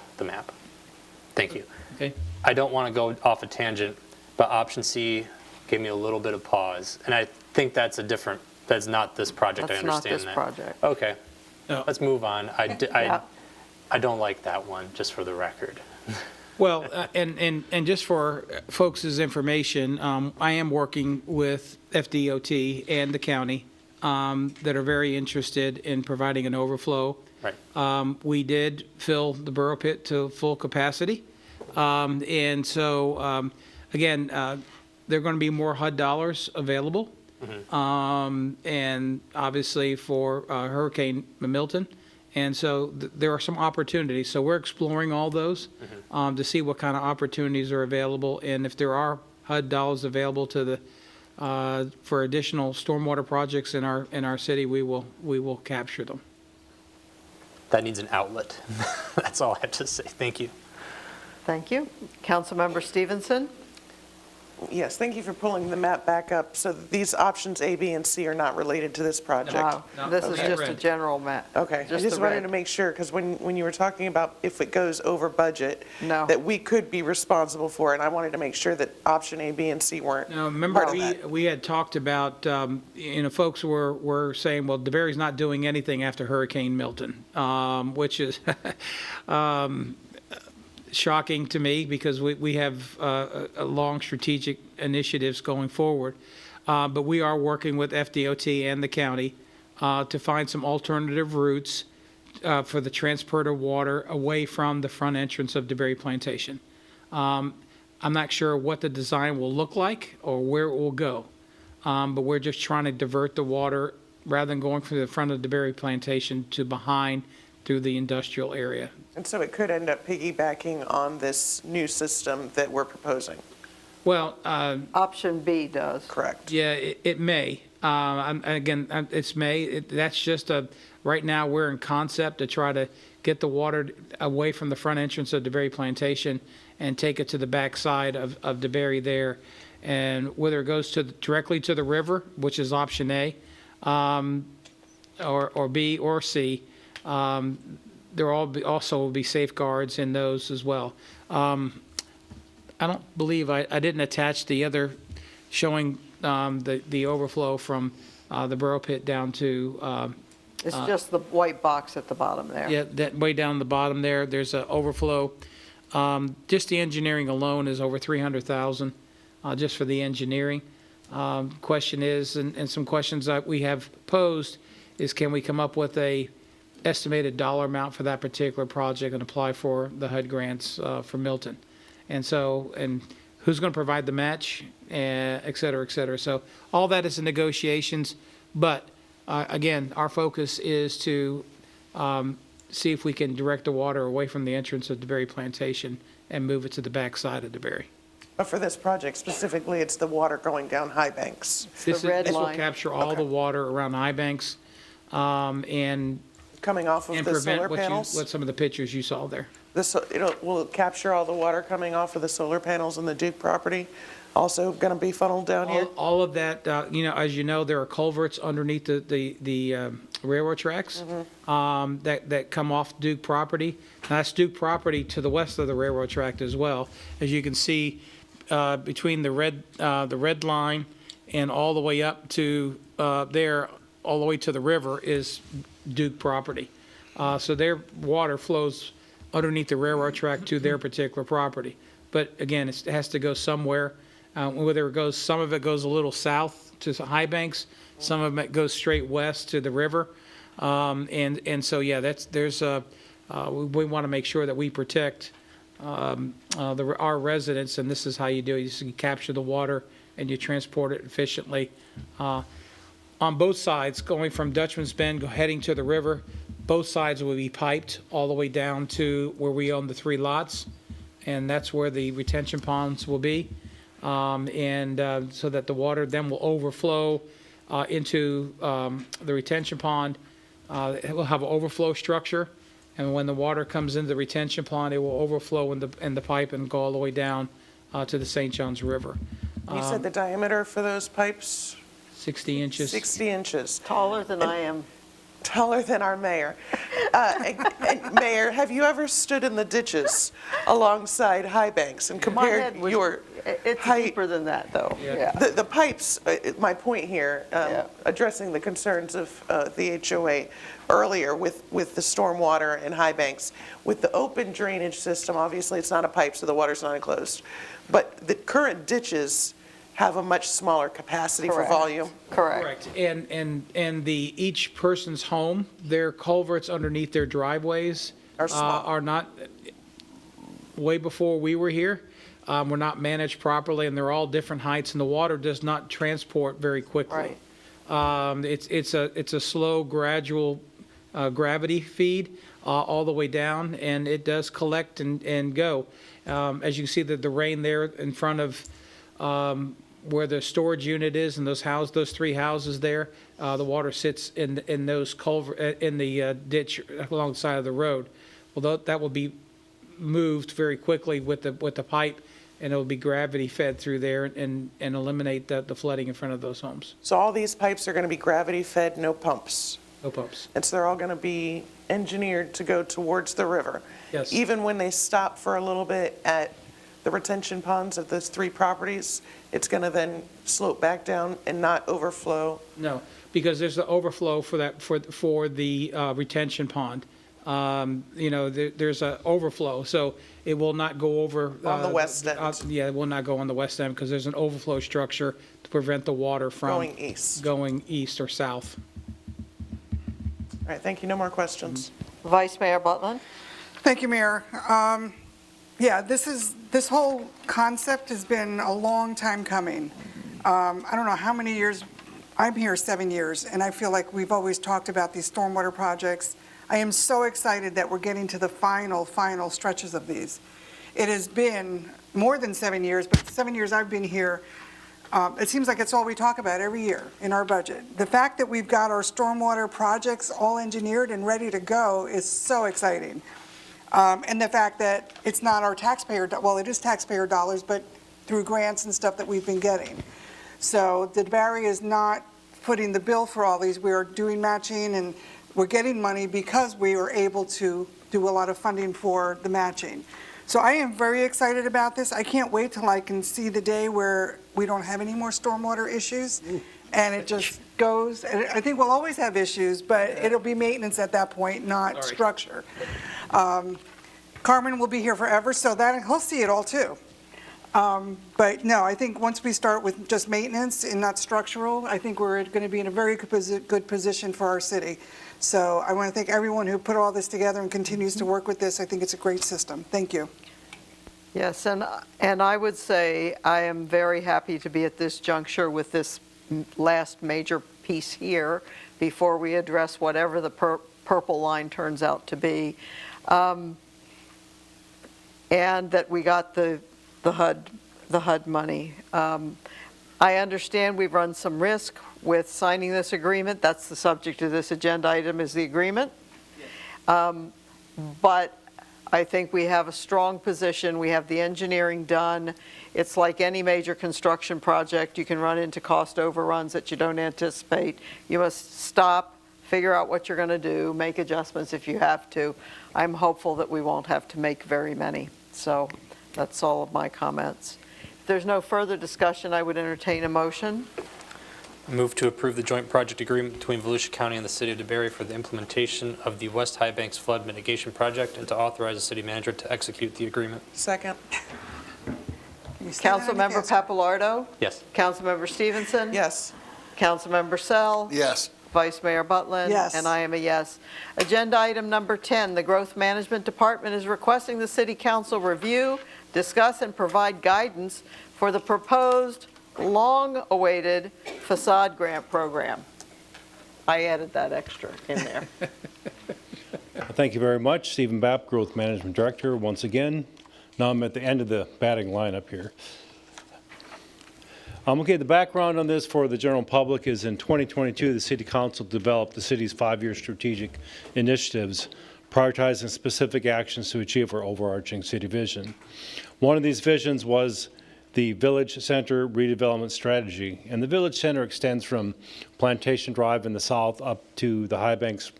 C: Thank you.
F: Okay.
C: I don't want to go off a tangent, but option C gave me a little bit of pause. And I think that's not this project, I
A: That's not
C: understand
A: this
C: that.
A: project.
C: Okay,
F: No.
C: let's move on.
A: Yeah.
C: I don't like that one, just for the record.
F: Well, and just for folks' information, I am working with FDOT and the county that are very interested in providing an overflow.
C: Right.
F: We did fill the borough pit to full capacity. And so, again, there are going to be more HUD dollars available. And obviously for Hurricane Milton. And so there are some opportunities. So we're exploring all those to see what kind of opportunities are available. And if there are HUD dollars available to the for additional stormwater projects in our city, we will capture them.
C: That needs an outlet. That's all I have to say. Thank you.
A: Thank you. Councilmember Stevenson?
P: Yes, thank you for pulling the map back up. So these options A, B, and C are not related to this project?
A: No, this is just a general map.
P: Okay, I just
A: the
P: wanted
A: red.
P: to make sure, because when you were talking about if it goes over budget,
A: No.
P: that we could be responsible for it, and I wanted to make sure that option A, B, and C weren't
F: Now, remember,
P: part of that.
F: we had talked about, folks were saying, well, DeBerry's not doing anything after Hurricane Milton, which is shocking to me because we have a long strategic initiatives going forward. But we are working with FDOT and the county to find some alternative routes for the transport of water away from the front entrance of DeBerry Plantation. I'm not sure what the design will look like or where it will go, but we're just trying to divert the water rather than going from the front of DeBerry Plantation to behind through the industrial area.
P: And so it could end up piggybacking on this new system that we're proposing.
F: Well,
A: Option B does.
P: Correct.
F: yeah, it may. It's may. That's just right now we're in concept to try to get the water away from the front entrance of DeBerry Plantation and take it to the back side of DeBerry there. And whether it goes directly to the river, which is option A, or B or C, there also will be safeguards in those as well. I don't believe I didn't attach the other showing the overflow from the borough pit down to.
A: It's just the white box at the bottom there.
F: Yeah, that way down the bottom there, there's an overflow. Just the engineering alone is over 300,000, just for the engineering. Question is, and some questions that we have posed is, can we come up with a estimated dollar amount for that particular project and apply for the HUD grants for Milton? And so, and who's going to provide the match, et cetera, et cetera. So all that is in negotiations, but again, our focus is to see if we can direct the water away from the entrance of DeBerry Plantation and move it to the back side of DeBerry.
P: But for this project specifically, it's the water going down High Banks.
F: This will capture all the water around High Banks and
P: coming off of the solar
F: prevent
P: panels?
F: what some of the pictures you saw there.
P: Will it capture all the water coming off of the solar panels on the Duke property? Also going to be funneled down here?
F: All of that, as you know, there are culverts underneath the railroad tracks that come off Duke property. Now, that's Duke property to the west of the railroad track as well. As you can see, between the red line and all the way up to there, all the way to the river is Duke property. So their water flows underneath the railroad track to their particular property. But again, it has to go somewhere. Whether it goes, some of it goes a little south to High Banks, some of it goes straight west to the river. And so, yeah, we want to make sure that we protect our residents, and this is how you do it. You capture the water and you transport it efficiently. On both sides, going from Dutchman's Bend, heading to the river, Both sides will be piped all the way down to where we own the 3 lots, and that's where the retention ponds will be. So that the water then will overflow into the retention pond. It will have an overflow structure, and when the water comes into the retention pond, it will overflow in the pipe and go all the way down to the St. Johns River.
P: You said the diameter for those pipes?
F: 60 inches.
P: 60 inches.
A: Taller than I am.
P: Taller than our mayor. And Mayor, have you ever stood in the ditches alongside high banks and
A: My head
P: compared
A: was,
P: your
A: it's
P: height?
A: deeper than that, though. Yeah.
P: The pipes, my point here, addressing the concerns of the HOA earlier with the stormwater and high banks, with the open drainage system, obviously it's not a pipe, so the water's not enclosed, but the current ditches have a much smaller capacity for volume.
A: Correct.
F: And each person's home, their culverts underneath their driveways
P: Are small.
F: are not, way before we were here, were not managed properly, and they're all different heights, and the water does not transport very quickly. It's a slow, gradual gravity feed all the way down, and it does collect and go. As you can see, the rain there in front of where the storage unit is, and those 3 houses there, the water sits in those in the ditch alongside of the road. Well, that will be moved very quickly with the pipe, and it will be gravity fed through there and eliminate the flooding in front of those homes.
P: So all these pipes are going to be gravity fed, no pumps?
F: No pumps.
P: And so they're all going to be engineered to go towards the river?
F: Yes.
P: Even when they stop for a little bit at the retention ponds of those 3 properties, it's going to then slope back down and not overflow?
F: No, because there's the overflow for the retention pond. There's an overflow, so it will not go over.
P: On the west end.
F: Yeah, it will not go on the west end because there's an overflow structure to prevent the water from
P: going
F: east or south.
P: All right, thank you. No more questions.
A: Vice Mayor Butland?
D: Thank you, Mayor. Yeah, this whole concept has been a long time coming. I don't know how many years, I'm here 7 years, and I feel like we've always talked about these stormwater projects. I am so excited that we're getting to the final stretches of these. It has been more than 7 years, but 7 years I've been here, it seems like it's all we talk about every year in our budget. The fact that we've got our stormwater projects all engineered and ready to go is so exciting. And the fact that it's not our taxpayer, well, it is taxpayer dollars, but through grants and stuff that we've been getting. So the DeBary is not footing the bill for all these. We are doing matching, and we're getting money because we were able to do a lot of funding for the matching. So I am very excited about this. I can't wait till I can see the day where we don't have any more stormwater issues, and it just goes. And I think we'll always have issues, but it'll be maintenance at that point, not structure. Carmen will be here forever, so that he'll see it all too. But no, I think once we start with just maintenance and not structural, I think we're going to be in a very good position for our city. So I want to thank everyone who put all this together and continues to work with this. I think it's a great system. Thank you.
A: Yes, and I would say I am very happy to be at this juncture with this last major piece here before we address whatever the purple line turns out to be. And that we got the HUD money. I understand we've run some risk with signing this agreement. That's the subject of this agenda item, is the agreement. But I think we have a strong position. We have the engineering done. It's like any major construction project. You can run into cost overruns that you don't anticipate. You must stop, figure out what you're going to do, make adjustments if you have to. I'm hopeful that we won't have to make very many. So that's all of my comments. If there's no further discussion, I would entertain a motion.
C: Move to approve the joint project agreement between Volusia County and the City of DeBary for the implementation of the West High Banks Flood Mitigation Project and to authorize the city manager to execute the agreement.
P: Second.
A: Councilmember Papalardo?
C: Yes.
A: Councilmember Stevenson?
P: Yes.
A: Councilmember Sell?
V: Yes.
A: Vice Mayor Butland?
D: Yes.
A: And I am a yes. Agenda item number 10, the Growth Management Department is requesting the City Council review, discuss, and provide guidance for the proposed long-awaited facade grant program. I added that extra in there.
R: Thank you very much. Stephen Bapp, Growth Management Director, once again. Now I'm at the end of the batting lineup here. Okay, the background on this for the general public is in 2022, the City Council developed the city's 5-year strategic initiatives, prioritizing specific actions to achieve our overarching city vision. One of these visions was the Village Center redevelopment strategy, and the Village Center extends from Plantation Drive in the south up to the High Banks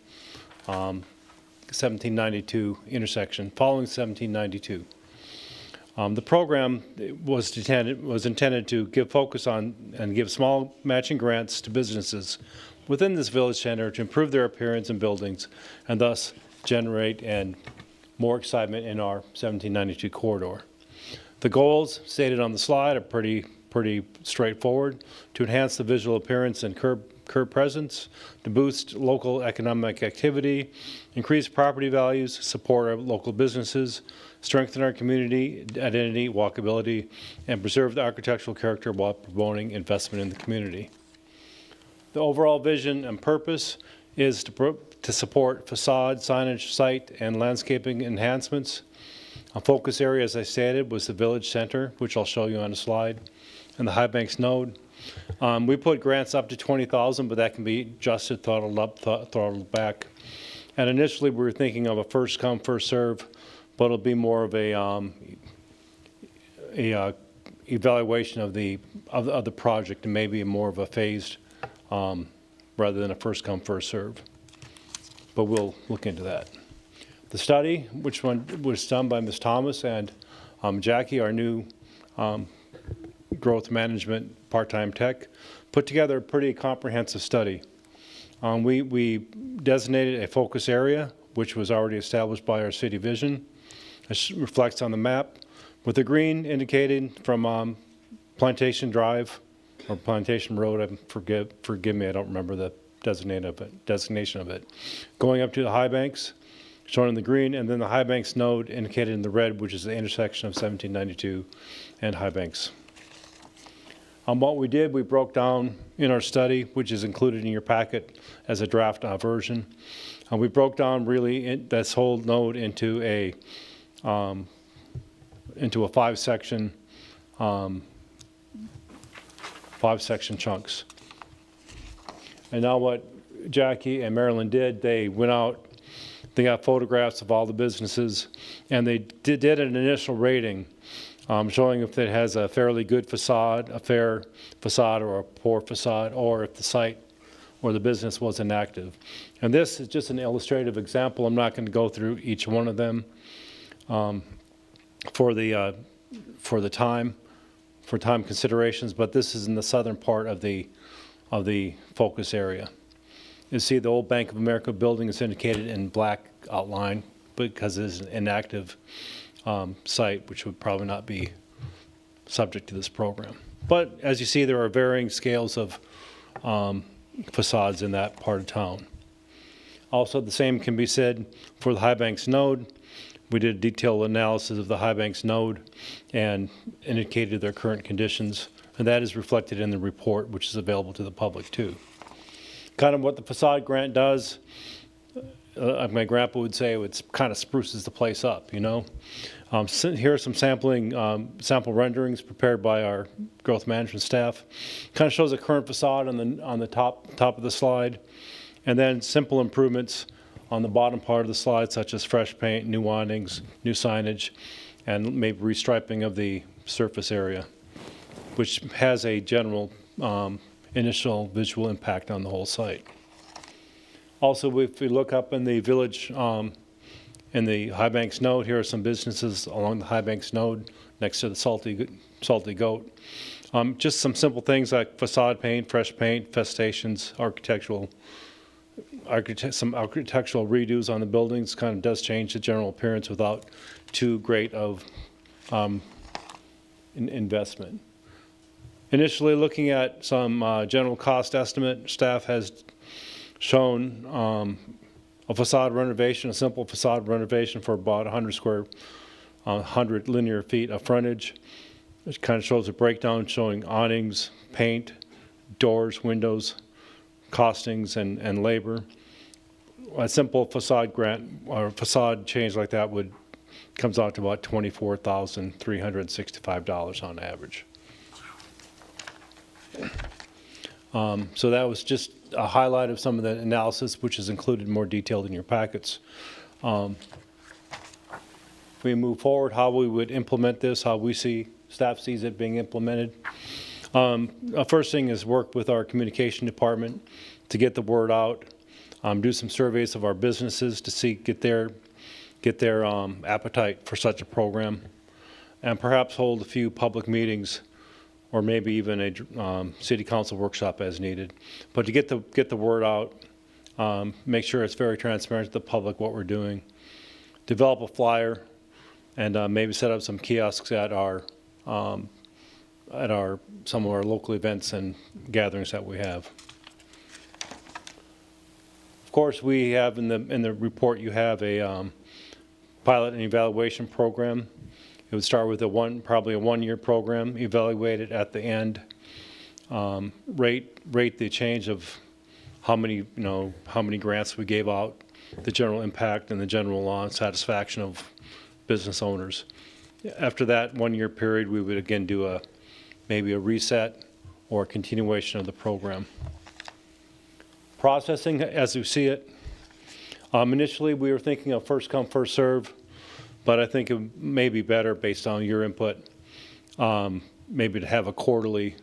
R: 1792 intersection, following 1792. The program was intended to give focus on and give small matching grants to businesses within this village center to improve their appearance in buildings and thus generate more excitement in our 1792 corridor. The goals stated on the slide are pretty straightforward: to enhance the visual appearance and curb presence, to boost local economic activity, increase property values, support our local businesses, strengthen our community identity, walkability, and preserve the architectural character while promoting investment in the community. The overall vision and purpose is to support facade, signage, site, and landscaping enhancements. A focus area, as I stated, was the Village Center, which I'll show you on a slide, and the High Banks Node. We put grants up to $20,000, but that can be adjusted, throttled up, throttled back. And initially, we were thinking of a first come, first serve, but it'll be more of a evaluation of the project, and maybe more of a phased rather than a first come, first serve. But we'll look into that. The study, which one was done by Ms. Thomas and Jackie, our new growth management part-time tech, put together a pretty comprehensive study. We designated a focus area, which was already established by our city vision. It reflects on the map, with the green indicating from Plantation Drive or Plantation Road. Forgive me, I don't remember the designation of it. Going up to the High Banks, shown in the green, and then the High Banks node indicated in the red, which is the intersection of 1792 and High Banks. What we did, we broke down in our study, which is included in your packet as a draft version. We broke down really this whole node into a 5-section chunks. And now what Jackie and Marilyn did, they went out, they got photographs of all the businesses, and they did an initial rating showing if it has a fairly good facade, a fair facade, or a poor facade, or if the site or the business was inactive. And this is just an illustrative example. I'm not going to go through each one of them for time considerations, but this is in the southern part of the focus area. You see the old Bank of America building is indicated in black outline because it is an inactive site, which would probably not be subject to this program. But as you see, there are varying scales of facades in that part of town. Also, the same can be said for the High Banks node. We did a detailed analysis of the High Banks node and indicated their current conditions, and that is reflected in the report, which is available to the public too. Kind of what the facade grant does, my grandpa would say it kind of spruces the place up, you know. Here are some sample renderings prepared by our growth management staff. Kind of shows the current facade on the top of the slide, and then simple improvements on the bottom part of the slide, such as fresh paint, new awnings, new signage, and maybe restriping of the surface area, which has a general initial visual impact on the whole site. Also, if we look up in the village, in the High Banks node, here are some businesses along the High Banks node next to the Salty Goat. Just some simple things like facade paint, fresh paint, festations, some architectural redos on the buildings. Kind of does change the general appearance without too great of investment. Initially, looking at some general cost estimate, staff has shown a facade renovation, a simple facade renovation for about 100 linear feet of frontage. It kind of shows a breakdown showing awnings, paint, doors, windows, costings, and labor. a simple facade grant or facade change like that comes out to about $24,365 on average. So that was just a highlight of some of the analysis, which is included more detailed in your packets. If we move forward, how we would implement this, how staff sees it being implemented. First thing is work with our communication department to get the word out, do some surveys of our businesses to get their appetite for such a program, and perhaps hold a few public meetings or maybe even a city council workshop as needed. But to get the word out, make sure it's very transparent to the public what we're doing, develop a flyer, and maybe set up some kiosks at some of our local events and gatherings that we have. Of course, we have in the report you have a pilot and evaluation program. It would start with probably a one-year program, evaluate it at the end, rate the change of how many grants we gave out, the general impact and the general satisfaction of business owners. After that one-year period, we would again do maybe a reset or a continuation of the program. Processing as we see it. Initially, we were thinking of first come, first serve, but I think it may be better based on your input, maybe to have a quarterly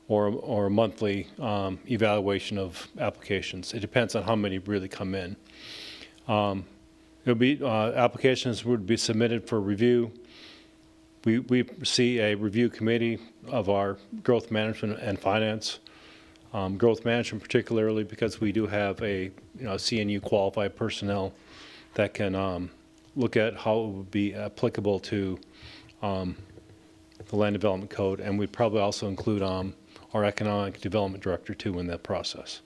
R: or a monthly evaluation of applications. It depends on how many really come in. Applications would be submitted for review. We see a review committee of our growth management and finance. Growth management particularly because we do have a CNU qualified personnel that can look at how it would be applicable to the Land Development Code, and we'd probably also include our Economic Development Director too in that process.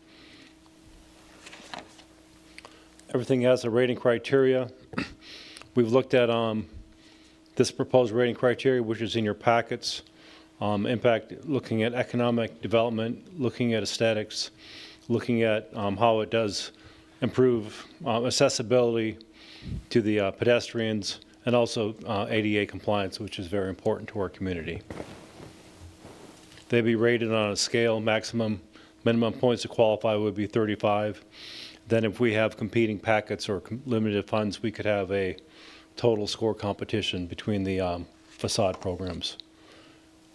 R: Everything has a rating criteria. We've looked at this proposed rating criteria, which is in your packets. Impact, looking at economic development, looking at aesthetics, looking at how it does improve accessibility to the pedestrians, and also ADA compliance, which is very important to our community. They'd be rated on a scale. Minimum points to qualify would be 35. Then if we have competing packets or limited funds, we could have a total score competition between the facade programs.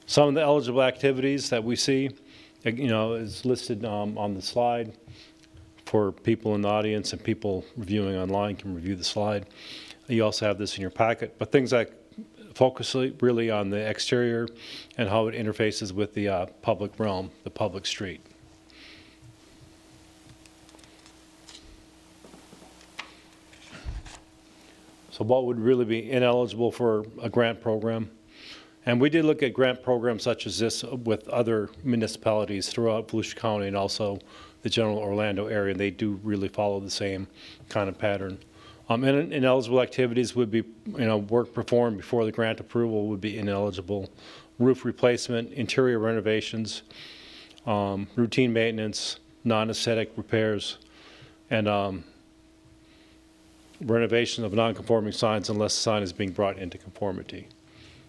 R: Some of the eligible activities that we see, is listed on the slide for people in the audience, and people reviewing online can review the slide. You also have this in your packet, but things like focus really on the exterior and how it interfaces with the public realm, the public street. So what would really be ineligible for a grant program? And we did look at grant programs such as this with other municipalities throughout Volusia County and also the general Orlando area. They do really follow the same kind of pattern. Ineligible activities would be, work performed before the grant approval would be ineligible. Roof replacement, interior renovations, routine maintenance, non-aesthetic repairs, and renovation of non-conforming signs unless the sign is being brought into conformity.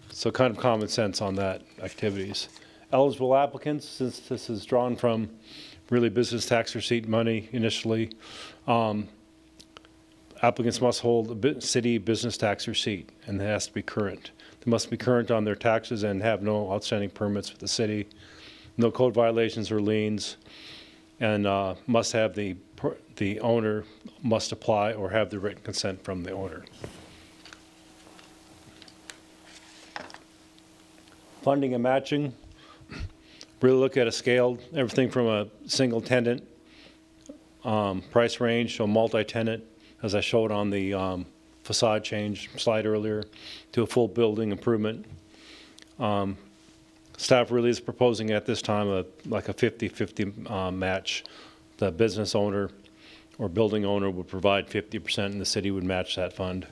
R: So kind of common sense on that activities. Eligible applicants, since this is drawn from really business tax receipt money initially, applicants must hold a city business tax receipt, and it has to be current. They must be current on their taxes and have no outstanding permits with the city, no code violations or liens, and must have the owner must apply or have the written consent from the owner. Funding and matching, really look at a scale, everything from a single tenant price range to a multi-tenant, as I showed on the facade change slide earlier, to a full building improvement. Staff really is proposing at this time like a 50-50 match. The business owner or building owner would provide 50% and the city would match that fund.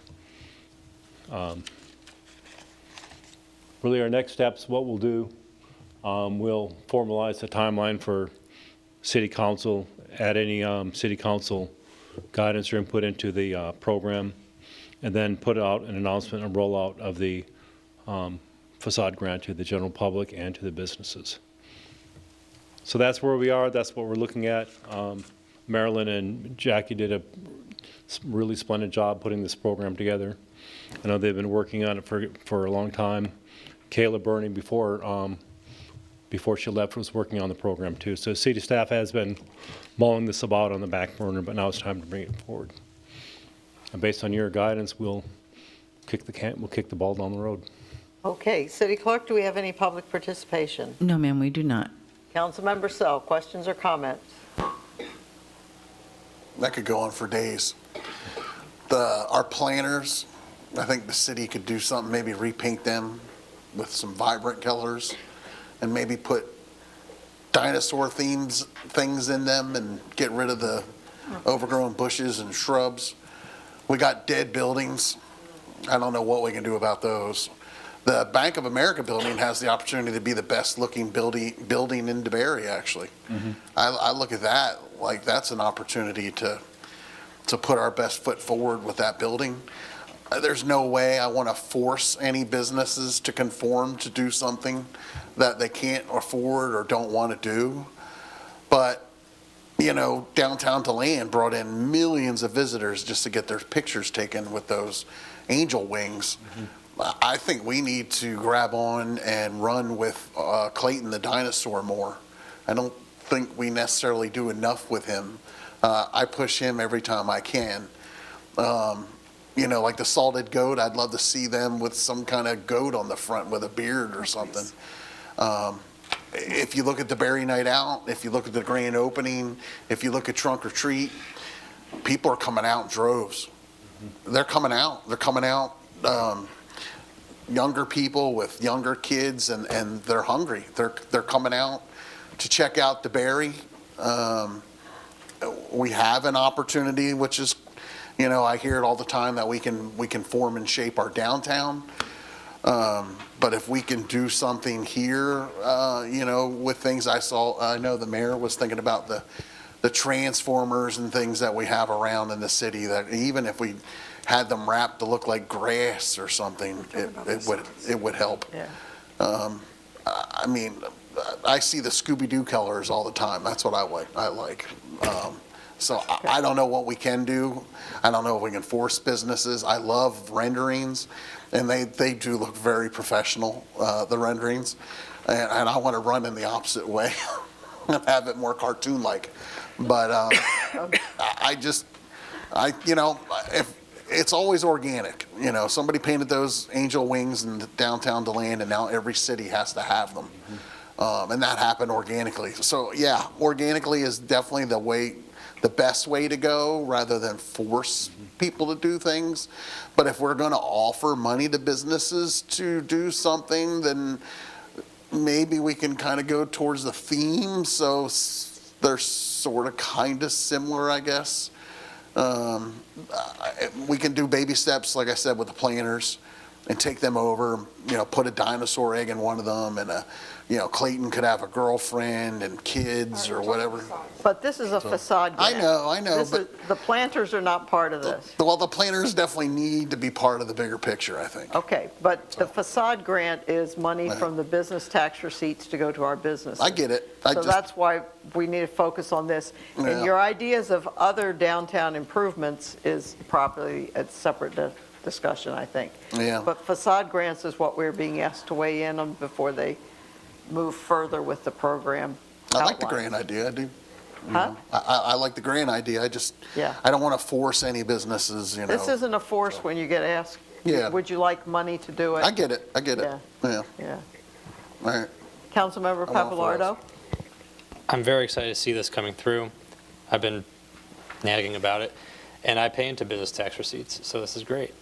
R: Really our next steps, what we'll do, we'll formalize the timeline for city council, add any city council guidance or input into the program, and then put out an announcement and rollout of the facade grant to the general public and to the businesses. So that's where we are. That's what we're looking at. Marilyn and Jackie did a really splendid job putting this program together. I know they've been working on it for a long time. Kayla Burney, before she left, was working on the program too. So city staff has been mulling this about on the back burner, but now it's time to bring it forward. And based on your guidance, we'll kick the ball down the road.
A: Okay, City Clerk, do we have any public participation?
E: No, ma'am, we do not.
A: Councilmember Sell, questions or comments?
V: That could go on for days. Our planners, I think the city could do something, maybe repaint them with some vibrant colors and maybe put dinosaur things in them and get rid of the overgrown bushes and shrubs. We got dead buildings. I don't know what we can do about those. The Bank of America building has the opportunity to be the best looking building in DeBary, actually. I look at that like that's an opportunity to put our best foot forward with that building. There's no way I want to force any businesses to conform to do something that they can't afford or don't want to do. But, you know, downtown DeLand brought in millions of visitors just to get their pictures taken with those angel wings. I think we need to grab on and run with Clayton the dinosaur more. I don't think we necessarily do enough with him. I push him every time I can. You know, like the salted goat, I'd love to see them with some kind of goat on the front with a beard or something. If you look at the Berry Night Out, if you look at the grand opening, if you look at Trunk or Treat, people are coming out in droves. They're coming out. They're coming out. Younger people with younger kids, and they're hungry. They're coming out to check out the Berry. We have an opportunity, which is, you know, I hear it all the time that we can form and shape our downtown. But if we can do something here, you know, with things I know the mayor was thinking about the transformers and things that we have around in the city, that even if we had them wrapped to look like grass or something, it would help.
A: Yeah.
V: I mean, I see the Scooby-Doo colors all the time. That's what I like. So I don't know what we can do. I don't know if we can force businesses. I love renderings, and they do look very professional, the renderings. And I want to run in the opposite way and have it more cartoon-like. But you know, if it's always organic. You know, somebody painted those angel wings in downtown DeLand, and now every city has to have them. And that happened organically. So yeah, organically is definitely the best way to go, rather than force people to do things. But if we're going to offer money to businesses to do something, then maybe we can kind of go towards the theme. So they're sort of kind of similar, I guess. We can do baby steps, like I said, with the planners, and take them over, you know, put a dinosaur egg in one of them, and you know, Clayton could have a girlfriend and kids or whatever.
A: But this is a facade grant.
V: I know,
A: The planters are not part of this.
V: Well, the planners definitely need to be part of the bigger picture, I think.
A: Okay, but the facade grant is money from the business tax receipts to go to our businesses.
V: I get it.
A: So that's why we need to focus on this.
V: Yeah.
A: And your ideas of other downtown improvements is probably a separate discussion, I think.
V: Yeah.
A: But facade grants is what we're being asked to weigh in on before they move further with the program.
V: I like the grant idea, I do.
A: Huh?
V: I like the grant idea. I don't want to force any businesses, you know.
A: This isn't a force when you get asked,
V: Yeah.
A: would you like money to do it?
V: I get it. Yeah.
A: Yeah.
V: All right.
A: Councilmember
V: I'm all for it.
A: Papalardo?
C: I'm very excited to see this coming through. I've been nagging about it, and I pay into business tax receipts, so this is great.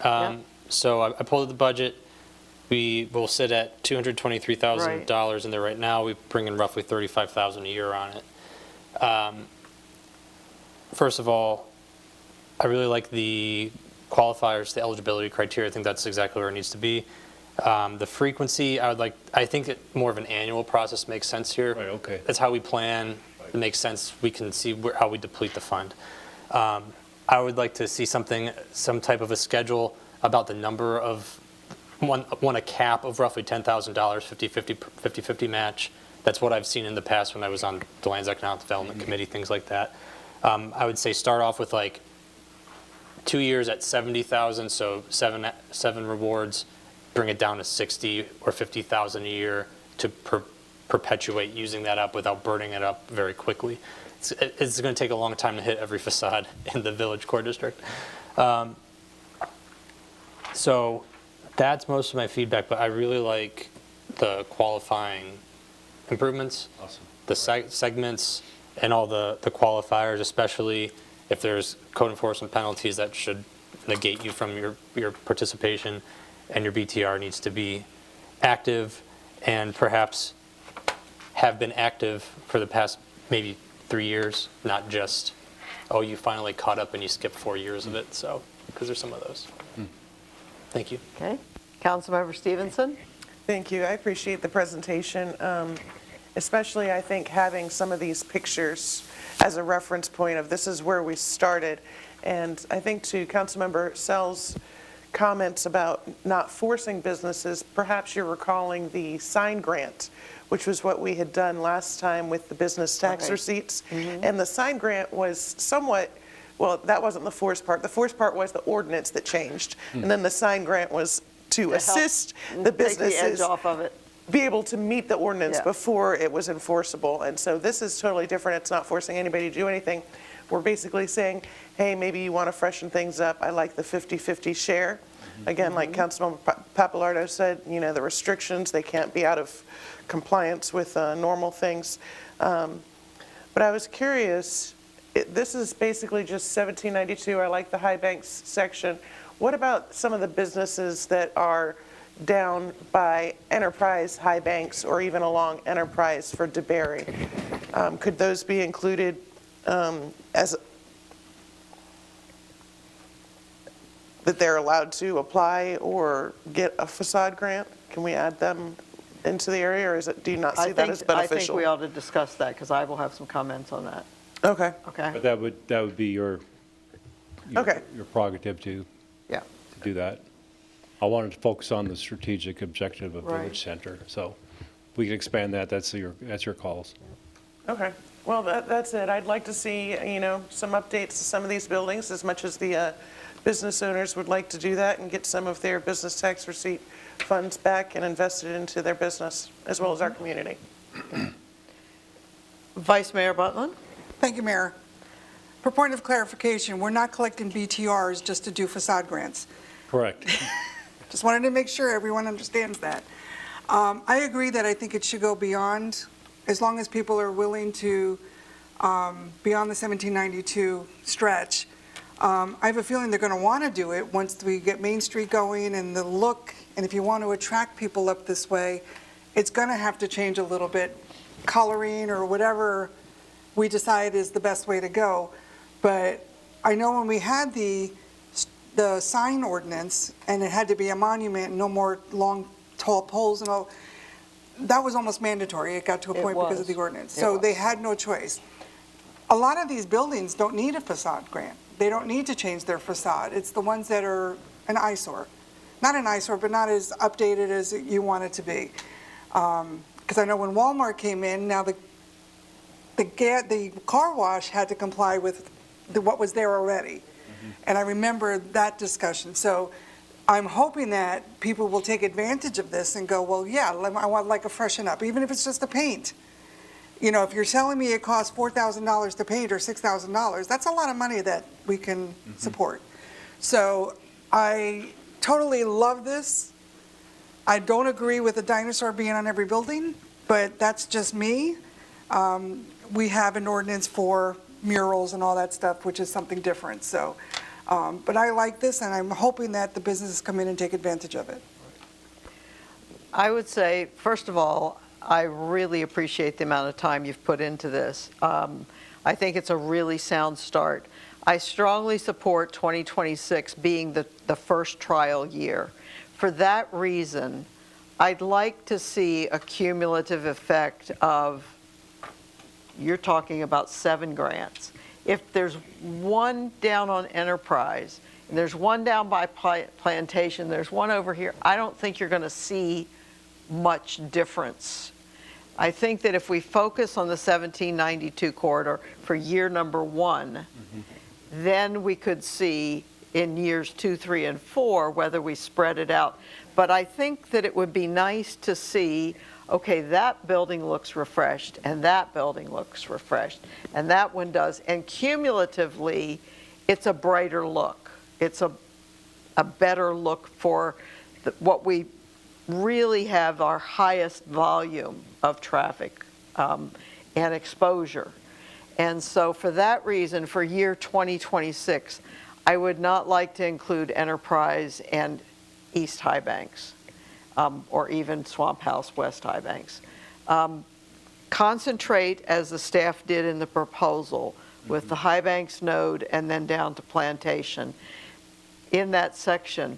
C: So I pulled the budget. We will sit at $223,000 in there right now. We bring in roughly $35,000 a year on it. First of all, I really like the qualifiers, the eligibility criteria. I think that's exactly where it needs to be. The frequency, I think more of an annual process makes sense here.
R: Right, okay.
C: That's how we plan. It makes sense. We can see how we deplete the fund. I would like to see some type of a schedule about the number of, a cap of roughly $10,000, 50-50 match. That's what I've seen in the past when I was on the Lands Economic Development Committee, things like that. I would say start off with like 2 years at 70,000, so seven rewards, bring it down to 60 or 50,000 a year to perpetuate using that up without burning it up very quickly. It's going to take a long time to hit every facade in the Village Core District. So that's most of my feedback, but I really like the qualifying improvements, the segments, and all the qualifiers, especially if there's code enforcement penalties that should negate you from your participation, and your BTR needs to be active and perhaps have been active for the past maybe 3 years, not just, oh, you finally caught up and you skipped 4 years of it. So, because there's some of those. Thank you.
A: Okay. Councilmember Stevenson?
P: Thank you. I appreciate the presentation, especially I think having some of these pictures as a reference point of this is where we started. And I think to Councilmember Sell's comments about not forcing businesses, perhaps you're recalling the sign grant, which was what we had done last time with the business tax receipts. And the sign grant was somewhat, well, that wasn't the forced part. The forced part was the ordinance that changed. And then the sign grant was to assist the businesses
A: take the edge off of it.
P: be able to meet the ordinance before it was enforceable. And so this is totally different. It's not forcing anybody to do anything. We're basically saying, hey, maybe you want to freshen things up. I like the 50-50 share. Again, like Councilman Papalardo said, you know, the restrictions, they can't be out of compliance with normal things. But I was curious, this is basically just 1792. I like the High Banks section. What about some of the businesses that are down by Enterprise High Banks or even along Enterprise for DeBerry? Could those be included as that they're allowed to apply or get a facade grant? Can we add them into the area, or do you not see that as beneficial?
A: I think we ought to discuss that, because I will have some comments on that.
P: Okay.
A: Okay.
R: But that would be your prerogative to do that. I wanted to focus on the strategic objective of Village Center, so we can expand that. That's your calls.
P: Okay. Well, that's it. I'd like to see, you know, some updates to some of these buildings, as much as the business owners would like to do that and get some of their business tax receipt funds back and invested into their business, as well as our community.
A: Vice Mayor Butland?
D: Thank you, Mayor. For point of clarification, we're not collecting BTRs just to do facade grants.
R: Correct.
D: Just wanted to make sure everyone understands that. I agree that I think it should go beyond, as long as people are willing to, beyond the 1792 stretch. I have a feeling they're going to want to do it once we get Main Street going and the look, and if you want to attract people up this way, it's going to have to change a little bit, coloring or whatever we decide is the best way to go. But I know when we had the sign ordinance, and it had to be a monument, no more long, tall poles and all, that was almost mandatory. It got to a point because of the ordinance. So they had no choice. A lot of these buildings don't need a facade grant. They don't need to change their facade. It's the ones that are an eyesore. Not an eyesore, but not as updated as you want it to be. Because I know when Walmart came in, now the car wash had to comply with what was there already. And I remember that discussion. So I'm hoping that people will take advantage of this and go, well, yeah, I want like a freshen up, even if it's just a paint. You know, if you're telling me it costs $4,000 to paint or $6,000, that's a lot of money that we can support. So I totally love this. I don't agree with the dinosaur being on every building, but that's just me. We have an ordinance for murals and all that stuff, which is something different. So, but I like this, and I'm hoping that the businesses come in and take advantage of it.
A: I would say, first of all, I really appreciate the amount of time you've put into this. I think it's a really sound start. I strongly support 2026 being the first trial year. For that reason, I'd like to see a cumulative effect of, you're talking about 7 grants. if there's one down on Enterprise, and there's one down by Plantation, there's one over here, I don't think you're going to see much difference. I think that if we focus on the 1792 corridor for year number 1, then we could see in years 2, 3, and 4 whether we spread it out. But I think that it would be nice to see, okay, that building looks refreshed, and that building looks refreshed, and that one does. And cumulatively, it's a brighter look. It's a better look for what we really have our highest volume of traffic and exposure. And so for that reason, for year 2026, I would not like to include Enterprise and East High Banks, or even Swamp House West High Banks. Concentrate, as the staff did in the proposal, with the High Banks node and then down to Plantation in that section.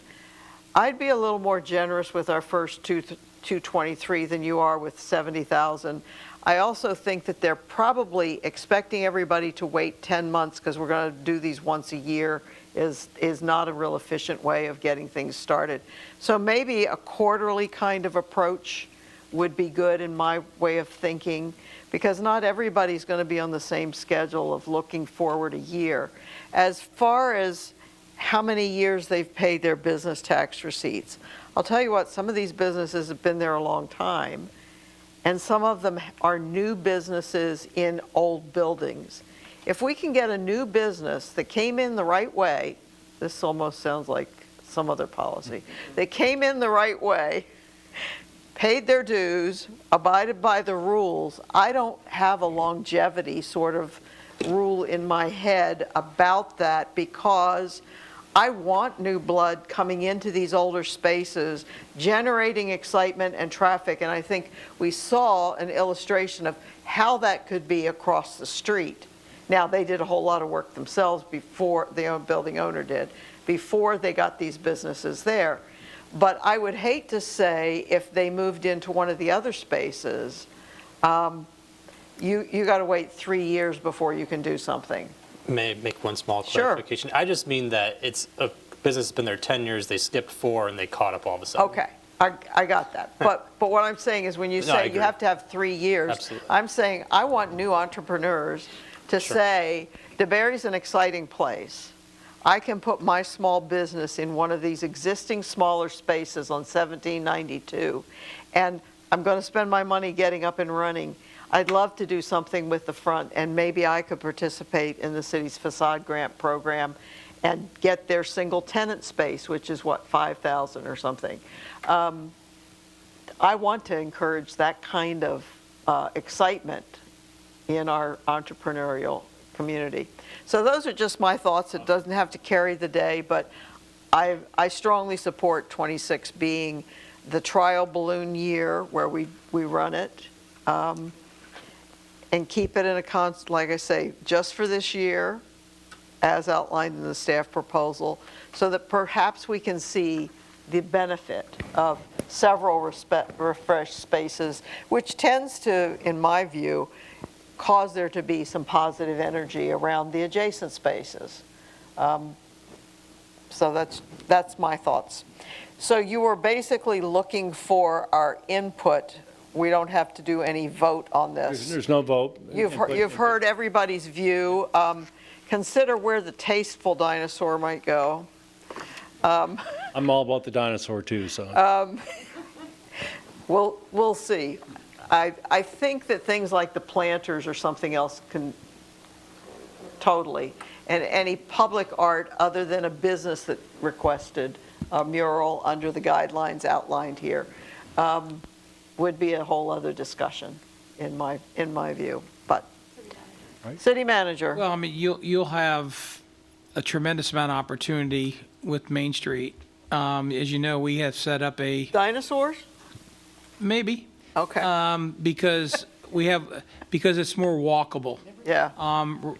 A: I'd be a little more generous with our first 223 than you are with 70,000. I also think that they're probably expecting everybody to wait 10 months because we're going to do these once a year is not a real efficient way of getting things started. So maybe a quarterly kind of approach would be good in my way of thinking, because not everybody's going to be on the same schedule of looking forward a year. As far as how many years they've paid their business tax receipts, I'll tell you what, some of these businesses have been there a long time, and some of them are new businesses in old buildings. If we can get a new business that came in the right way, this almost sounds like some other policy, they came in the right way, paid their dues, abided by the rules, I don't have a longevity sort of rule in my head about that, because I want new blood coming into these older spaces, generating excitement and traffic, and I think we saw an illustration of how that could be across the street. Now, they did a whole lot of work themselves before, the building owner did, before they got these businesses there. But I would hate to say if they moved into one of the other spaces, you got to wait 3 years before you can do something.
C: May I make one small
A: Sure.
C: clarification? I just mean that it's a business that's been there 10 years, they skipped 4, and they caught up all of a sudden.
A: Okay, I got that. But what I'm saying is when you
C: No, I
A: say you
C: agree.
A: have to have 3 years,
C: Absolutely.
A: I'm saying I want new entrepreneurs to say, DeBerry's an exciting place. I can put my small business in one of these existing smaller spaces on 1792, and I'm going to spend my money getting up and running. I'd love to do something with the front, and maybe I could participate in the city's facade grant program and get their single tenant space, which is what, 5,000 or something. I want to encourage that kind of excitement in our entrepreneurial community. So those are just my thoughts. It doesn't have to carry the day, but I strongly support 26 being the trial balloon year where we run it, and keep it in a like I say, just for this year, as outlined in the staff proposal, so that perhaps we can see the benefit of several refreshed spaces, which tends to, in my view, cause there to be some positive energy around the adjacent spaces. So that's my thoughts. So you were basically looking for our input. We don't have to do any vote on this.
R: There's no vote.
A: You've heard everybody's view. Consider where the tasteful dinosaur might go.
R: I'm all about the dinosaur too, so.
A: We'll see. I think that things like the planters or something else can totally, and any public art other than a business that requested a mural under the guidelines outlined here would be a whole other discussion in my view. But city manager.
F: Well, I mean, you'll have a tremendous amount of opportunity with Main Street. As you know, we have set up a
A: dinosaurs.
F: Maybe.
A: Okay.
F: Because it's more walkable.
A: Yeah.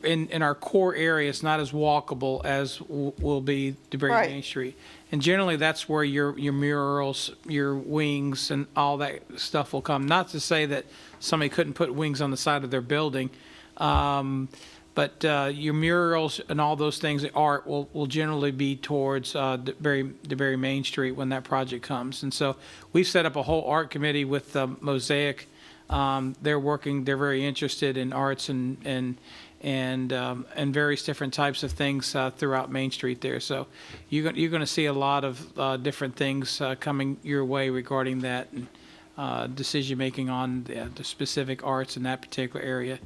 F: In our core area, it's not as walkable as will be DeBerry
A: Right.
F: Main Street. And generally, that's where your murals, your wings, and all that stuff will come. Not to say that somebody couldn't put wings on the side of their building, But your murals and all those things, the art, will generally be towards DeBerry Main Street when that project comes. And so we've set up a whole art committee with Mosaic. They're very interested in arts and various different types of things throughout Main Street there. So you're going to see a lot of different things coming your way regarding that and decision-making on the specific arts in that particular area.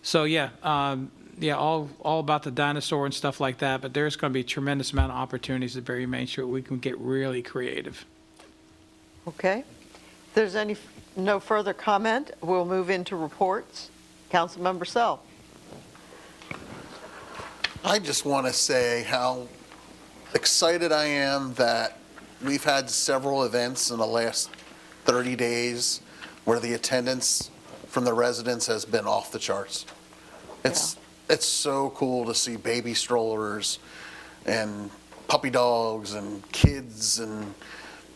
F: So all about the dinosaur and stuff like that, but there's going to be a tremendous amount of opportunities at Berry Main Street. We can get really creative.
A: Okay. If there's no further comment, we'll move into reports. Councilmember Sell.
V: I just want to say how excited I am that we've had several events in the last 30 days where the attendance from the residents has been off the charts. It's so cool to see baby strollers and puppy dogs and kids and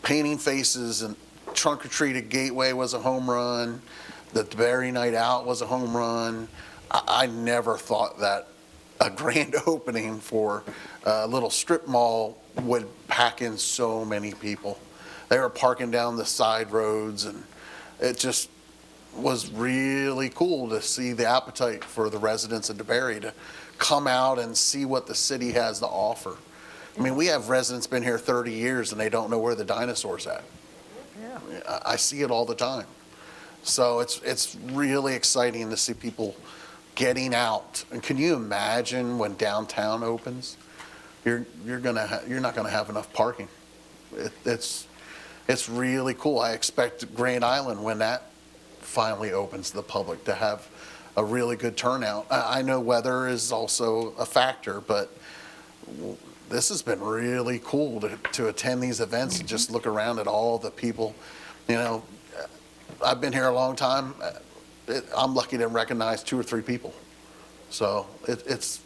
V: painting faces, and Trunk or Treat at Gateway was a home run. The DeBerry Night Out was a home run. I never thought that a grand opening for a little strip mall would pack in so many people. They were parking down the side roads, and it just was really cool to see the appetite for the residents of DeBerry to come out and see what the city has to offer. I mean, we have residents been here 30 years and they don't know where the dinosaur's at. Yeah. I see it all the time. So it's really exciting to see people getting out. And can you imagine when downtown opens? You're not gonna have enough parking. It's really cool. I expect Grand Island, when that finally opens to the public, to have a really good turnout. I know weather is also a factor, but this has been really cool to attend these events and just look around at all the people. You know, I've been here a long time. I'm lucky to recognize 2 or 3 people. So it's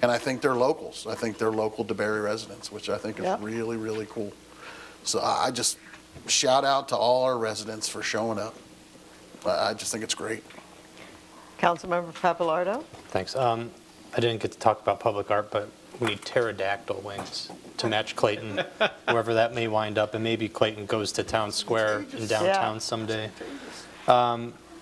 V: and I think they're locals. I think they're local DeBerry residents, which I think is really, really cool. So I just shout out to all our residents for showing up. I just think it's great.
A: Councilmember Papalardo.
C: Thanks. I didn't get to talk about public art, but we need pterodactyl wings to match Clayton, wherever that may wind up, and maybe Clayton goes to Town Square in downtown someday.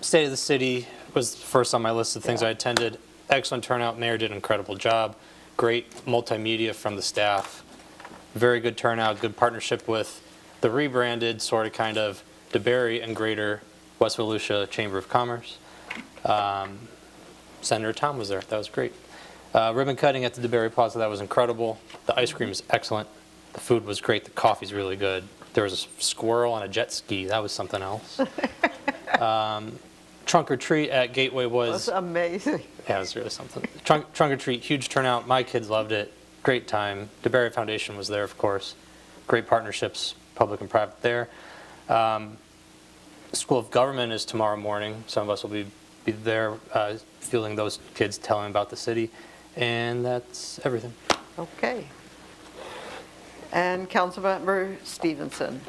C: State of the City was first on my list of things I attended. Excellent turnout. Mayor did an incredible job. Great multimedia from the staff. Very good turnout, good partnership with the rebranded kind of DeBerry and Greater West Volusia Chamber of Commerce. Senator Tom was there. That was great. Ribbon cutting at the DeBerry Plaza, that was incredible. The ice cream is excellent. The food was great. The coffee's really good. There was a squirrel on a jet ski. That was something else. Trunk or Treat at Gateway was
A: amazing.
C: Yeah, it was really something. Trunk or Treat, huge turnout. My kids loved it. Great time. DeBerry Foundation was there, of course. Great partnerships, public and private there. School of Government is tomorrow morning. Some of us will be there feeling those kids telling about the city. And that's everything.
A: Okay. And Councilmember Stevenson.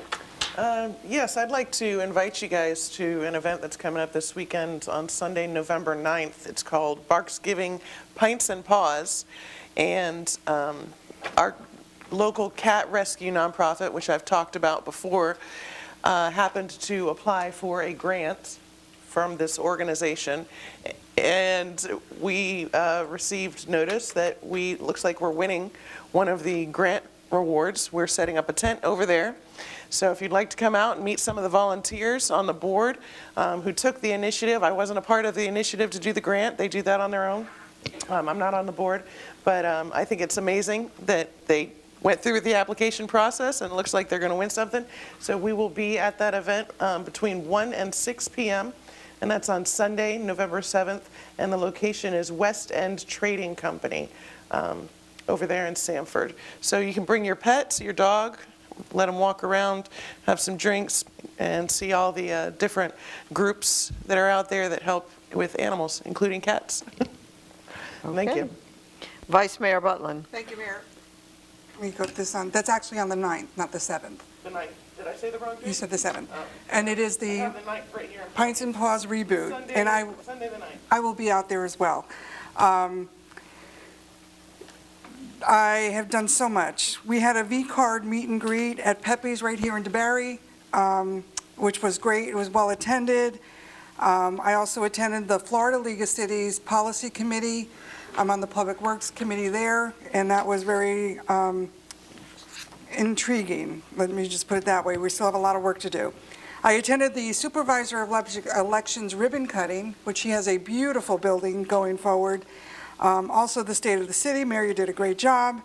P: Yes, I'd like to invite you guys to an event that's coming up this weekend on Sunday, November 9th. It's called Barksgiving Pints and Paws. And our local cat rescue nonprofit, which I've talked about before, happened to apply for a grant from this organization. And we received notice that looks like we're winning one of the grant rewards. We're setting up a tent over there. So if you'd like to come out and meet some of the volunteers on the board who took the initiative. I wasn't a part of the initiative to do the grant. They do that on their own. I'm not on the board, but I think it's amazing that they went through the application process, and it looks like they're going to win something. So we will be at that event between 1 and 6 p.m., and that's on Sunday, November 7th, and the location is West End Trading Company over there in Sanford. So you can bring your pets, your dog, let them walk around, have some drinks, and see all the different groups that are out there that help with animals, including cats. Thank you.
A: Vice Mayor Butlin.
D: Thank you, Mayor. Let me put this on. That's actually on the 9th, not the 7th.
P: The 9th. Did I say the wrong date?
D: You said the 7th. And it is
P: I
D: the
P: have the 9th right here.
D: Pints and Paws reboot.
P: Sunday,
D: And
P: Sunday the 9th.
D: I will be out there as well. I have done so much. We had a V-Card meet and greet at Pepe's right here in DeBary, which was great. It was well attended. I also attended the Florida League of Cities Policy Committee. I'm on the Public Works Committee there, and that was very intriguing. Let me just put it that way. We still have a lot of work to do. I attended the Supervisor of Elections ribbon cutting, which he has a beautiful building going forward. Also, the State of the City. Mary, you did a great job.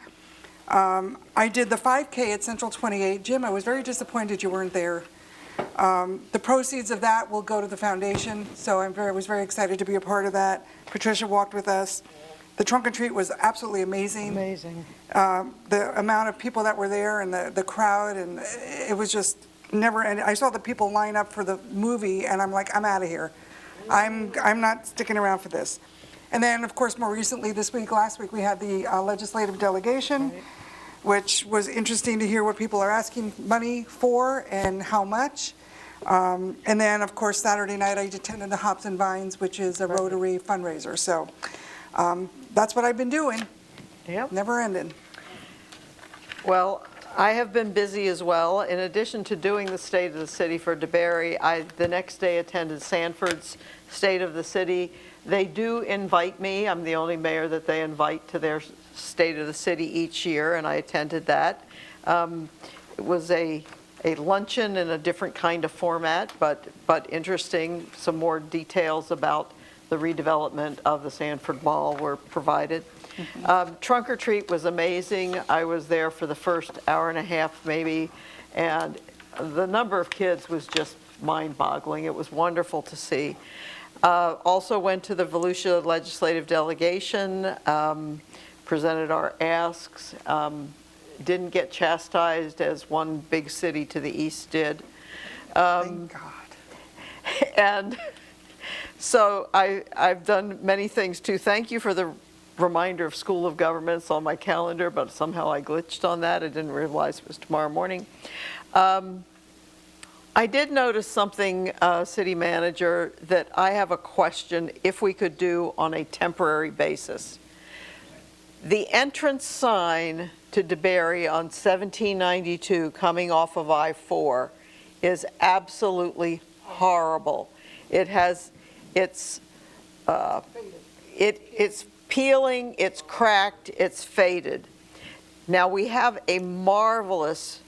D: I did the 5K at Central 28. Jim, I was very disappointed you weren't there. The proceeds of that will go to the foundation, so I was very excited to be a part of that. Patricia walked with us. The trunk and treat was absolutely amazing.
A: Amazing.
D: The amount of people that were there and the crowd, and it was just never ending. I saw the people line up for the movie, and I'm like, I'm out of here. I'm not sticking around for this. And then, of course, more recently last week, we had the legislative delegation, which was interesting to hear what people are asking money for and how much. And then, of course, Saturday night, I attended the Hops and Vines, which is a Rotary fundraiser. So that's what I've been doing.
A: Yep.
D: Never ending.
A: Well, I have been busy as well. In addition to doing the State of the City for DeBary, I the next day attended Sanford's State of the City. They do invite me. I'm the only mayor that they invite to their State of the City each year, and I attended that. It was a luncheon in a different kind of format, but interesting. Some more details about the redevelopment of the Sanford Mall were provided. Trunk or treat was amazing. I was there for the first hour and a half maybe, and the number of kids was just mind-boggling. It was wonderful to see. Also went to the Volusia Legislative Delegation, presented our asks, didn't get chastised as one big city to the east did.
D: Thank God.
A: And so I've done many things too. Thank you for the reminder of School of Governments on my calendar, but somehow I glitched on that. I didn't realize it was tomorrow morning. I did notice something, City Manager, that I have a question if we could do on a temporary basis. The entrance sign to DeBary on 1792 coming off of I-4 is absolutely horrible. It's peeling, it's cracked, it's faded. Now we have a marvelous,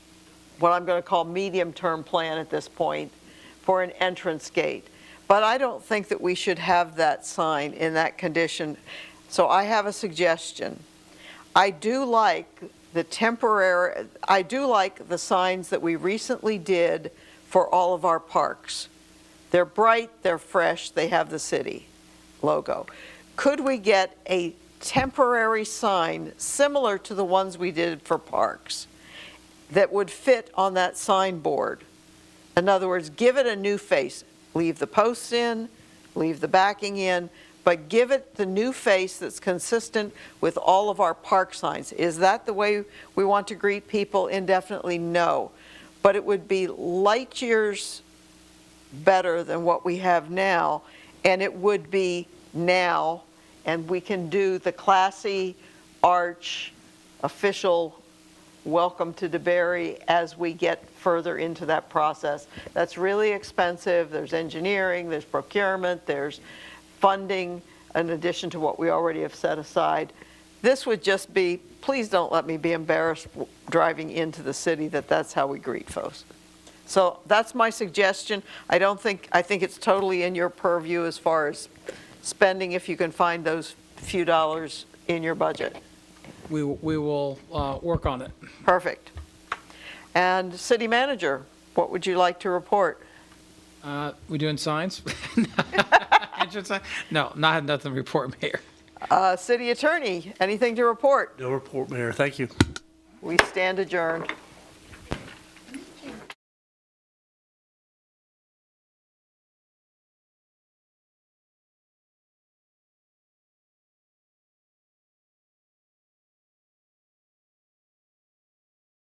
A: what I'm going to call medium-term plan at this point for an entrance gate. But I don't think that we should have that sign in that condition. So I have a suggestion. I do like the signs that we recently did for all of our parks. They're bright, they're fresh, they have the city logo. Could we get a temporary sign similar to the ones we did for parks that would fit on that signboard? In other words, give it a new face. Leave the posts in, leave the backing in, but give it the new face that's consistent with all of our park signs. Is that the way we want to greet people indefinitely? No. But it would be light years better than what we have now, and it would be now, and we can do the classy arch official welcome to DeBary as we get further into that process. That's really expensive. There's engineering, there's procurement, there's funding in addition to what we already have set aside. This would just be, please don't let me be embarrassed driving into the city that that's how we greet folks. So that's my suggestion. I think it's totally in your purview as far as spending, if you can find those few dollars in your budget.
F: We will work on it.
A: Perfect. And City Manager, what would you like to report?
F: We doing signs? Entrance sign? No, nothing to report, Mayor.
A: City Attorney, anything to report?
Q: No report, Mayor. Thank you.
A: We stand adjourned.